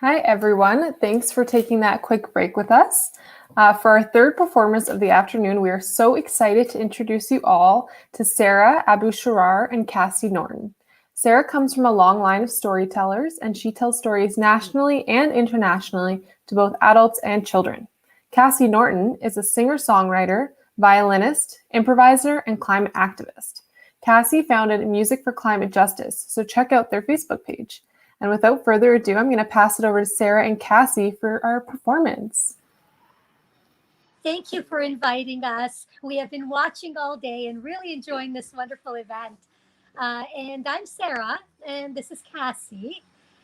Hi, everyone. Thanks for taking that quick break with us. For our third performance of the afternoon, we are so excited to introduce you all to Sarah, Abu-Sharar, and Cassie Norton. Sarah comes from a long line of storytellers, and she tells stories nationally and internationally to both adults and children. Cassie Norton is a singer-songwriter, violinist, improviser, and climate activist. Cassie founded Music for Climate Justice, so check out their Facebook page. And without further ado, I'm going to pass it over to Sarah and Cassie for our performance. Thank you for inviting us. We have been watching all day and really enjoying this wonderful event. And I'm Sarah, and this is Cassie.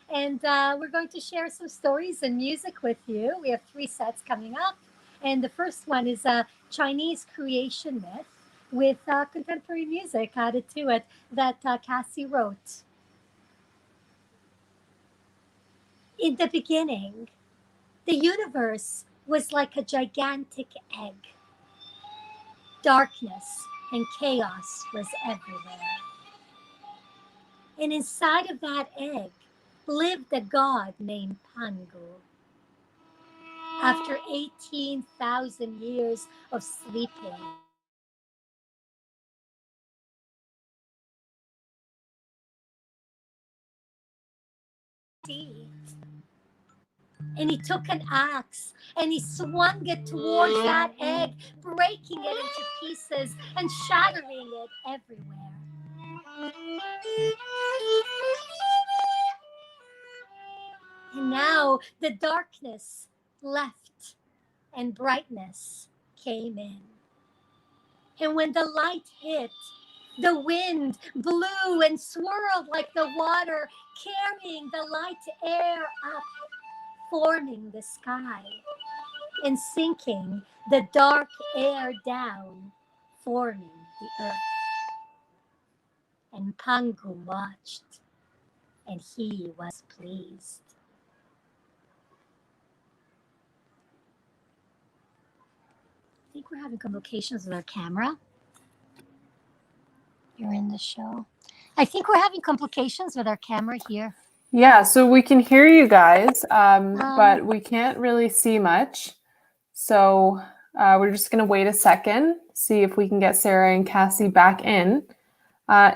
And we're going to share some stories and music with you. We have 3 sets coming up. And the first one is a Chinese creation myth with contemporary music added to it that Cassie wrote. In the beginning, the universe was like a gigantic egg. Darkness and chaos was everywhere. And inside of that egg lived a god named Pangu. After 18,000 years of sleeping, and he took an axe and he swung it towards that egg, breaking it into pieces and shattering it everywhere. And now the darkness left and brightness came in. And when the light hit, the wind blew and swirled like the water, carrying the light air up, forming the sky, and sinking the dark air down, forming the earth. And Pangu watched, and he was pleased. I think we're having complications with our camera. You're in the show. I think we're having complications with our camera here. Yeah, so we can hear you guys, but we can't really see much. So we're just going to wait a second, see if we can get Sarah and Cassie back in.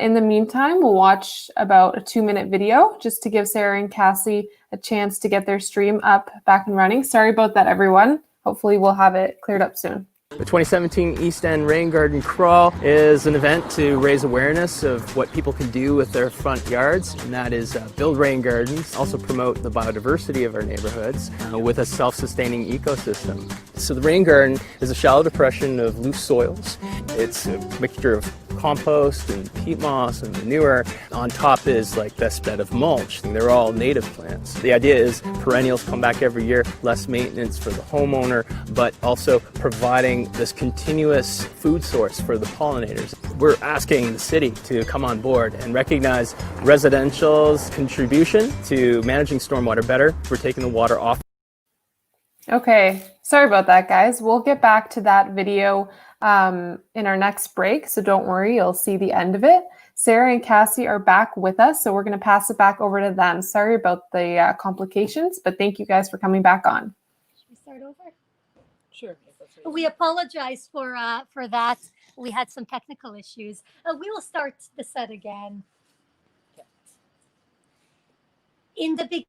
In the meantime, we'll watch about a 2-minute video just to give Sarah and Cassie a chance to get their stream up, back and running. Sorry about that, everyone. Hopefully we'll have it cleared up soon. The 2017 East End Rain Garden Crawl is an event to raise awareness of what people can do with their front yards, and that is build rain gardens, also promote the biodiversity of our neighborhoods with a self-sustaining ecosystem. So the rain garden is a shallow depression of loose soils. It's a mixture of compost and peat moss and manure. On top is like this bed of mulch. They're all native plants. The idea is perennials come back every year, less maintenance for the homeowner, but also providing this continuous food source for the pollinators. We're asking the city to come on board and recognize residential's contribution to managing stormwater better. We're taking the water off. Okay, sorry about that, guys. We'll get back to that video in our next break, so don't worry, you'll see the end of it. Sarah and Cassie are back with us, so we're going to pass it back over to them. Sorry about the complications, but thank you guys for coming back on. Should we start over? Sure. We apologize for that. We had some technical issues. We will start the set again. In the beginning,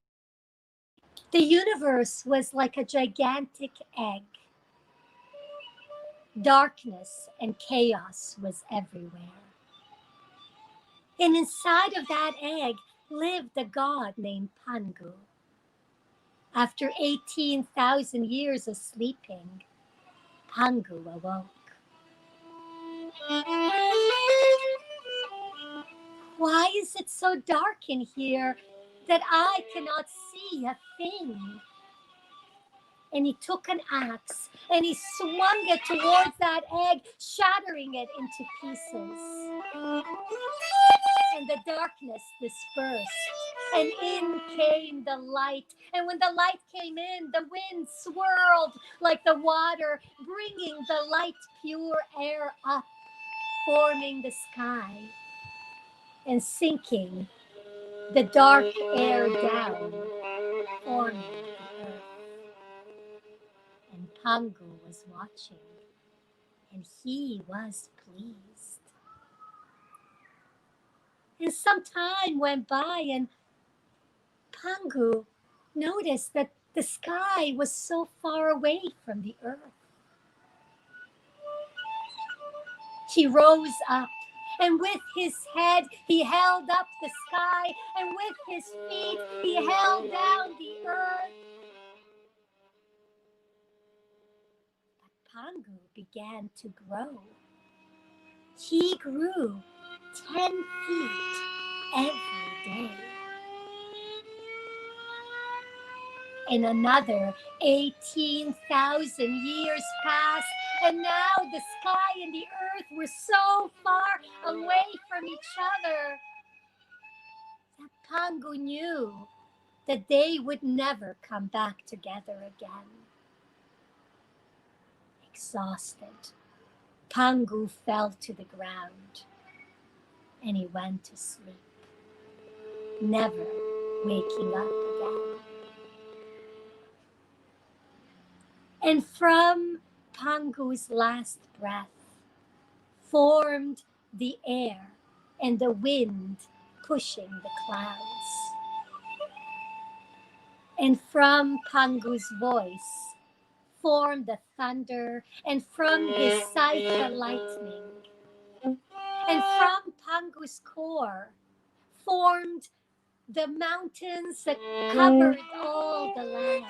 the universe was like a gigantic egg. Darkness and chaos was everywhere. And inside of that egg lived a god named Pangu. After 18,000 years of sleeping, Pangu awoke. Why is it so dark in here that I cannot see a thing? And he took an axe and he swung it towards that egg, shattering it into pieces. And the darkness dispersed, and in came the light. And when the light came in, the wind swirled like the water, bringing the light, pure air up, forming the sky, and sinking the dark air down, forming the earth. And Pangu was watching, and he was pleased. And some time went by, and Pangu noticed that the sky was so far away from the earth. He rose up, and with his head he held up the sky, and with his feet he held down the earth. But Pangu began to grow. He grew 10 feet every day. And another 18,000 years passed, and now the sky and the earth were so far away from each other that Pangu knew that they would never come back together again. Exhausted, Pangu fell to the ground, and he went to sleep, never waking up again. And from Pangu's last breath formed the air and the wind pushing the clouds. And from Pangu's voice formed the thunder, and from his sight the lightning. And from Pangu's core formed the mountains that covered all the lands.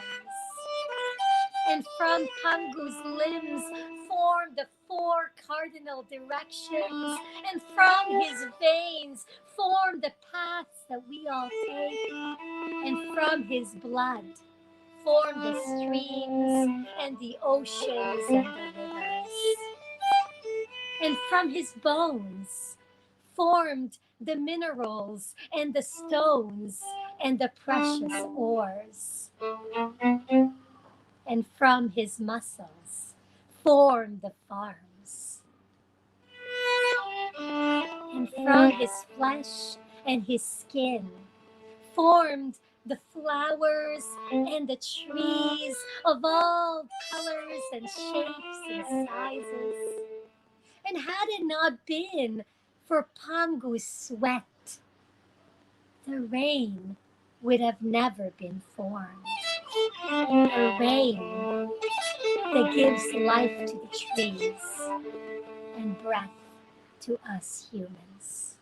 And from Pangu's limbs formed the 4 cardinal directions, and from his veins formed the paths that we all take, and from his blood formed the streams and the oceans and the rivers. And from his bones formed the minerals and the stones and the precious ores. And from his muscles formed the farms. And from his flesh and his skin formed the flowers and the trees of all colors and shapes and sizes. And had it not been for Pangu's sweat, the rain would have never been formed. A rain that gives life to the trees and breath to us humans.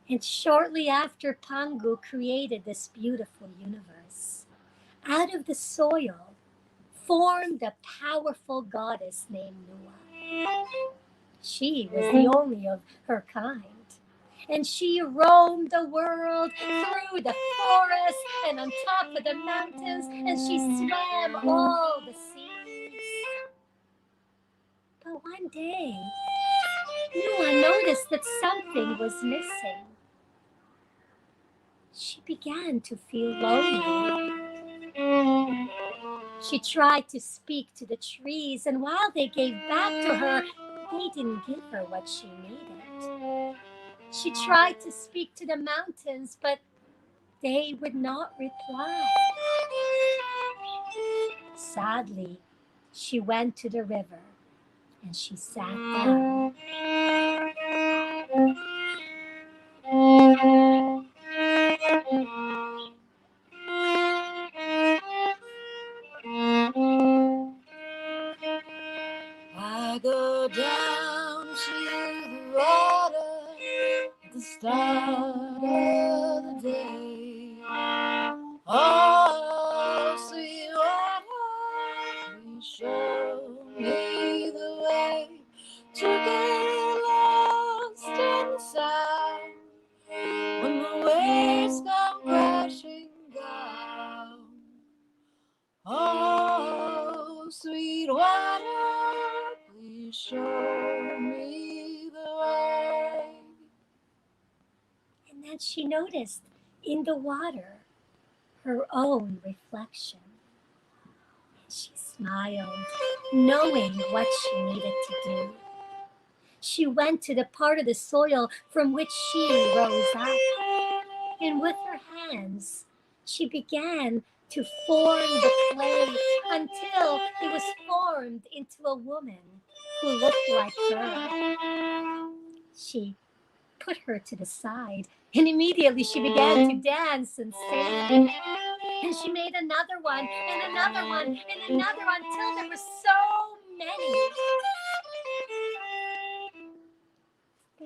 And shortly after Pangu created this beautiful universe, out of the soil formed a powerful goddess named Nuu-chah. She was the only of her kind, and she roamed the world through the forest and on top of the mountains, and she swam all the seas. But one day, Nuu-chah noticed that something was missing. She began to feel lonely. She tried to speak to the trees, and while they gave back to her, they didn't give her what she needed. She tried to speak to the mountains, but they would not reply. Sadly, she went to the river and she sat down. I go down to the water at the start of the day. Oh, sweet water, please show me the way to get lost in the sound when the waves come crashing down. Oh, sweet water, please show me the way. And then she noticed in the water her own reflection. And she smiled, knowing what she needed to do. She went to the part of the soil from which she rose up, and with her hands, she began to form the clay until it was formed into a woman who looked like her. She put her to the side, and immediately she began to dance and sing. And she made another one, and another one, and another one, till there were so many.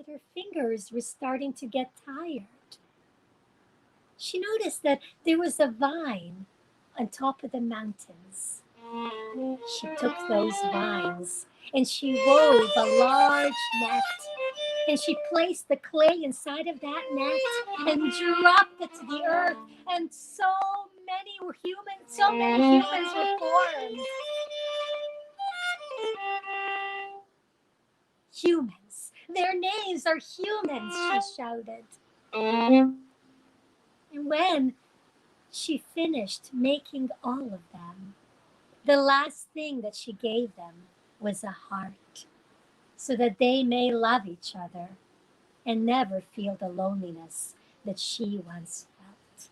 that her fingers were starting to get tired. She noticed that there was a vine on top of the mountains. She took those vines and she wove a large net, and she placed the clay inside of that net and dropped it to the earth, and so many humans were formed. Humans. Their names are humans, she shouted. And when she finished making all of them, the last thing that she gave them was a heart, so that they may love each other and never feel the loneliness that she once felt.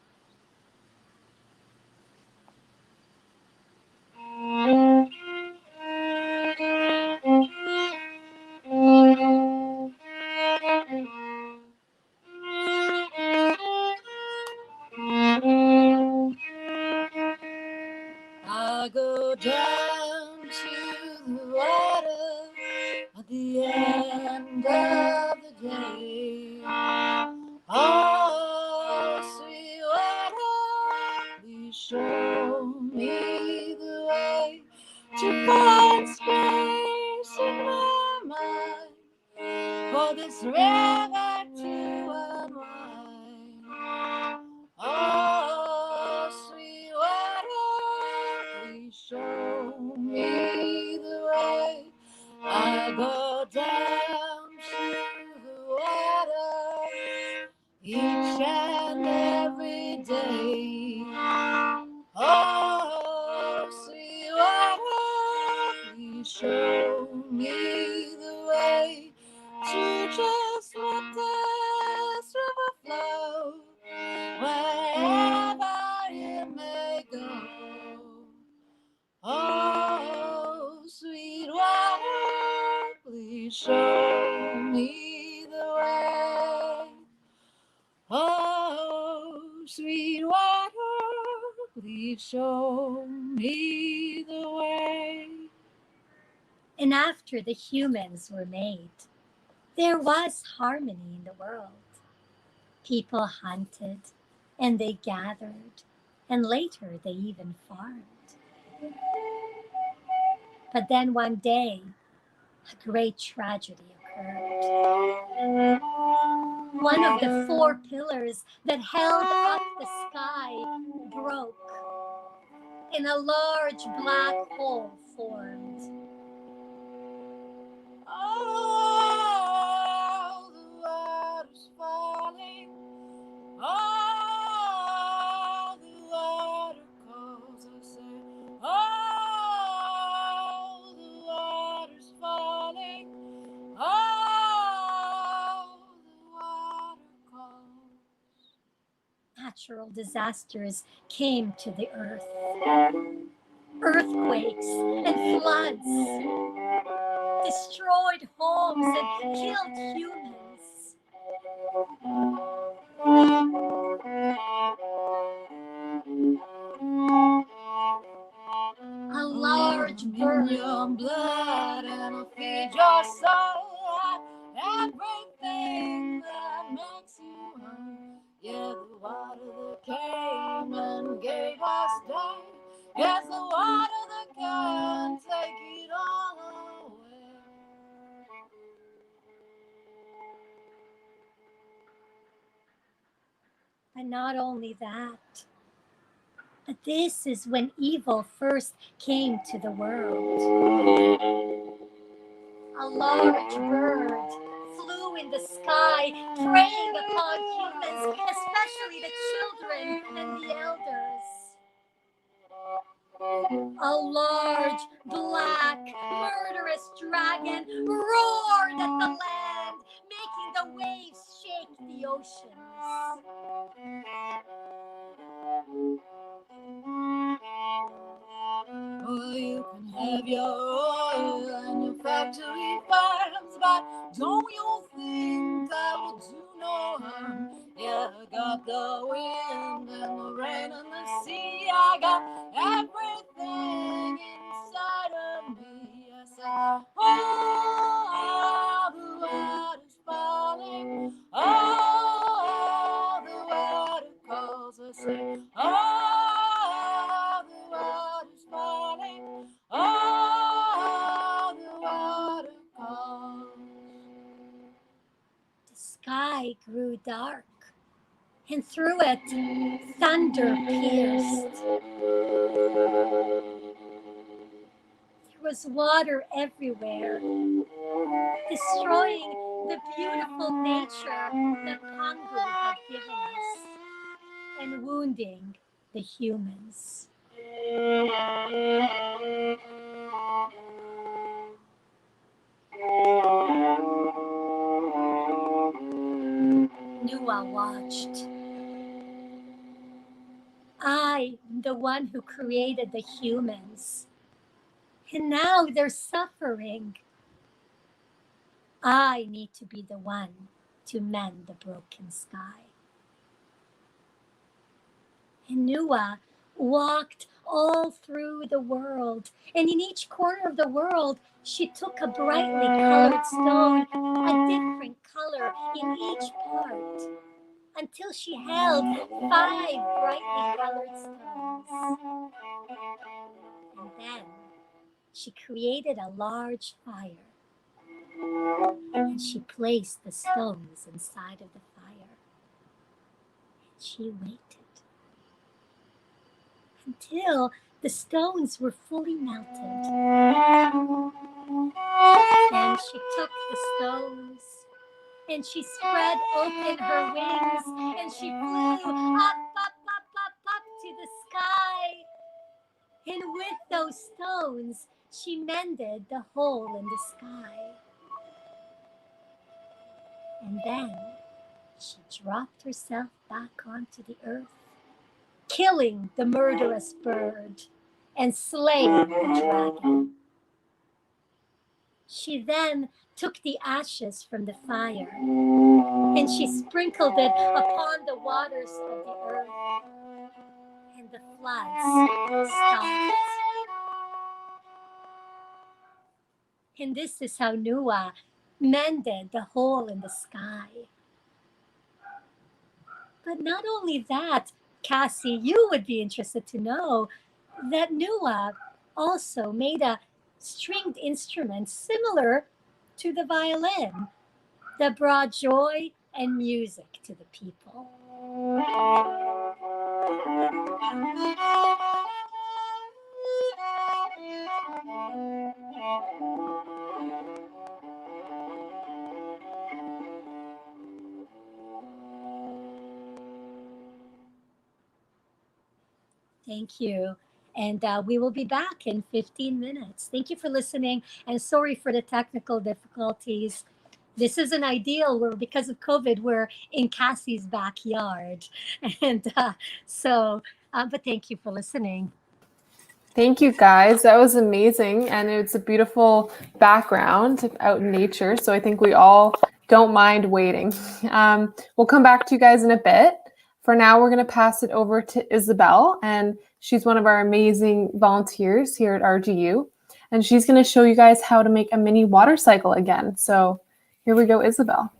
I go down to the water at the end of the day. Oh, sweet water, please show me the way to find space in my mind for this river to unwind. Oh, sweet water, please show me the way. I go down to the water each and every day. Oh, sweet water, please show me the way to just let this river flow wherever it may go. Oh, sweet water, please show me the way. Oh, sweet water, please show me the way. And after the humans were made, there was harmony in the world. People hunted, and they gathered, and later they even farmed. But then one day, a great tragedy occurred. One of the 4 pillars that held up the sky broke, and a large black hole formed. Oh, the water's falling. Oh, the water calls, I say. Oh, the water's falling. Oh, the water calls. Natural disasters came to the earth. Earthquakes and floods destroyed homes and killed humans. A large bird, your blood, and I'll feed your soul. Everything that makes you home. Yeah, the water that came and gave us day. Yes, the water that can take it all away. but not only that, but this is when evil first came to the world. A large bird flew in the sky, preying upon humans, especially the children and the elders. A large, black, murderous dragon roared at the land, making the waves shake the oceans. Well, you can have your oil and your factory farms, but don't you think I will do no harm? Yeah, I got the wind and the rain and the sea. I got everything inside of me. Yes, the water's falling. dark, and through it thunder pierced. There was water everywhere, destroying the beautiful nature that Kongu had given us and wounding the humans. Nuu-chah watched. I am the one who created the humans, and now they're suffering. I need to be the one to mend the broken sky. And Nuu-chah walked all through the world, and in each corner of the world, she took a brightly colored stone, a different color in each part, until she held 5 brightly colored stones. And then she created a large fire, and she placed the stones inside of the fire, and she waited until the stones were fully melted. Then she took the stones and she spread open her wings and she flew up, up, up, up, up to the sky. And with those stones, she mended the hole in the sky. And then she dropped herself back onto the earth, killing the murderous bird and slaying the dragon. She then took the ashes from the fire and she sprinkled it upon the waters of the earth, and the floods stopped. And this is how Nuu-chah mended the hole in the sky. But not only that, Cassie, you would be interested to know that Nuu-chah also made a stringed instrument similar to the violin that brought joy and music to the people. Thank you. And we will be back in 15 minutes. Thank you for listening. And sorry for the technical difficulties. This isn't ideal. Because of COVID, we're in Cassie's backyard. And but thank you for listening. Thank you, guys. That was amazing. And it's a beautiful background out in nature. So I think we all don't mind waiting. We'll come back to you guys in a bit. For now, we're going to pass it over to Isabel, and she's one of our amazing volunteers here at RGU, and she's going to show you guys how to make a mini water cycle again. So here we go, Isabel.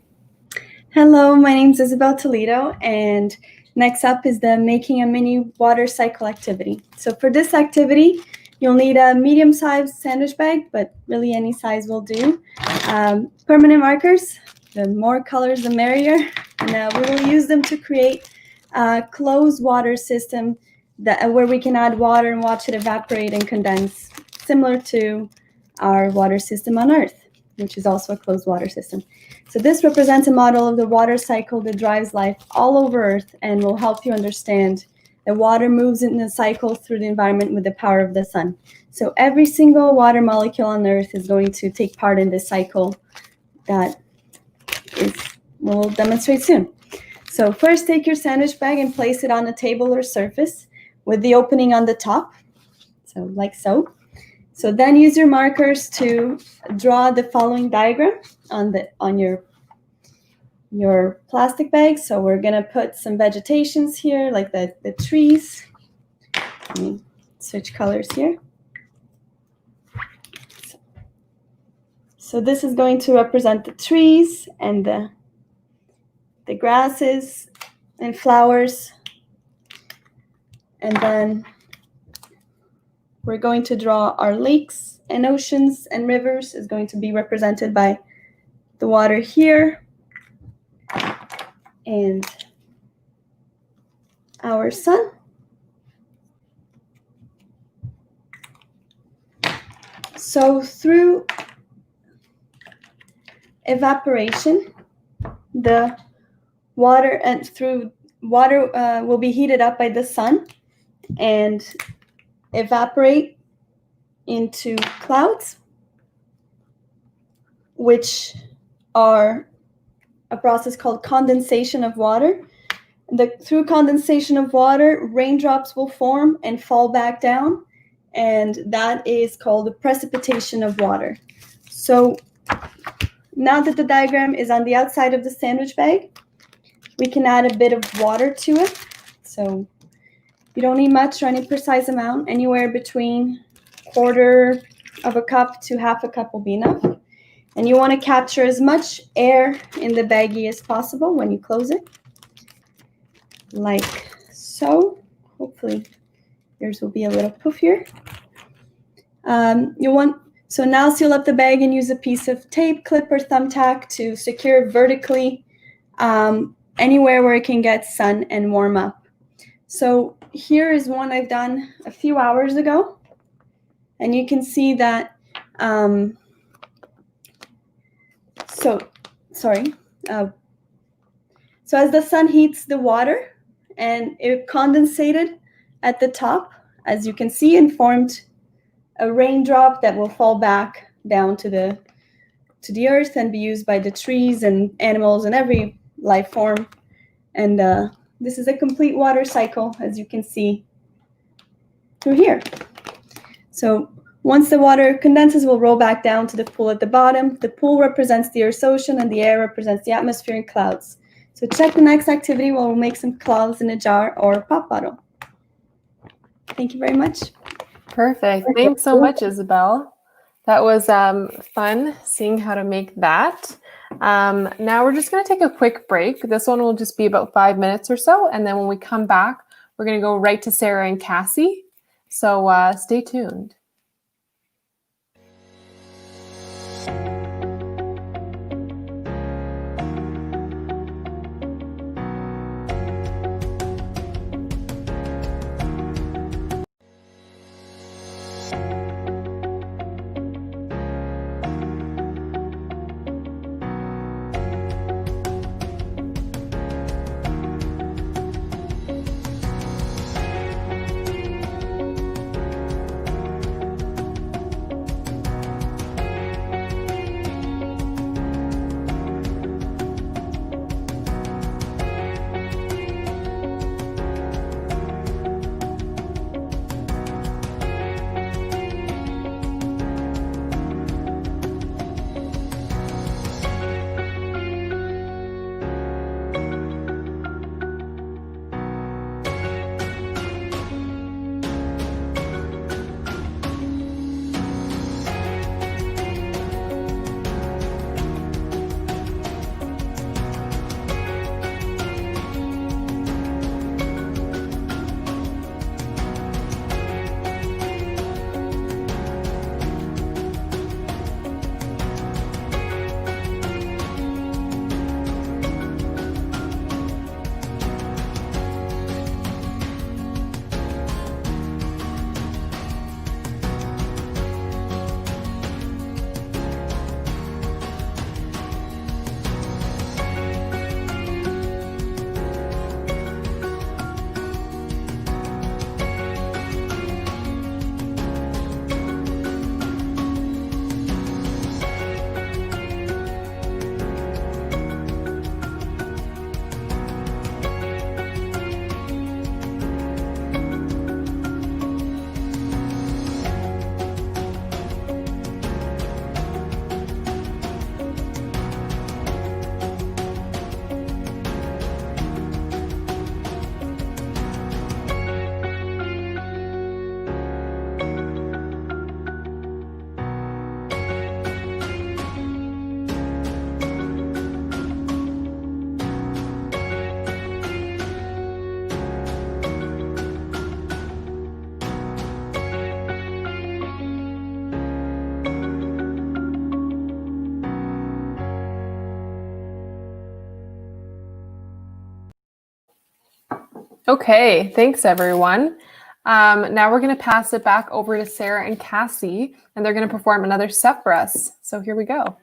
Hello, my name is Isabel Toledo, and next up is the making a mini water cycle activity. So for this activity, you'll need a medium-sized sandwich bag, but really any size will do. Permanent markers, the more colors, the merrier, and we will use them to create a closed water system where we can add water and watch it evaporate and condense, similar to our water system on Earth, which is also a closed water system. So this represents a model of the water cycle that drives life all over Earth and will help you understand that water moves in the cycle through the environment with the power of the sun. So every single water molecule on Earth is going to take part in this cycle that we'll demonstrate soon. So first, take your sandwich bag and place it on a table or surface with the opening on the top, so like so. So then use your markers to draw the following diagram on your plastic bag. So we're gonna put some vegetations here, like the trees. Let me switch colors here. So this is going to represent the trees and the grasses and flowers. And then we're going to draw our lakes and oceans and rivers is going to be represented by the water here. and our sun. So through evaporation, the water will be heated up by the sun and evaporate into clouds, which are a process called condensation of water. Through condensation of water, raindrops will form and fall back down, and that is called the precipitation of water. So now that the diagram is on the outside of the sandwich bag, we can add a bit of water to it. So you don't need much or any precise amount. Anywhere between 1/4 of a cup to 1/2 a cup will be enough. And you want to capture as much air in the baggie as possible when you close it, like so. Hopefully yours will be a little poofier. So now seal up the bag and use a piece of tape, clip, or thumbtack to secure it vertically anywhere where it can get sun and warm up. So here is one I've done a few hours ago, and you can see that so as the sun heats the water and it condensated at the top, as you can see, and formed a raindrop that will fall back down to the earth and be used by the trees and animals and every life form. And this is a complete water cycle, as you can see through here. So once the water condenses, we'll roll back down to the pool at the bottom. The pool represents the Earth's ocean, and the air represents the atmosphere and clouds. So check the next activity where we'll make some clouds in a jar or a pop bottle. Thank you very much. Perfect. Thanks so much, Isabel. That was fun seeing how to make that. Now we're just going to take a quick break. This one will just be about 5 minutes or so. And then when we come back, we're going to go right to Sarah and Cassie. So stay tuned. Okay, thanks everyone. Now we're going to pass it back over to Sarah and Cassie, and they're going to perform another step for us. So here we go.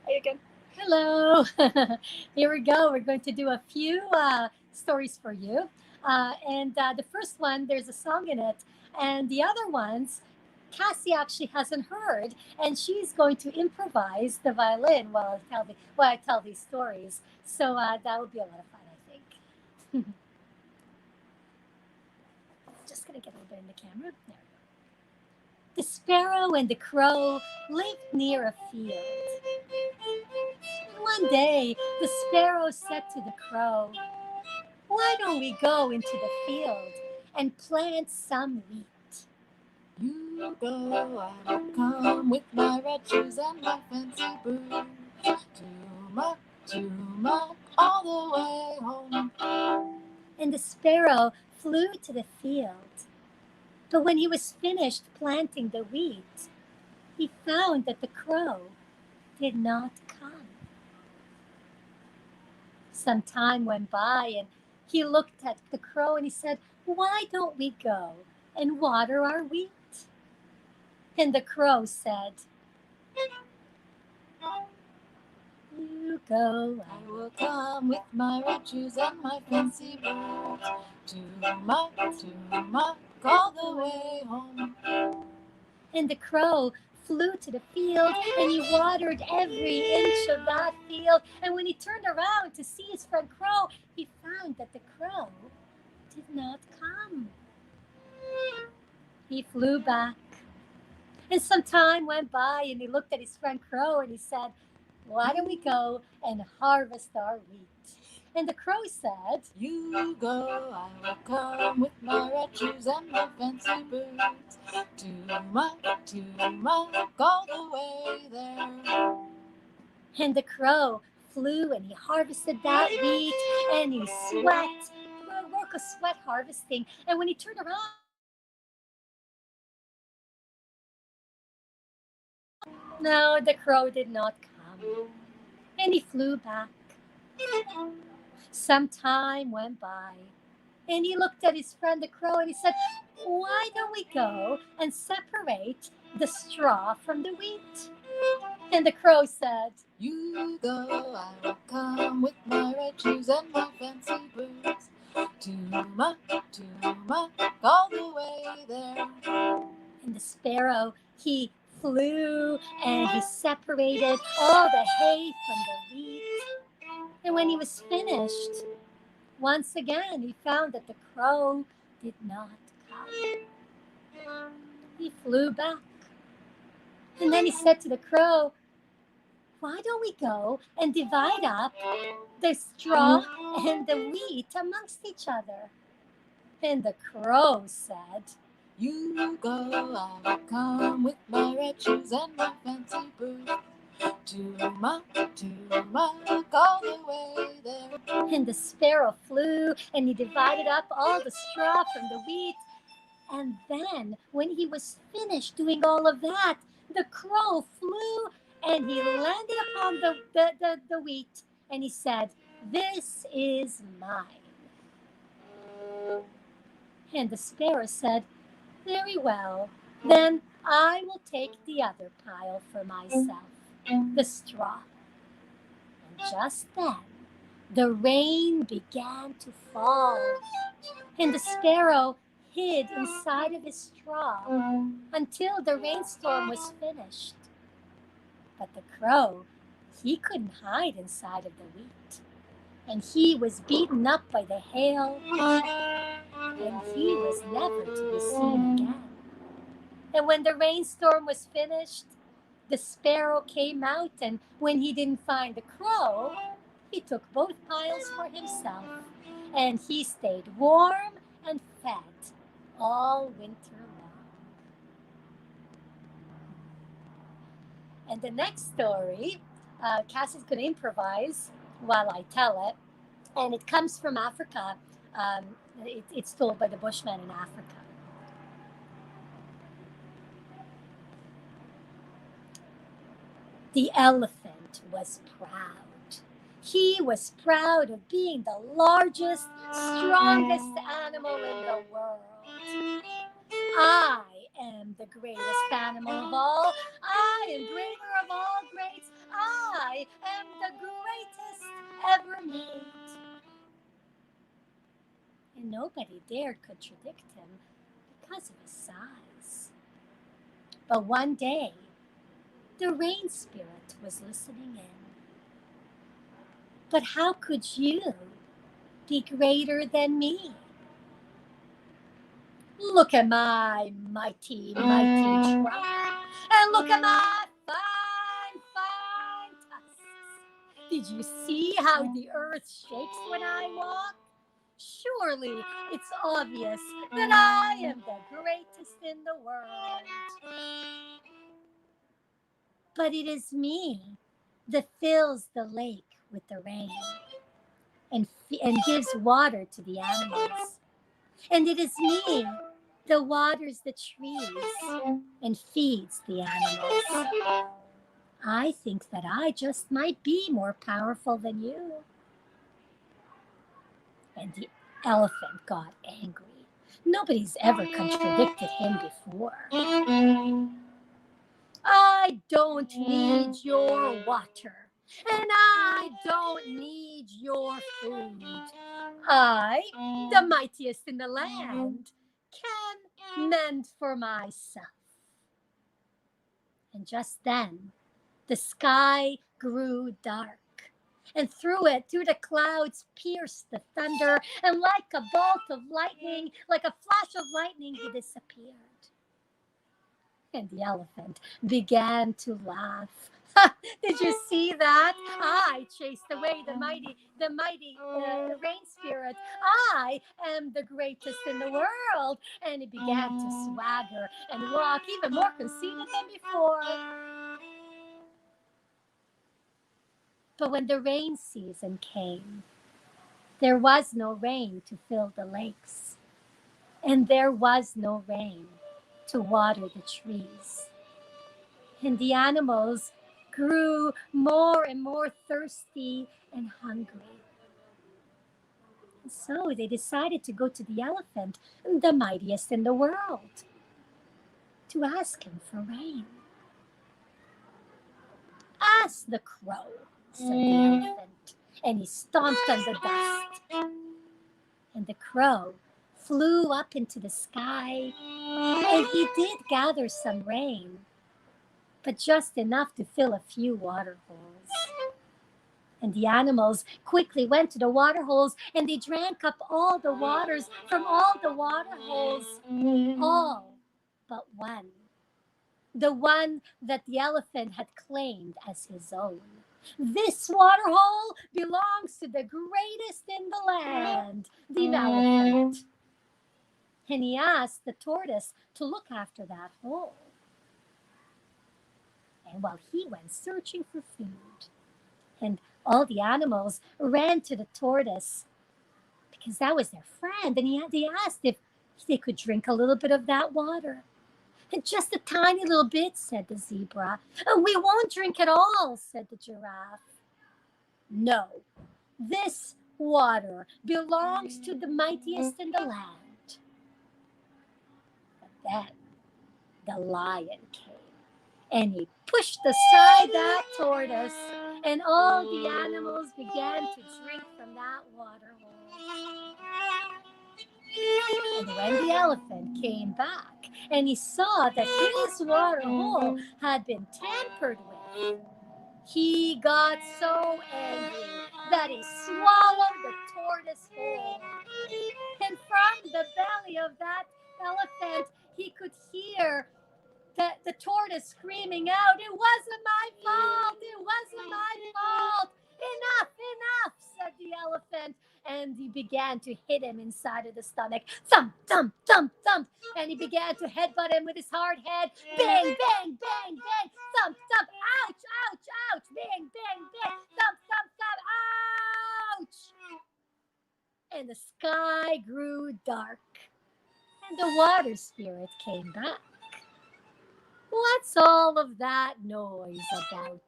Hey again. Hello. Here we go. We're going to do a few stories for you. The first one, there's a song in it. And the other ones, Cassie actually hasn't heard. And she's going to improvise the violin while I tell these stories. So that would be a lot of fun, I think. Just going to get a little bit in the camera. There we go. The sparrow and the crow lived near a field. One day, the sparrow said to the crow, "Why don't we go into the field and plant some wheat?" You go, I will come with my red shoes and my fancy boots to muck all the way home. And the sparrow flew to the field. But when he was finished planting the wheat, he found that the crow did not come. Some time went by and he looked at the crow and he said, "Why don't we go and water our wheat?" And the crow said, "You go, I will come with my red shoes and my fancy boots to muck all the way home." And the crow flew to the field and he watered every inch of that field. And when he turned around to see his friend Crow, he found that the crow did not come. He flew back. And some time went by and he looked at his friend Crow and he said, "Why don't we go and harvest our wheat?" And the crow said, "You go, I will come with my red shoes and my fancy boots to muck all the way there." And the crow flew and he harvested that wheat and he sweat, work of sweat harvesting. And when he turned around, no, the crow did not come. And he flew back. Some time went by. And he looked at his friend the crow and he said, "Why don't we go and separate the straw from the wheat?" And the crow said, "You go, I will come with my red shoes and my fancy boots to muck all the way there." And the sparrow, he flew and he separated all the hay from the wheat. And when he was finished, once again he found that the crow did not come. He flew back. And then he said to the crow, "Why don't we go and divide up the straw and the wheat amongst each other?" And the crow said, "You go, I will come with my red shoes and my fancy boots to muck all the way there." And the sparrow flew and he divided up all the straw from the wheat. And then when he was finished doing all of that, the crow flew and he landed upon the wheat and he said, "This is mine." And the sparrow said, "Very well, then I will take the other pile for myself, the straw." And just then, the rain began to fall, and the sparrow hid inside of his straw until the rainstorm was finished. But the crow, he couldn't hide inside of the wheat, and he was beaten up by the hail, and he was never to be seen again. And when the rainstorm was finished, the sparrow came out, and when he didn't find the crow, he took both piles for himself, and he stayed warm and fed all winter long. And the next story, Cassie's going to improvise while I tell it, and it comes from Africa. It's told by the Bushman in Africa. The elephant Spirit was proud. He was proud of being the largest, strongest animal in the world. I am the greatest animal of all. I am greater of all greats. I am the greatest ever made. And nobody dared contradict him because of his size. But one day, the rain spirit was listening in. But how could you be greater than me? Look at my mighty, mighty trunk, and look at my fine, fine tusks. Did you see how the earth shakes when I walk? Surely it's obvious that I am the greatest in the world. But it is me that fills the lake with the rain and gives water to the animals. And it is me that waters the trees and feeds the animals. I think that I just might be more powerful than you. And the elephant got angry. Nobody's ever contradicted him before. I don't need your water, and I don't need your food. I, the mightiest in the land, can mend for myself. And just then, the sky grew dark, and through the clouds pierced the thunder, and like a bolt of lightning, like a flash of lightning, he disappeared. And the elephant began to laugh. Did you see that? I chased away the mighty rain spirit. I am the greatest in the world. And he began to swagger and walk, even more conceited than before. But when the rain season came, there was no rain to fill the lakes, and there was no rain to water the trees. And the animals grew more and more thirsty and hungry. And so they decided to go to the elephant, the mightiest in the world, to ask him for rain. Ask the crow, said the elephant, and he stomped on the dust. And the crow flew up into the sky, and he did gather some rain, but just enough to fill a few water holes. And the animals quickly went to the water holes, and they drank up all the waters from all the water holes, all but one. The one that the elephant had claimed as his own. This water hole belongs to the greatest in the land, the elephant. And he asked the tortoise to look after that hole. And while he went searching for food, and all the animals ran to the tortoise because that was their friend, and they asked if they could drink a little bit of that water. And just a tiny little bit, said the zebra. We won't drink it all, said the giraffe. No, this water belongs to the mightiest in the land. But then the lion came, and he pushed aside that tortoise, and all the animals began to drink from that water hole. And when the elephant came back, and he saw that his water hole had been tampered with, he got so angry that he swallowed the tortoise whole. And from the belly of that elephant, he could hear the tortoise screaming out, "It wasn't my fault! It wasn't my fault! Enough, enough," said the elephant. And he began to hit him inside of the stomach. Thump, thump, thump, thump. And he began to headbutt him with his hard head. Bang, bang, bang, bang. Thump, thump. Ouch, ouch, ouch. Bang, bang, bang. Thump, thump, thump. Ouch. And the sky grew dark. And the water spirit came back. What's all of that noise about?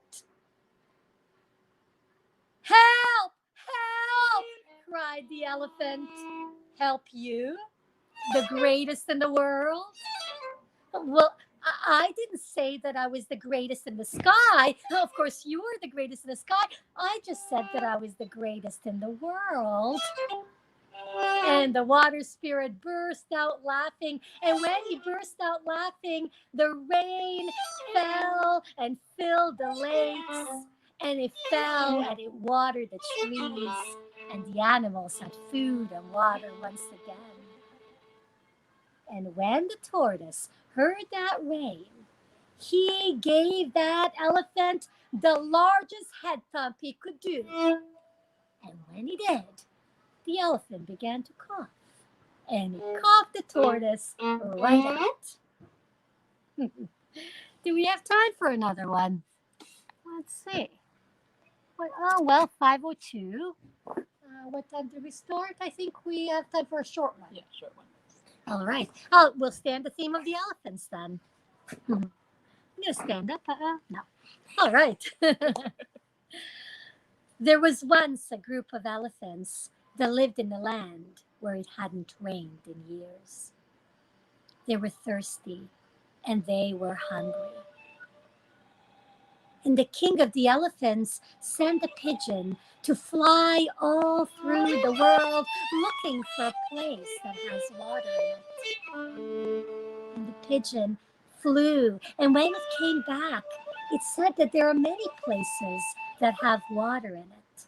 Help! Help! Cried the elephant. Help you? The greatest in the world? Well, I didn't say that I was the greatest in the sky. Of course, you are the greatest in the sky. I just said that I was the greatest in the world. And the water spirit burst out laughing. And when he burst out laughing, the rain fell and filled the lakes. And it fell and it watered the trees. And the animals had food and water once again. And when the tortoise heard that rain, he gave that elephant the largest head thump he could do. And when he did, the elephant began to cough. And he coughed the tortoise right out. Do we have time for another one? Let's see. Oh, well, 5:02. What time did we start? I think we have time for a short one. Yeah, short one. All right. Oh, we'll stand the theme of the elephants then. I'm going to stand up. No. All right. There was once a group of elephants that lived in a land where it hadn't rained in years. They were thirsty and they were hungry. And the king of the elephants sent a pigeon to fly all through the world looking for a place that has water in it. And the pigeon flew, and when it came back, it said that there are many places that have water in it.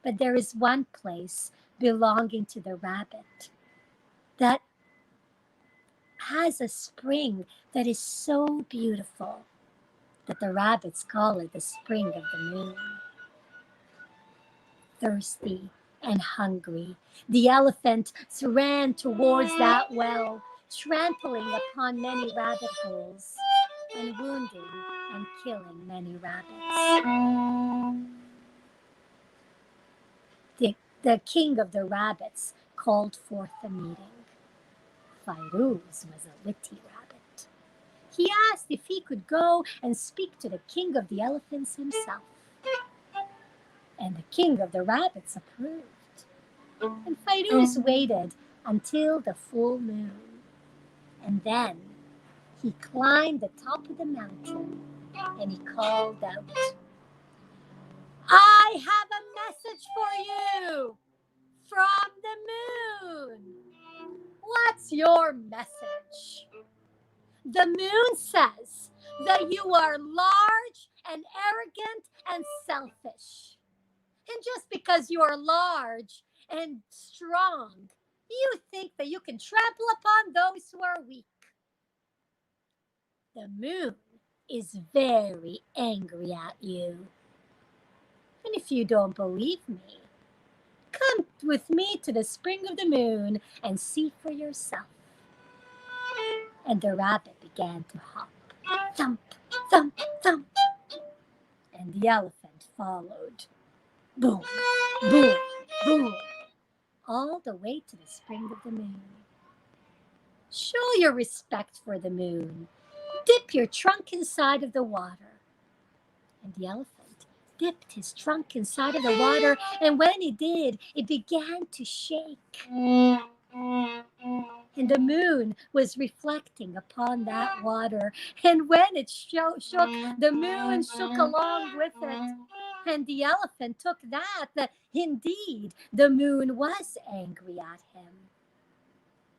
But there is one place belonging to the rabbit that has a spring that is so beautiful that the rabbits call it the spring of the moon. Thirsty and hungry, the elephant ran towards that well, trampling upon many rabbit holes and wounding and killing many rabbits. The king of the rabbits called forth a meeting. Fairuz was a witty rabbit. He asked if he could go and speak to the king of the elephants himself. And the king of the rabbits approved. And Fairuz waited until the full moon. And then he climbed the top of the mountain and he called out, I have a message for you from the moon. What's your message? The moon says that you are large and arrogant and selfish. And just because you are large and strong, you think that you can trample upon those who are weak. The moon is very angry at you. And if you don't believe me, come with me to the spring of the moon and see for yourself. And the rabbit began to hop. Thump, thump, thump. And the elephant followed. Boom, boom, boom. All the way to the spring of the moon. Show your respect for the moon. Dip your trunk inside of the water. And the elephant dipped his trunk inside of the water, and when he did, it began to shake. And the moon was reflecting upon that water, and when it shook, the moon shook along with it. And the elephant took that indeed the moon was angry at him.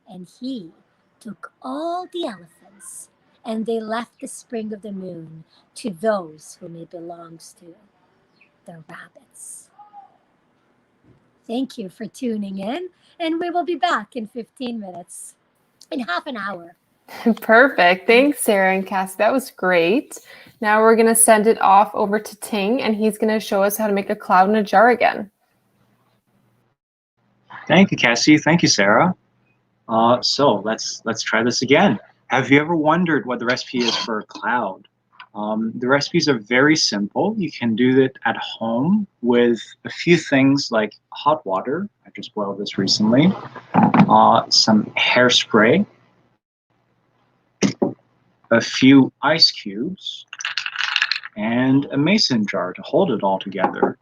And he took all the elephants, and they left the spring of the moon to those whom it belongs to, the rabbits. Thank you for tuning in, and we will be back in 15 minutes, in half an hour. Perfect. Thanks, Sarah and Cassie. That was great. Now we're going to send it off over to Ting, and he's going to show us how to make a cloud in a jar again. Thank you, Cassie. Thank you, Sarah. So let's try this again. Have you ever wondered what the recipe is for a cloud? The recipes are very simple. You can do it at home with a few things like hot water. I just boiled this recently. Some hairspray, a few ice cubes, and a mason jar to hold it all together.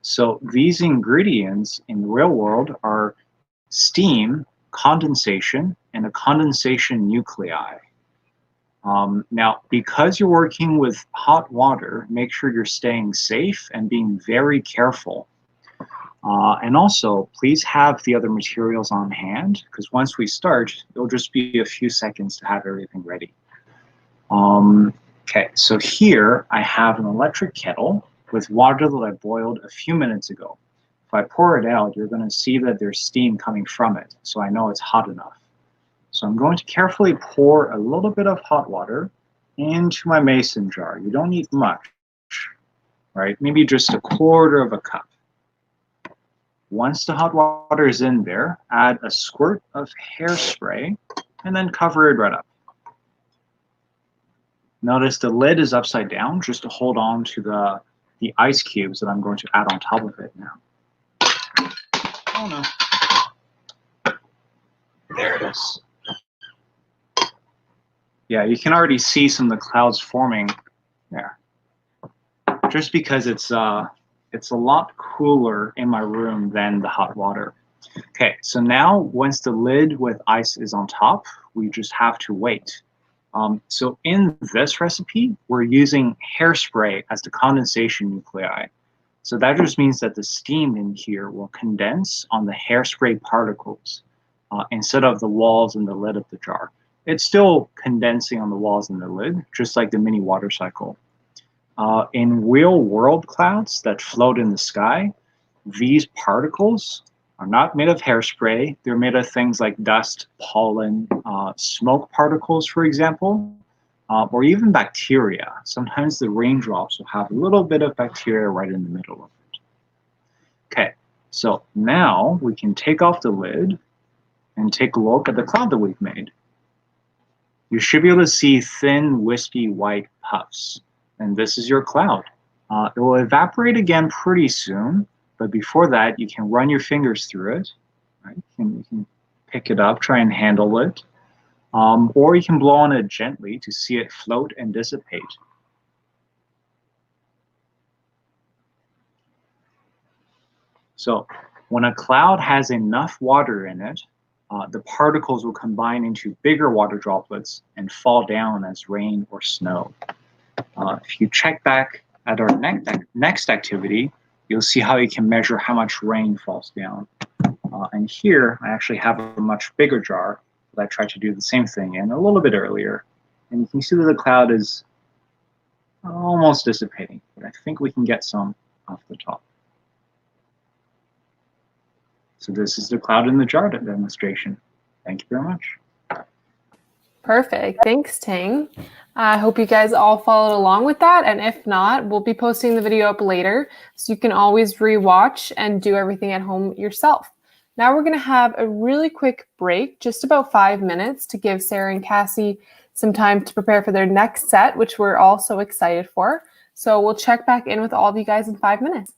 So these ingredients in the real world are steam, condensation, and a condensation nuclei. Now, because you're working with hot water, make sure you're staying safe and being very careful. And also, please have the other materials on hand, because once we start, it'll just be a few seconds to have everything ready. Okay, so here I have an electric kettle with water that I boiled a few minutes ago. If I pour it out, you're going to see that there's steam coming from it, so I know it's hot enough. So I'm going to carefully pour a little bit of hot water into my mason jar. You don't need much, right? Maybe just a quarter of a cup. Once the hot water is in there, add a squirt of hairspray and then cover it right up. Notice the lid is upside down just to hold on to the ice cubes that I'm going to add on top of it now. Oh no. There it is. Yeah, you can already see some of the clouds forming there. Just because it's a lot cooler in my room than the hot water. Okay, so now once the lid with ice is on top, we just have to wait. So in this recipe, we're using hairspray as the condensation nuclei. So that just means that the steam in here will condense on the hairspray particles instead of the walls and the lid of the jar. It's still condensing on the walls and the lid, just like the mini water cycle. In real world clouds that float in the sky, these particles are not made of hairspray. They're made of things like dust, pollen, smoke particles, for example, or even bacteria. Sometimes the raindrops will have a little bit of bacteria right in the middle of it. Okay, so now we can take off the lid and take a look at the cloud that we've made. You should be able to see thin, wispy white puffs. And this is your cloud. It will evaporate again pretty soon, but before that, you can run your fingers through it. Right? You can pick it up, try and handle it. Or you can blow on it gently to see it float and dissipate. So when a cloud has enough water in it, the particles will combine into bigger water droplets and fall down as rain or snow. If you check back at our next activity, you'll see how you can measure how much rain falls down. And here, I actually have a much bigger jar that I tried to do the same thing in a little bit earlier. And you can see that the cloud is almost dissipating, but I think we can get some off the top. So this is the cloud in the jar demonstration. Thank you very much. Perfect. Thanks, Ting. I hope you guys all followed along with that. And if not, we'll be posting the video up later, so you can always rewatch and do everything at home yourself. Now we're going to have a really quick break, just about 5 minutes, to give Sarah and Cassie some time to prepare for their next set, which we're all so excited for. So we'll check back in with all of you guys in 5 minutes.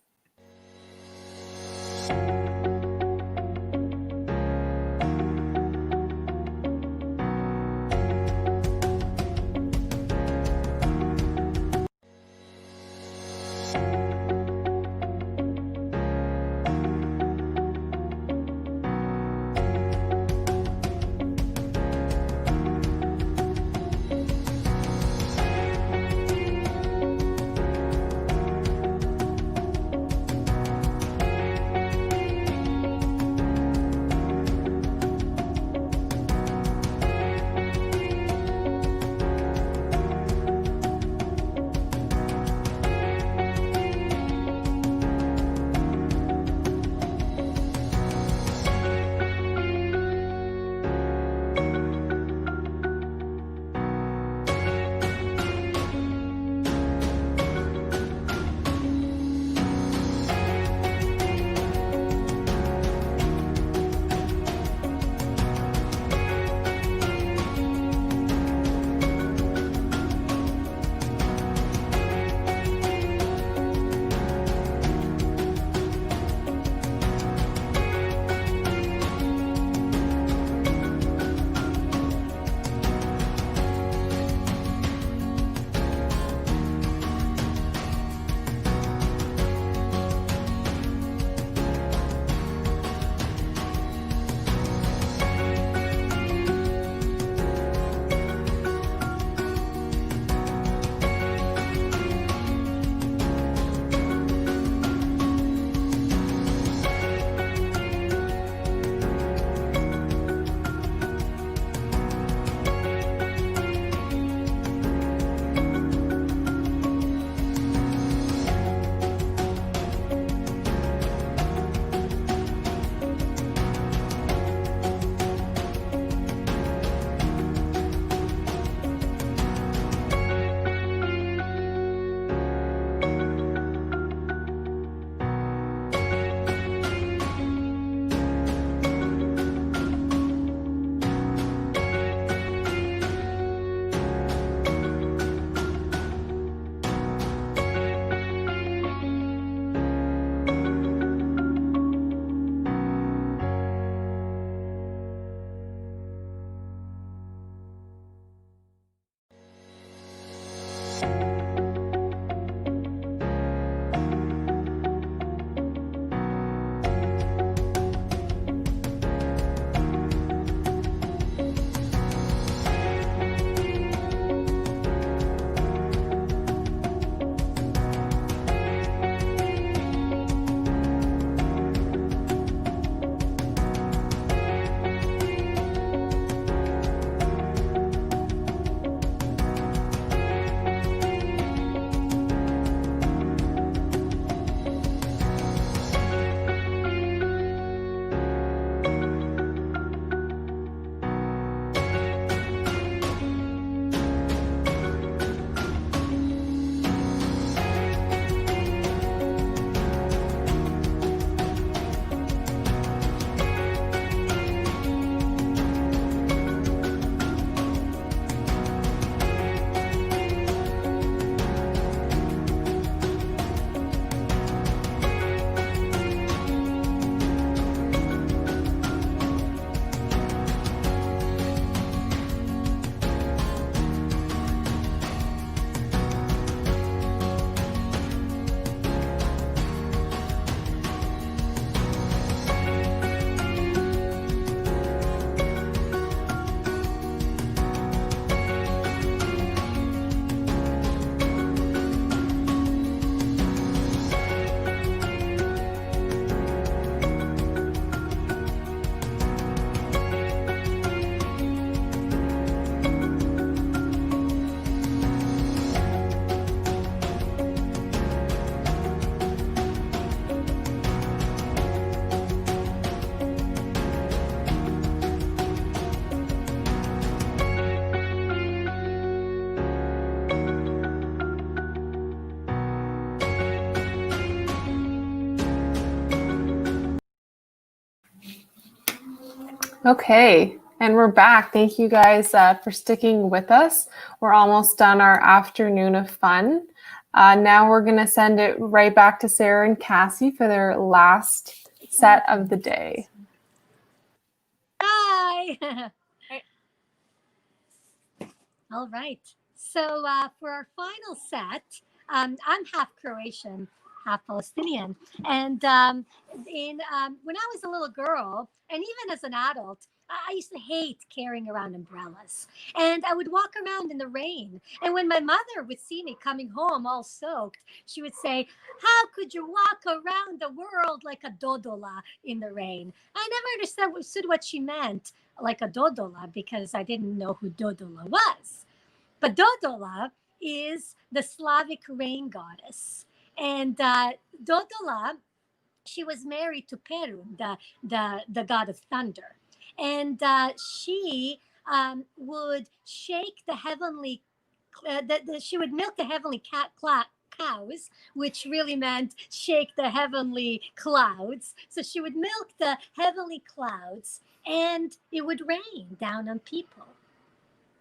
Okay, and we're back. Thank you guys for sticking with us. We're almost done our afternoon of fun. Now we're going to send it right back to Sarah and Cassie for their last set of the day. Hi! All right. So for our final set, I'm half Croatian, half Palestinian. And when I was a little girl, and even as an adult, I used to hate carrying around umbrellas. And I would walk around in the rain. And when my mother would see me coming home all soaked, she would say, "How could you walk around the world like a dodola in the rain?" I never understood what she meant, like a dodola, because I didn't know who dodola was. But Dodola is the Slavic rain goddess. And Dodola, she was married to Perun, the god of thunder. And she would shake the heavenly, she would milk the heavenly cows, which really meant shake the heavenly clouds. So she would milk the heavenly clouds and it would rain down on people.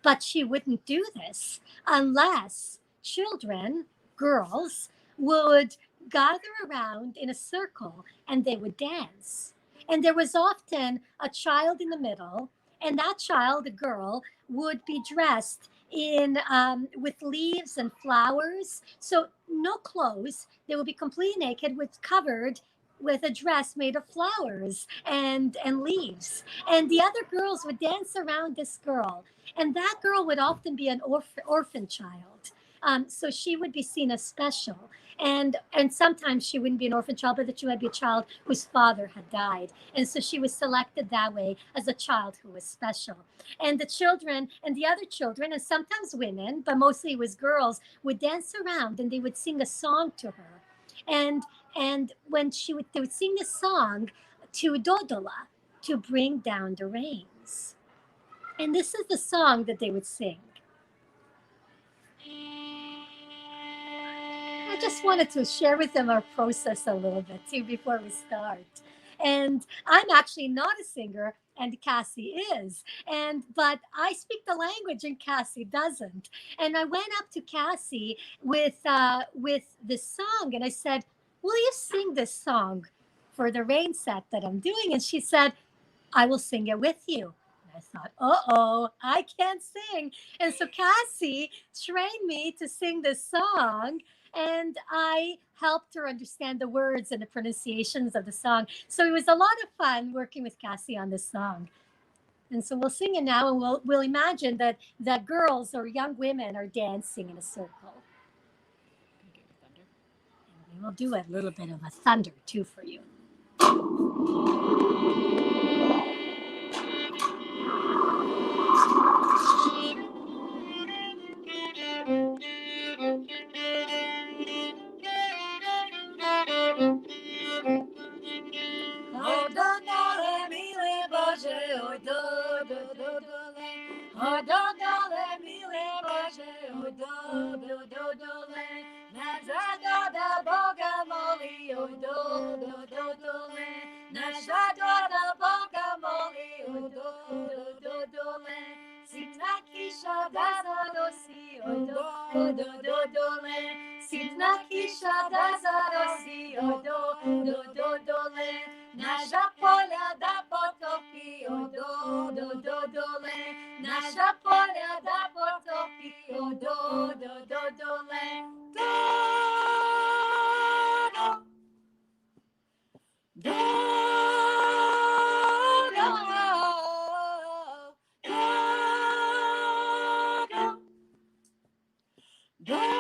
But she wouldn't do this unless children, girls, would gather around in a circle and they would dance. And there was often a child in the middle, and that child, a girl, would be dressed in with leaves and flowers. So no clothes. They would be completely naked, covered with a dress made of flowers and leaves. And the other girls would dance around this girl. And that girl would often be an orphan child. So she would be seen as special. And sometimes she wouldn't be an orphan child, but that she would be a child whose father had died. And so she was selected that way as a child who was special. And the children and the other children, and sometimes women, but mostly it was girls, would dance around and they would sing a song to her. And when they would sing a song to Dodola to bring down the rains. And this is the song that they would sing. I just wanted to share with them our process a little bit too before we start. And I'm actually not a singer, and Cassie is. But I speak the language, and Cassie doesn't. And I went up to Cassie with this song, and I said, "Will you sing this song for the rain set that I'm doing?" And she said, "I will sing it with you." I thought, uh-oh, I can't sing. And so Cassie trained me to sing this song, and I helped her understand the words and the pronunciations of the song. So it was a lot of fun working with Cassie on this song. And so we'll sing it now, and we'll imagine that girls or young women are dancing in a circle. And we'll do a little bit of a thunder too for you. Nasza poljada potopi, do, do, do, dole. Nasza poljada potopi, do, do, do, dole. Do, do, do, do, do, do.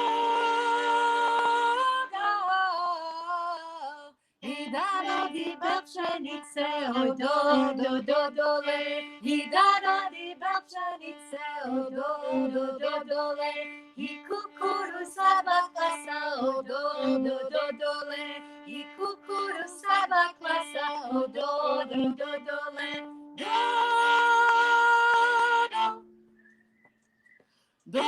Pszenice, oj do, do, do, dole. I da radi pszenice, oj do, do, do, dole. I kukuruza klasa, oj do, do, do, dole. I kukuruza klasa, oj do, do, do, dole. Do, do, do.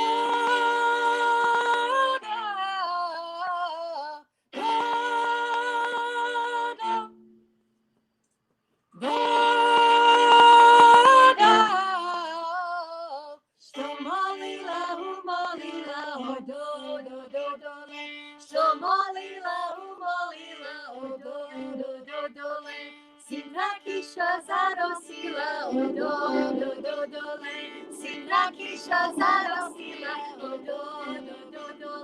zarosila, o do le. Sinakisha zarosila, o do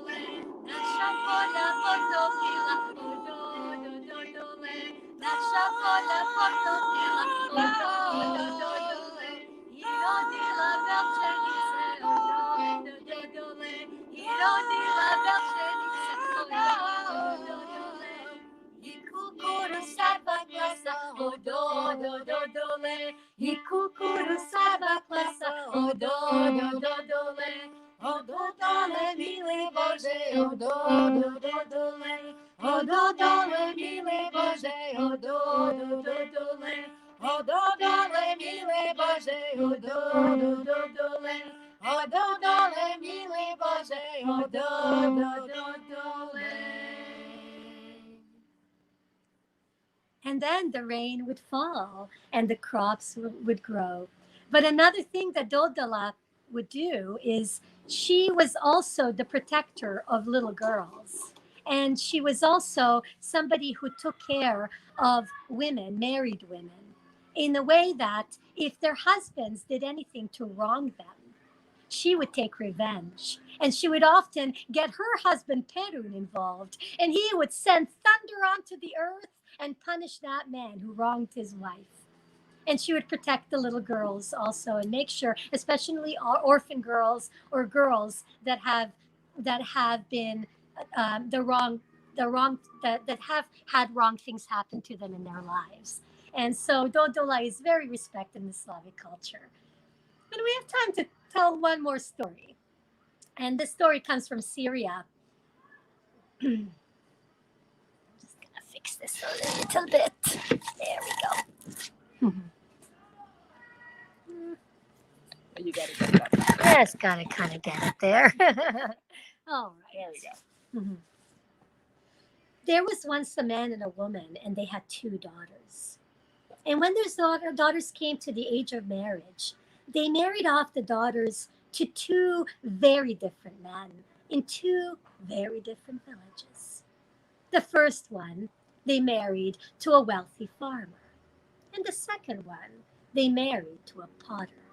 le. Nasha pola portofila, o do le. Nasha pola portofila, o do le. Io di la belcenice, o do le. Io di la belcenice, o do le. Ikukuru saba klasa, o do le. Ikukuru saba klasa, o do le. O do le, mili Bože, o do le. O do le, mili Bože, o do le. O do le, mili Bože, o do le. O do le, mili Bože, o do le. And then the rain would fall and the crops would grow. But another thing that Dodala would do is she was also the protector of little girls. And she was also somebody who took care of women, married women, in the way that if their husbands did anything to wrong them, she would take revenge. And she would often get her husband Perun involved, and he would send thunder onto the earth and punish that man who wronged his wife. And she would protect the little girls also and make sure, especially orphan girls or girls that have been that have had wrong things happen to them in their lives. And so Dodola is very respected in the Slavic culture. And we have time to tell one more story. And this story comes from Syria. I'm just going to fix this a little bit. There we go. You got to get it up. Just got to kind of get it there. All right. There we go. There was once a man and a woman, and they had 2 daughters. And when their daughters came to the age of marriage, they married off the daughters to 2 very different men in 2 very different villages. The first one, they married to a wealthy farmer. And the second one, they married to a potter.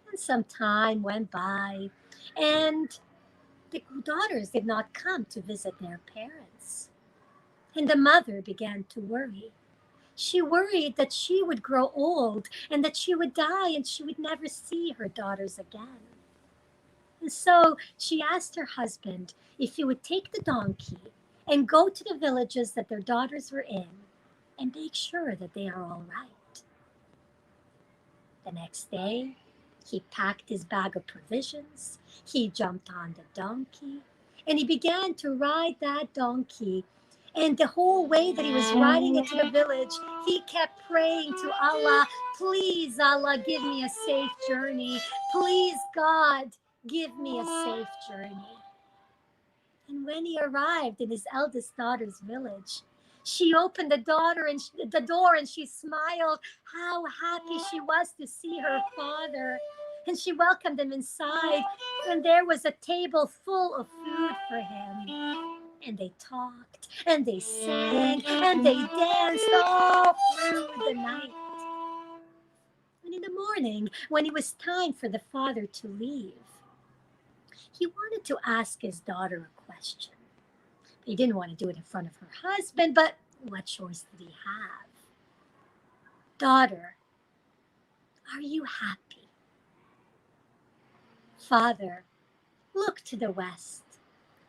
And some time went by, and the daughters did not come to visit their parents. And the mother began to worry. She worried that she would grow old and that she would die and she would never see her daughters again. And so she asked her husband if he would take the donkey and go to the villages that their daughters were in and make sure that they are all right. The next day, he packed his bag of provisions, he jumped on the donkey, and he began to ride that donkey. And the whole way that he was riding into the village, he kept praying to Allah, please, Allah, give me a safe journey. Please, God, give me a safe journey. And when he arrived in his eldest daughter's village, she opened the door and she smiled how happy she was to see her father. And she welcomed him inside, and there was a table full of food for him. And they talked, and they sang, and they danced all through the night. And in the morning, when it was time for the father to leave, he wanted to ask his daughter a question. He didn't want to do it in front of her husband, but what choice did he have? Daughter, are you happy? Father, look to the west.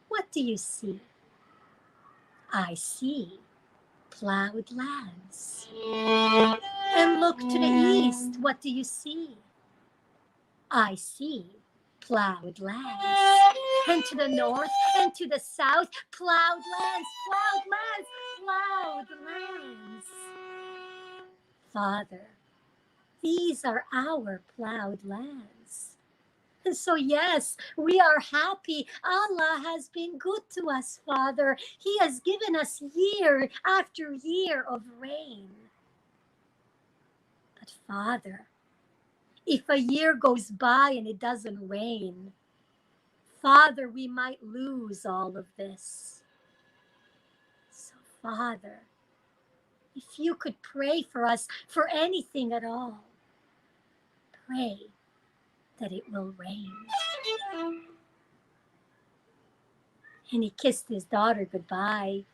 What do you see? I see plowed lands. And look to the east. What do you see? I see plowed lands. And to the north and to the south, plowed lands, plowed lands, plowed lands. Father, these are our plowed lands. And so, yes, we are happy. Allah has been good to us, Father. He has given us year after year of rain. But, Father, if a year goes by and it doesn't rain, Father, we might lose all of this. So, Father, if you could pray for us for anything at all, pray that it will rain. And he kissed his daughter goodbye,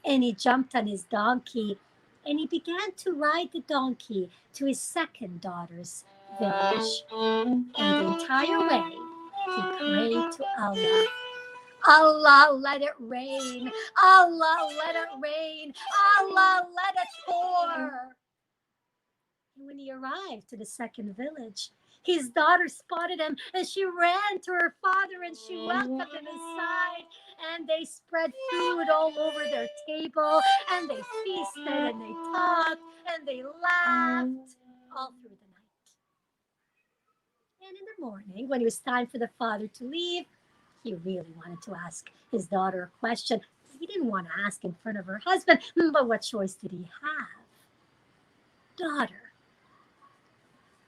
and he jumped on his donkey, and he began to ride the donkey to his second daughter's village. And the entire way, he prayed to Allah. Allah, let it rain. Allah, let it rain. Allah, let it pour. And when he arrived to the second village, his daughter spotted him, and she ran to her father, and she welcomed him inside, and they spread food all over their table, and they feasted, and they talked, and they laughed all through the night. And in the morning, when it was time for the father to leave, he really wanted to ask his daughter a question. He didn't want to ask in front of her husband, but what choice did he have? Daughter,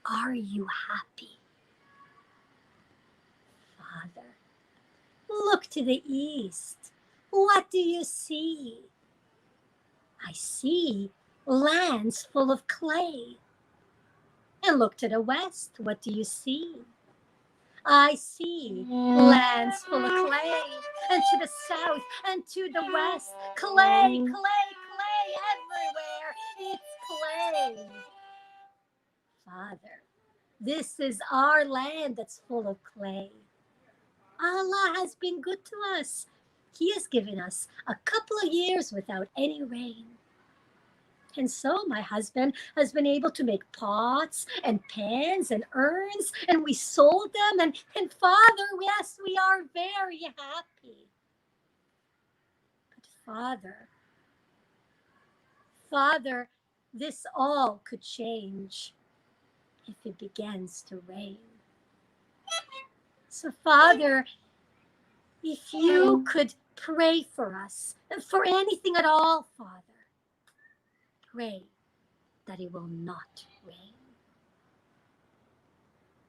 are you happy? Father, look to the east. What do you see? I see lands full of clay. And look to the west. What do you see? I see lands full of clay. And to the south and to the west, clay, clay, clay everywhere. It's clay. Father, this is our land that's full of clay. Allah has been good to us. He has given us a couple of years without any rain. And so my husband has been able to make pots and pans and urns, and we sold them. And Father, yes, we are very happy. But Father, this all could change if it begins to rain. So Father, if you could pray for us, for anything at all, Father, pray that it will not rain.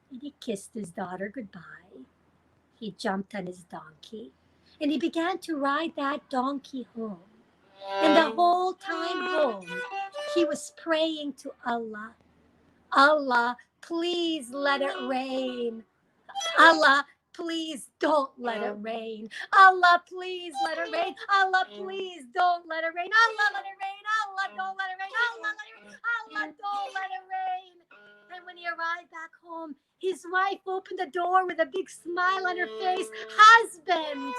And he kissed his daughter goodbye. He jumped on his donkey, and he began to ride that donkey home. And the whole time home, he was praying to Allah. Allah, please let it rain. Allah, please don't let it rain. Allah, please let it rain. Allah, please don't let it rain. Allah, let it rain. Allah, don't let it rain. Allah, let it rain. Allah, don't let it rain. And when he arrived back home, his wife opened the door with a big smile on her face. Husband,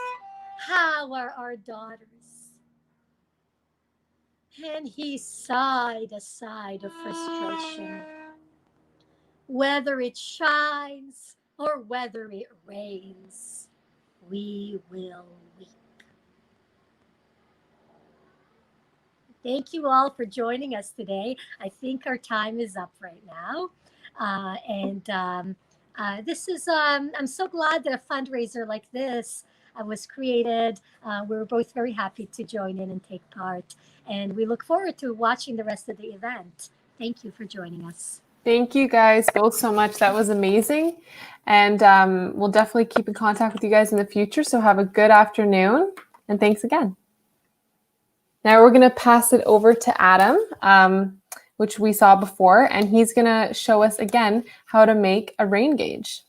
how are our daughters? And he sighed a sigh of frustration. Whether it shines or whether it rains, we will weep. Thank you all for joining us today. I think our time is up right now. This is, I'm so glad that a fundraiser like this was created. We were both very happy to join in and take part. And we look forward to watching the rest of the event. Thank you for joining us. Thank you guys both so much. That was amazing. And we'll definitely keep in contact with you guys in the future. So have a good afternoon. And thanks again. Now we're going to pass it over to Adam, which we saw before. And he's going to show us again how to make a rain gauge.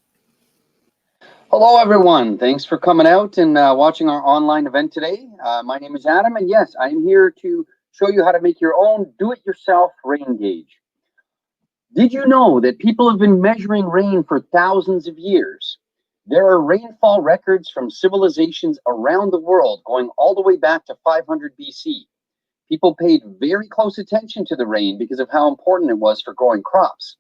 Hello, everyone. Thanks for coming out and watching our online event today. My name is Adam. And yes, I'm here to show you how to make your own do-it-yourself rain gauge. Did you know that people have been measuring rain for thousands of years? There are rainfall records from civilizations around the world going all the way back to 500 BC. People paid very close attention to the rain because of how important it was for growing crops.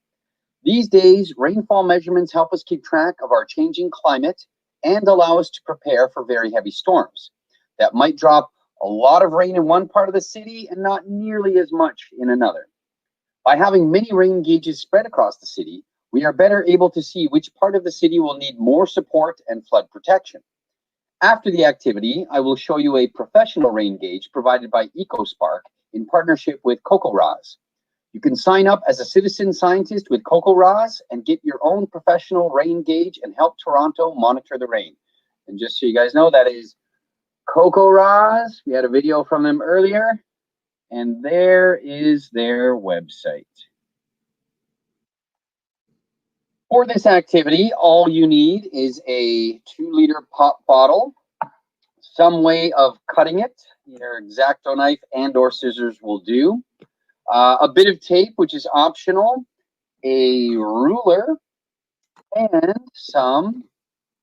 These days, rainfall measurements help us keep track of our changing climate and allow us to prepare for very heavy storms that might drop a lot of rain in one part of the city and not nearly as much in another. By having many rain gauges spread across the city, we are better able to see which part of the city will need more support and flood protection. After the activity, I will show you a professional rain gauge provided by EcoSpark in partnership with CocoRaz. You can sign up as a citizen scientist with CocoRaz and get your own professional rain gauge and help Toronto monitor the rain. And just so you guys know, that is CocoRaz. We had a video from them earlier. And there is their website. For this activity, all you need is a 2-liter pop bottle, some way of cutting it, either X-Acto knife and or scissors will do, a bit of tape, which is optional, a ruler, and some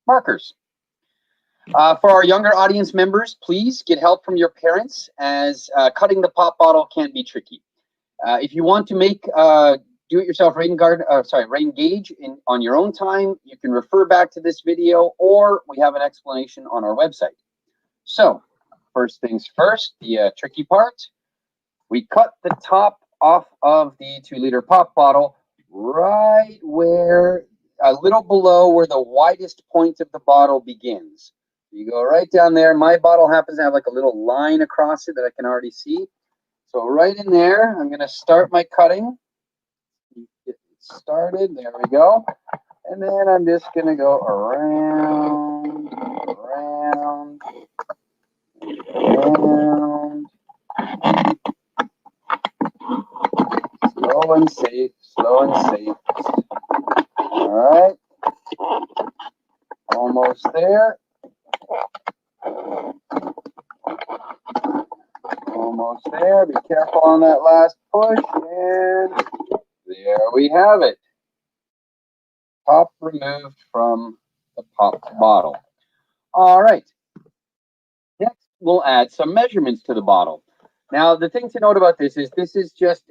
markers. For our younger audience members, please get help from your parents, as cutting the pop bottle can be tricky. If you want to make do-it-yourself rain gauge on your own time, you can refer back to this video, or we have an explanation on our website. So, first things first, the tricky part. We cut the top off of the 2-liter pop bottle right where, a little below where the widest point of the bottle begins. You go right down there. My bottle happens to have like a little line across it that I can already see. So right in there, I'm going to start my cutting. Get started. There we go. And then I'm just going to go around, around, around. Slow and safe, slow and safe. All right. Almost there. Almost there. Be careful on that last push. And there we have it. Top removed from the pop bottle. All right. Next, we'll add some measurements to the bottle. Now, the thing to note about this is just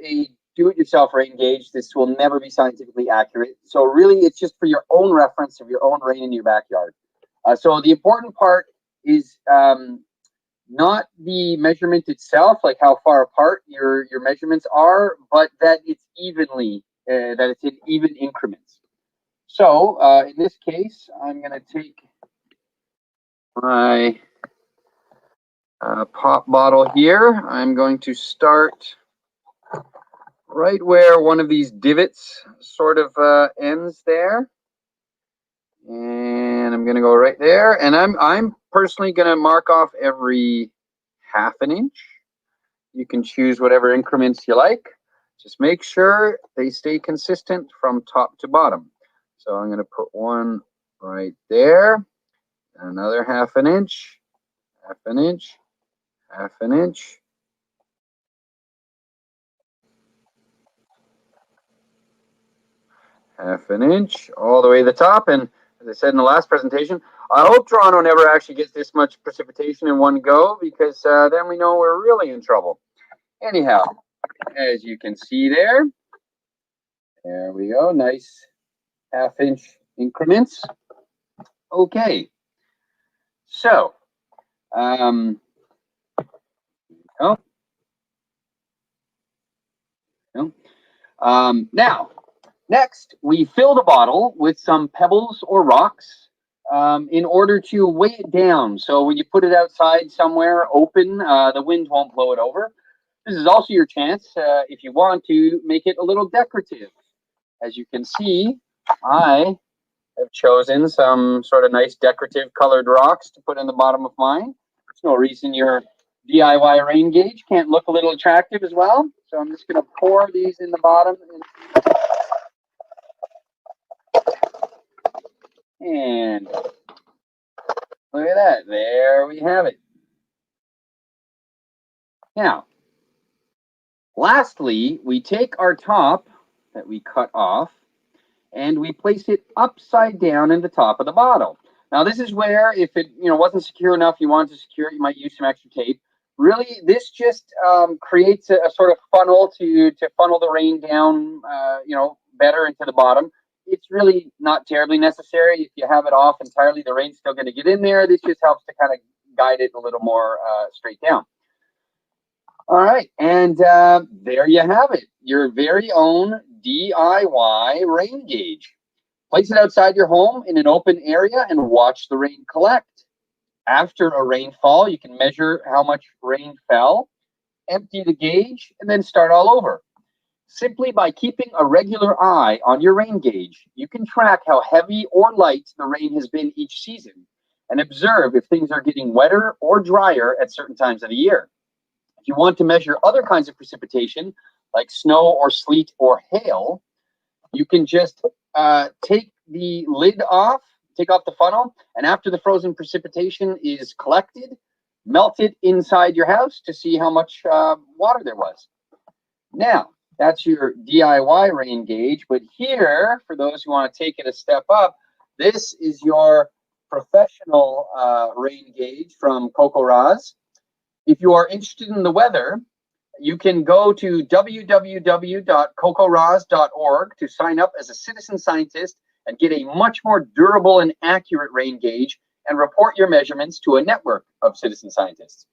a do-it-yourself rain gauge. This will never be scientifically accurate. So really, it's just for your own reference of your own rain in your backyard. So the important part is not the measurement itself, like how far apart your measurements are, but that it's evenly, that it's in even increments. So in this case, I'm going to take my pop bottle here. I'm going to start right where one of these divots sort of ends there. And I'm going to go right there. And I'm personally going to mark off every ½ inch. You can choose whatever increments you like. Just make sure they stay consistent from top to bottom. So I'm going to put one right there. Another ½ inch, ½ inch, ½ inch. ½ inch all the way to the top. And as I said in the last presentation, I hope Toronto never actually gets this much precipitation in one go, because then we know we're really in trouble. Anyhow, as you can see there we go, nice ½ inch increments. Okay, so now, next, we fill the bottle with some pebbles or rocks in order to weigh it down. So when you put it outside somewhere open, the wind won't blow it over. This is also your chance, if you want, to make it a little decorative. As you can see, I have chosen some sort of nice decorative colored rocks to put in the bottom of mine. There's no reason your DIY rain gauge can't look a little attractive as well. So I'm just going to pour these in the bottom. And look at that. There we have it. Now, lastly, we take our top that we cut off and we place it upside down in the top of the bottle. Now, this is where, if it wasn't secure enough, you wanted to secure it, you might use some extra tape. Really, this just creates a sort of funnel to funnel the rain down, better into the bottom. It's really not terribly necessary. If you have it off entirely, the rain's still going to get in there. This just helps to kind of guide it a little more straight down. All right, and there you have it, your very own DIY rain gauge. Place it outside your home in an open area and watch the rain collect. After a rainfall, you can measure how much rain fell, empty the gauge, and then start all over. Simply by keeping a regular eye on your rain gauge, you can track how heavy or light the rain has been each season and observe if things are getting wetter or drier at certain times of the year. If you want to measure other kinds of precipitation, like snow or sleet or hail, you can just take the lid off, take off the funnel, and after the frozen precipitation is collected, melt it inside your house to see how much water there was. Now, that's your DIY rain gauge, but here, for those who want to take it a step up, this is your professional rain gauge from CocoRaz. If you are interested in the weather, you can go to www.cocoraz.org to sign up as a citizen scientist and get a much more durable and accurate rain gauge and report your measurements to a network of citizen scientists.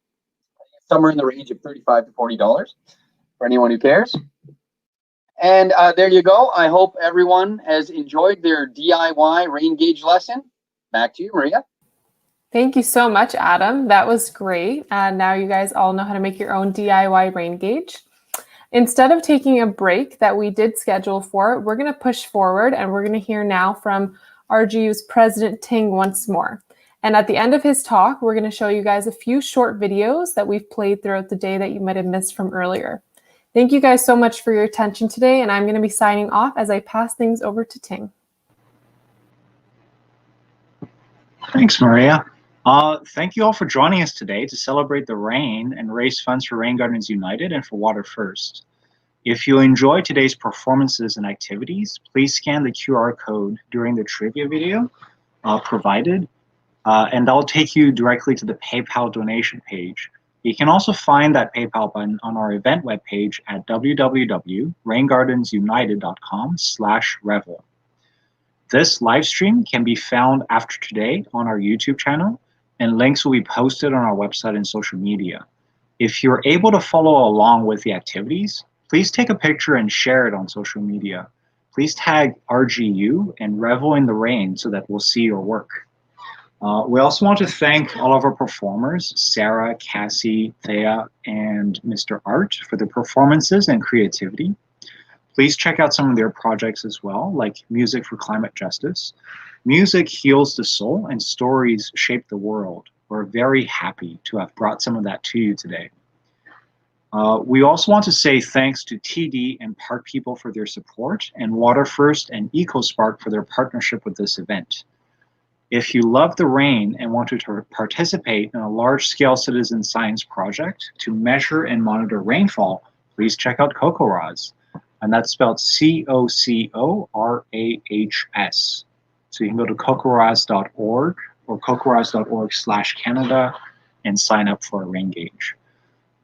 Somewhere in the range of $35 to $40 for anyone who cares. And there you go. I hope everyone has enjoyed their DIY rain gauge lesson. Back to you, Maria. Thank you so much, Adam. That was great. Now you guys all know how to make your own DIY rain gauge. Instead of taking a break that we did schedule for, we're going to push forward and we're going to hear now from RGU's President Ting once more. And at the end of his talk, we're going to show you guys a few short videos that we've played throughout the day that you might have missed from earlier. Thank you guys so much for your attention today, and I'm going to be signing off as I pass things over to Ting. Thanks, Maria. Thank you all for joining us today to celebrate the rain and raise funds for Rain Gardens United and for Water First. If you enjoyed today's performances and activities, please scan the QR code during the trivia video provided, and that'll take you directly to the PayPal donation page. You can also find that PayPal button on our event webpage at www.raingardensunited.com/Revel. This live stream can be found after today on our YouTube channel, and links will be posted on our website and social media. If you're able to follow along with the activities, please take a picture and share it on social media. Please tag RGU and Revel in the Rain so that we'll see your work. We also want to thank all of our performers, Sarah, Cassie, Thea, and Mr. Art, for their performances and creativity. Please check out some of their projects as well, like Music for Climate Justice. Music heals the soul and stories shape the world. We're very happy to have brought some of that to you today. We also want to say thanks to TD and Park People for their support, and Water First and EcoSpark for their partnership with this event. If you love the rain and want to participate in a large-scale citizen science project to measure and monitor rainfall, please check out CocoRaz, and that's spelled CoCoRAHS. So you can go to cocoraz.org or cocoraz.org/Canada and sign up for a rain gauge.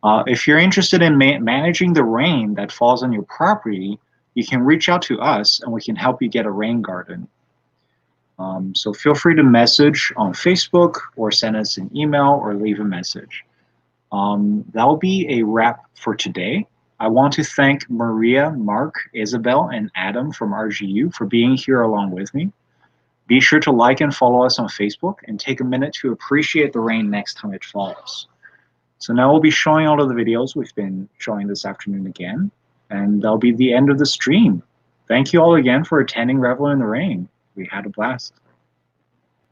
If you're interested in managing the rain that falls on your property, you can reach out to us and we can help you get a rain garden. So feel free to message on Facebook or send us an email or leave a message. That'll be a wrap for today. I want to thank Maria, Marc, Isabel, and Adam from RGU for being here along with me. Be sure to like and follow us on Facebook and take a minute to appreciate the rain next time it falls. So now we'll be showing all of the videos we've been showing this afternoon again, and that'll be the end of the stream. Thank you all again for attending Revel in the Rain. We had a blast.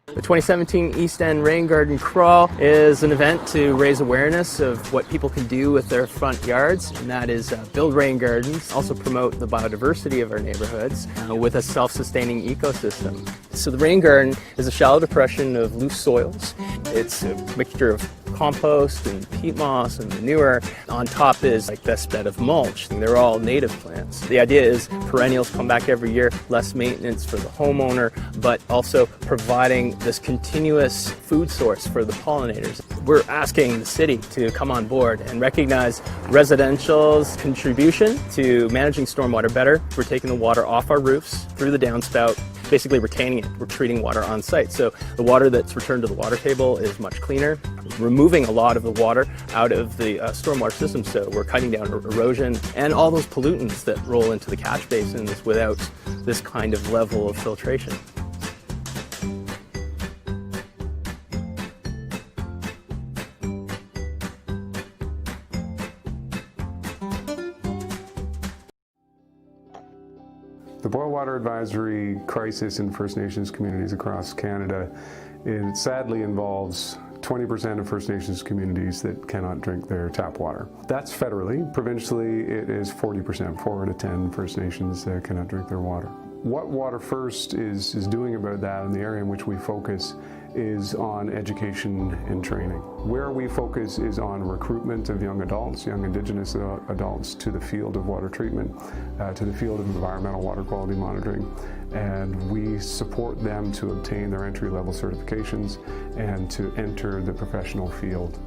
The 2017 East End Rain Garden Crawl is an event to raise awareness of what people can do with their front yards, and that is build rain gardens, also promote the biodiversity of our neighborhoods with a self-sustaining ecosystem. So the rain garden is a shallow depression of loose soils. It's a mixture of compost and peat moss and manure. On top is like this bed of mulch. They're all native plants. The idea is perennials come back every year, less maintenance for the homeowner, but also providing this continuous food source for the pollinators. We're asking the city to come on board and recognize residential's contribution to managing stormwater better. We're taking the water off our roofs through the downspout, basically retaining it. We're treating water on site. So the water that's returned to the water table is much cleaner, removing a lot of the water out of the stormwater system. So we're cutting down erosion and all those pollutants that roll into the catch basins without this kind of level of filtration. The boil water advisory crisis in First Nations communities across Canada, it sadly involves 20% of First Nations communities that cannot drink their tap water. That's federally. Provincially, it is 40%. 4 out of 10 First Nations cannot drink their water. What Water First is doing about that, and the area in which we focus, is on education and training. Where we focus is on recruitment of young adults, young Indigenous adults, to the field of water treatment, to the field of environmental water quality monitoring, and we support them to obtain their entry-level certifications and to enter the professional field.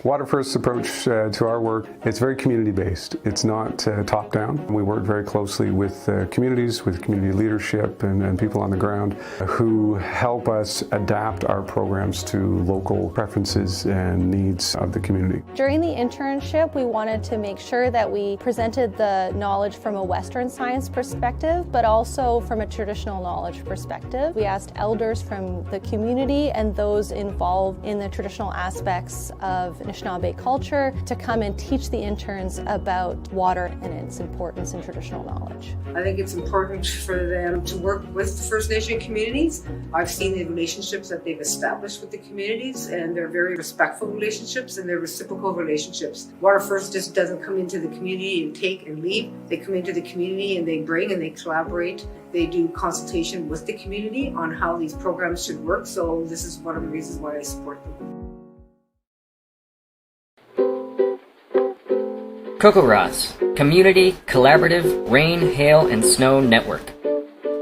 Water First's approach to our work, it's very community-based. It's not top-down. We work very closely with communities, with community leadership and people on the ground who help us adapt our programs to local preferences and needs of the community. During the internship, we wanted to make sure that we presented the knowledge from a Western science perspective, but also from a traditional knowledge perspective. We asked elders from the community and those involved in the traditional aspects of Anishinaabe culture to come and teach the interns about water and its importance in traditional knowledge. I think it's important for them to work with the First Nation communities. I've seen the relationships that they've established with the communities, and they're very respectful relationships and they're reciprocal relationships. Water First just doesn't come into the community and take and leave. They come into the community and they bring and they collaborate. They do consultation with the community on how these programs should work. So this is one of the reasons why I support them. CocoRa's Community Collaborative Rain, Hail, and Snow Network.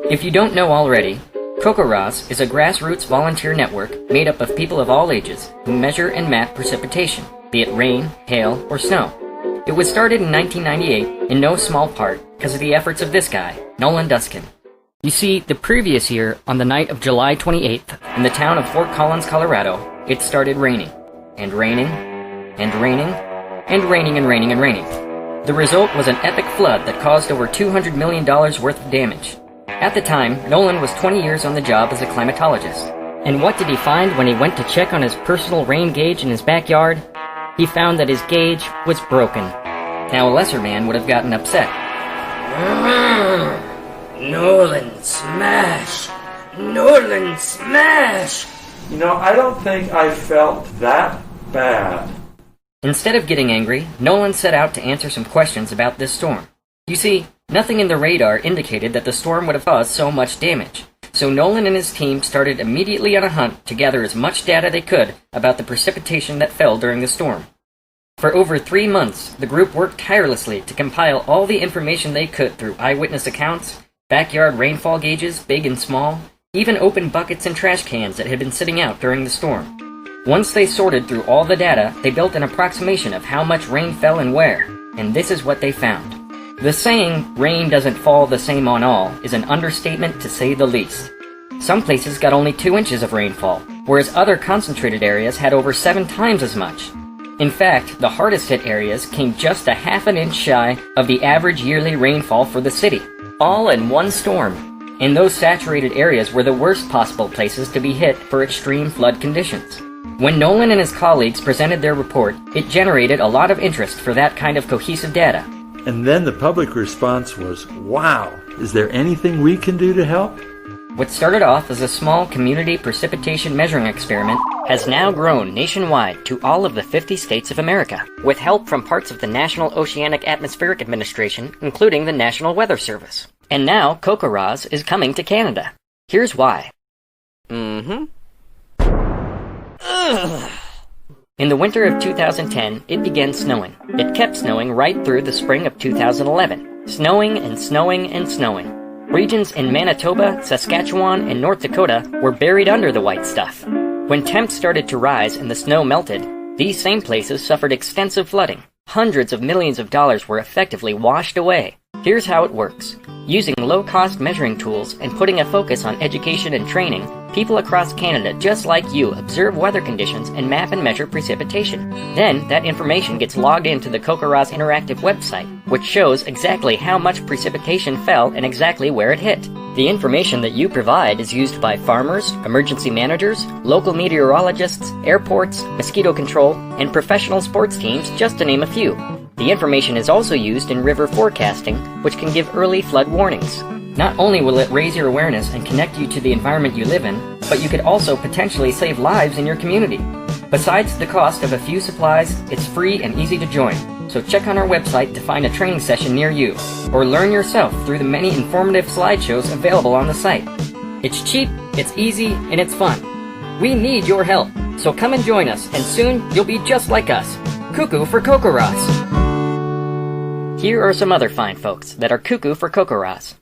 If you don't know already, CocoRa's is a grassroots volunteer network made up of people of all ages who measure and map precipitation, be it rain, hail, or snow. It was started in 1998 in no small part because of the efforts of this guy, Nolan Duskin. You see, the previous year, on the night of July 28th, in the town of Fort Collins, Colorado, it started raining, and raining, and raining, and raining and raining and raining. The result was an epic flood that caused over $200 million worth of damage. At the time, Nolan was 20 years on the job as a climatologist. And what did he find when he went to check on his personal rain gauge in his backyard? He found that his gauge was broken. Now a lesser man would have gotten upset. Nolan smash! Nolan smash! You know, I don't think I felt that bad. Instead of getting angry, Nolan set out to answer some questions about this storm. You see, nothing in the radar indicated that the storm would have caused so much damage. So Nolan and his team started immediately on a hunt to gather as much data they could about the precipitation that fell during the storm. For over 3 months, the group worked tirelessly to compile all the information they could through eyewitness accounts, backyard rainfall gauges, big and small, even open buckets and trash cans that had been sitting out during the storm. Once they sorted through all the data, they built an approximation of how much rain fell and where, and this is what they found. The saying, rain doesn't fall the same on all, is an understatement to say the least. Some places got only 2 inches of rainfall, whereas other concentrated areas had over 7 times as much. In fact, the hardest hit areas came just a half an inch shy of the average yearly rainfall for the city, all in one storm. And those saturated areas were the worst possible places to be hit for extreme flood conditions. When Nolan and his colleagues presented their report, it generated a lot of interest for that kind of cohesive data. And then the public response was, wow, is there anything we can do to help? What started off as a small community precipitation measuring experiment has now grown nationwide to all of the 50 states of America, with help from parts of the National Oceanic Atmospheric Administration, including the National Weather Service. And now CocoRa's is coming to Canada. Here's why. In the winter of 2010, it began snowing. It kept snowing right through the spring of 2011. Snowing and snowing and snowing. Regions in Manitoba, Saskatchewan, and North Dakota were buried under the white stuff. When temps started to rise and the snow melted, these same places suffered extensive flooding. Hundreds of millions of dollars were effectively washed away. Here's how it works. Using low-cost measuring tools and putting a focus on education and training, people across Canada just like you observe weather conditions and map and measure precipitation. Then, that information gets logged into the CocoRa's interactive website, which shows exactly how much precipitation fell and exactly where it hit. The information that you provide is used by farmers, emergency managers, local meteorologists, airports, mosquito control, and professional sports teams, just to name a few. The information is also used in river forecasting, which can give early flood warnings. Not only will it raise your awareness and connect you to the environment you live in, but you could also potentially save lives in your community. Besides the cost of a few supplies, it's free and easy to join. So check on our website to find a training session near you, or learn yourself through the many informative slideshows available on the site. It's cheap, it's easy, and it's fun. We need your help, so come and join us, and soon you'll be just like us. Cuckoo for Kokoras! Here are some other fine folks that are cuckoo for Kokoras.